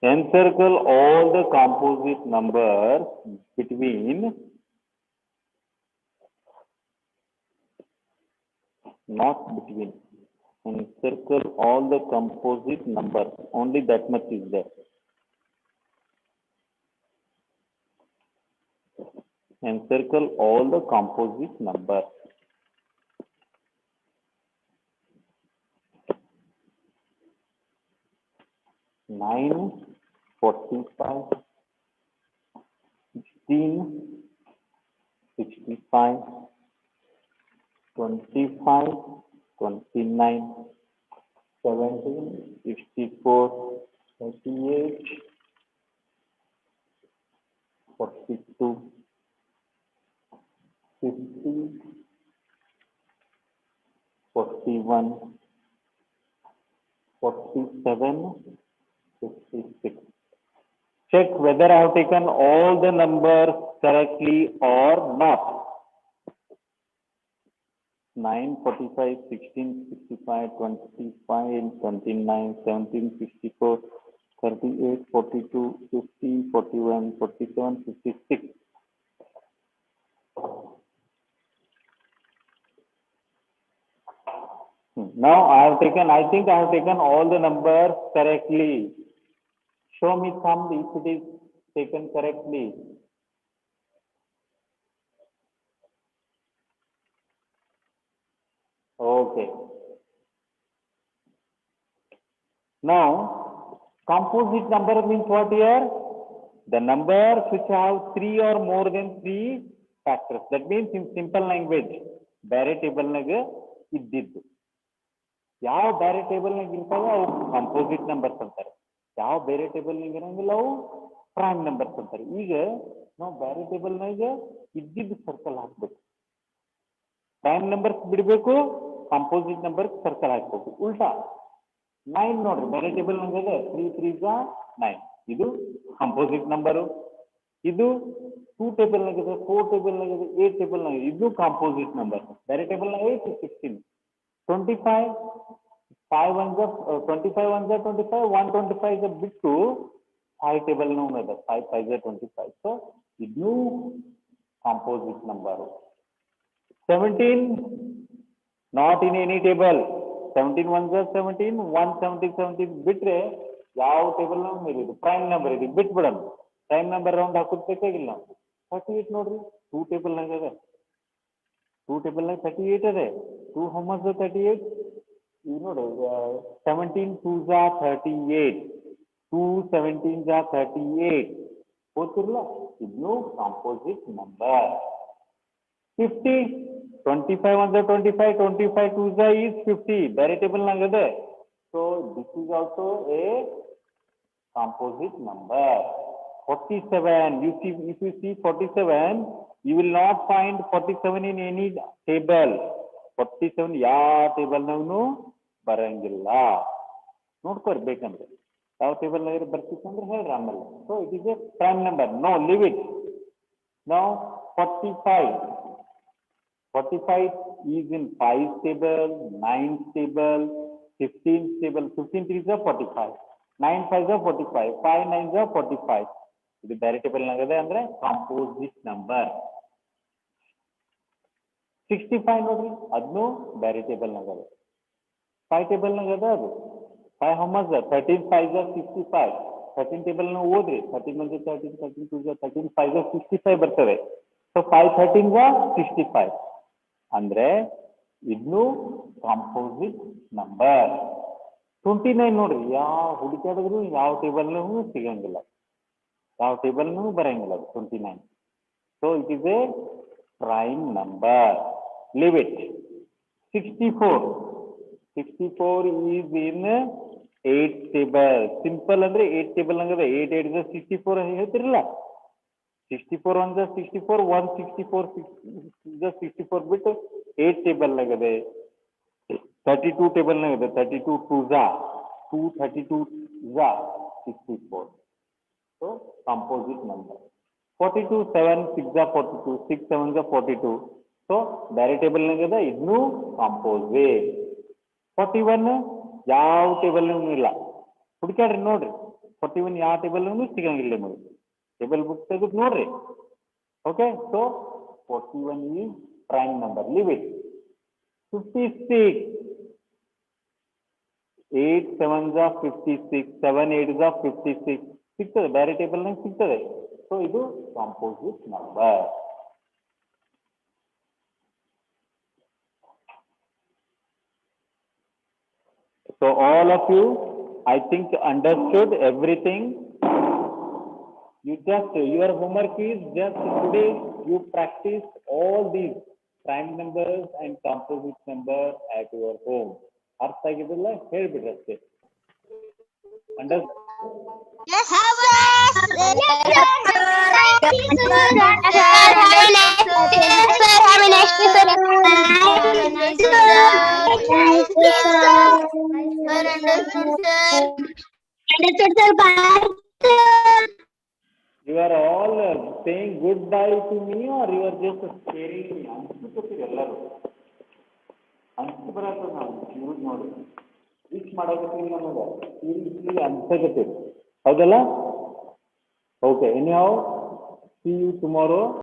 [SPEAKER 6] Encircle all the composite numbers between, not between, encircle all the composite numbers, only that much is there. Encircle all the composite numbers. Nine, 45, 16, 65, 25, 29, 17, 64, 38, 42, 50, 41, 47, 56. Check whether I have taken all the numbers correctly or not. 9, 45, 16, 65, 25, 29, 17, 64, 38, 42, 50, 41, 47, 56. Now I think I have taken all the numbers correctly. Show me thumb if it is taken correctly. Okay. Now, composite number means what here? The numbers which have 3 or more than 3 factors. That means in simple language, ಬೇರೆ table ನಾಗ ಇದ್ದಿದ್ದು. ಯಾವ ಬೇರೆ table ನಾಗ ಇರ್ತಾವೆ ಅವು composite numbers ಅಂತಾರೆ. ಯಾವ ಬೇರೆ ಟೇಬಲ್ ನಾಗ ಇರಂಗಿಲ್ಲ ಅವು ಪ್ರೈಮ್ ನಂಬರ್ಸ್ ಅಂತಾರೆ. ಈಗ ನಾವು ಬೇರೆ ಟೇಬಲ್ ನಾಗ ಇದ್ದಿದ್ದು ಸರ್ಕಲ್ ಹಾಕ್ಬೇಕು. ಪ್ರೈಮ್ ನಂಬರ್ಸ್ ಬಿಡಬೇಕು, ಕಂಪೋಸಿಟ್ ನಂಬರ್ ಸರ್ಕಲ್ ಹಾಕ್ಬೇಕು. ಉಲ್ಟಾ 9 ನೋಡ್ರಿ, ಬೇರೆ ಟೇಬಲ್ ನಾಗ ಇದೆ 3 3 9. ಇದು ಕಂಪೋಸಿಟ್ ನಂಬರು. ಇದು 2 ಟೇಬಲ್ ನಾಗಿದೆ, 4 ಟೇಬಲ್ ನಾಗಿದೆ, 8 ಟೇಬಲ್ ನಾಗಿದೆ. ಇದು ಕಾಂಪೋಸಿಟ್ ನಂಬರ್. ಬೇರೆ ಟೇಬಲ್ ನಾಗ 8 16 25 5 1 25 1 25 125 ಬಿಟ್ಟು 5 ಟೇಬಲ್ ನಾಗ ಇದೆ 5 5 25. ಸೊ ಇದು composite number. 17 not in any table. 17 1 17 170 17 ಬಿಟ್ರೆ ಯಾವ ಟೇಬಲ್ ನಾಗ ಇದು ಪ್ರೈಮ್ ನಂಬರ್ ಇದೆ ಬಿಟ್ಬಿಡೋಣ. ಪ್ರೈಮ್ ನಂಬರ್ ರೌಂಡ್ ಹಾಕೋದ್ ಬೇಕಾಗಿಲ್ಲ. 38 ನೋಡ್ರಿ, 2 ಟೇಬಲ್ ನಾಗ ಇದೆ. 2 ಟೇಬಲ್ ನಾಗ 38 ಇದೆ. 2 how much 38? ಈಗ ನೋಡಿ 17 2 38, 2 17 38. ಗೊತ್ತಿರಲ್ಲ, ಇದು ಕಾಂಪೋಸಿಟ್ ನಂಬರ್. 50 25 1 25 25 2 is 50. ಬೇರೆ ಟೇಬಲ್ ನಾಗ ಇದೆ. So this is also a composite number. 47. You see, if you see 47, you will not find 47 in any table. 47 ಯಾವ ಟೇಬಲ್ ನಾಗೂ ಬರಂಗಿಲ್ಲ. ನೋಡ್ಕೋರಿ ಬೇಕಂದ್ರೆ ಯಾವ ಟೇಬಲ್ ನಾಗ ಬರ್ತಿತ್ತಂದ್ರೆ ಹೇಳ್ರಿ ಆಮೇಲೆ. So it is a prime number. No leave it. Now 45. 45 is in 5 table, 9 table, 15 table. 15 is a 45. 9 5 is 45. 5 9 is 45. ಇದು ಬೇರೆ ಟೇಬಲ್ ನಾಗದೆ ಅಂದ್ರೆ ಕಾಂಪೋಸಿಟ್ ನಂಬರ್. 65 ನೋಡ್ರಿ, ಅದನ್ನು ಬೇರೆ ಟೇಬಲ್ ನಾಗದೆ. 5 ಟೇಬಲ್ ನಾಗದ ಅದು 5 how much? 13 5 is 65. 13 ಟೇಬಲ್ ನಾವು ಓದ್ರಿ. 13 1 13, 13 2 13, 5 is 65 ಬರ್ತದೆ. So 5 13 is 65. ಅಂದ್ರೆ ಇದನ್ನು ಕಾಂಪೋಸಿಟ್ ನಂಬರ್. 29 ನೋಡ್ರಿ, ಯಾವ ಹುಡುಕಾಡಿದ್ರು ಯಾವ ಟೇಬಲ್ ನಾಗೂ ಸಿಗಂಗಿಲ್ಲ, ಯಾವ ಟೇಬಲ್ ನಾಗೂ ಬರಂಗಿಲ್ಲ 29. So it is a prime number. Leave it. 64. 64 is in 8 table. Simple ಅಂದ್ರೆ 8 ಟೇಬಲ್ ನಾಗದ. 8 8 is 64 ಹೇಳ್ತಿರಲ್ಲ. 64 1 is 64, 164 is 64 ಬಿಟ್ಟು 8 ಟೇಬಲ್ ನಾಗದೆ. 32 ಟೇಬಲ್ ನಾಗದೆ. 32 2 is 232 is 64. So composite number. 42 7 6 is 42, 6 7 is 42. So ಬೇರೆ ಟೇಬಲ್ ನಾಗದ, ಇದನ್ನು ಕಾಂಪೋಸಿಟ್. 41 ಯಾವ ಟೇಬಲ್ ನಾಗೂ ಇಲ್ಲ. ಹುಡುಕಾಡ್ರಿ ನೋಡ್ರಿ. 41 ಯಾವ ಟೇಬಲ್ ನಾಗೂ ಸಿಗಂಗಿಲ್ಲ ನಿಮಗೆ. ಟೇಬಲ್ ಬುಕ್ ತೆಗೆದು ನೋಡ್ರಿ. Okay. So 41 is prime number. Leave it. 56. 8 7 is 56, 7 8 is 56. ಸಿಗ್ತದೆ, ಬೇರೆ ಟೇಬಲ್ ನಾಗ ಸಿಗ್ತದೆ. ಸೊ ಇದು composite number. So all of you, I think, understood everything. Your homework is just today you practice all these prime numbers and composite numbers at your home. ಅರ್ಥ ಆಗಿದಿಲ್ಲ ಹೇಳ್ಬಿಡ್ರಿ ಅಷ್ಟೇ.
[SPEAKER 3] Yes, sir. Thank you, sir. Have a nice day, sir. Have a nice day, sir. Understood, sir. Bye.
[SPEAKER 6] You are all saying goodbye to me, or you are just staring me? ಅನ್ಸ್ಬಿಟ್ಟಿರಿ ಎಲ್ಲರೂ. ಅನ್ಸ್ಬಿಡತ್ತೆ ನಾವು use ನೋಡಿ which ಮಾಡೋಕತ್ತೀವಿ ನಮಗೆ seriously ಅನ್ಸಕತ್ತೀವಿ. ಹೌದಲ್ಲ? Okay. Anyhow, see you tomorrow.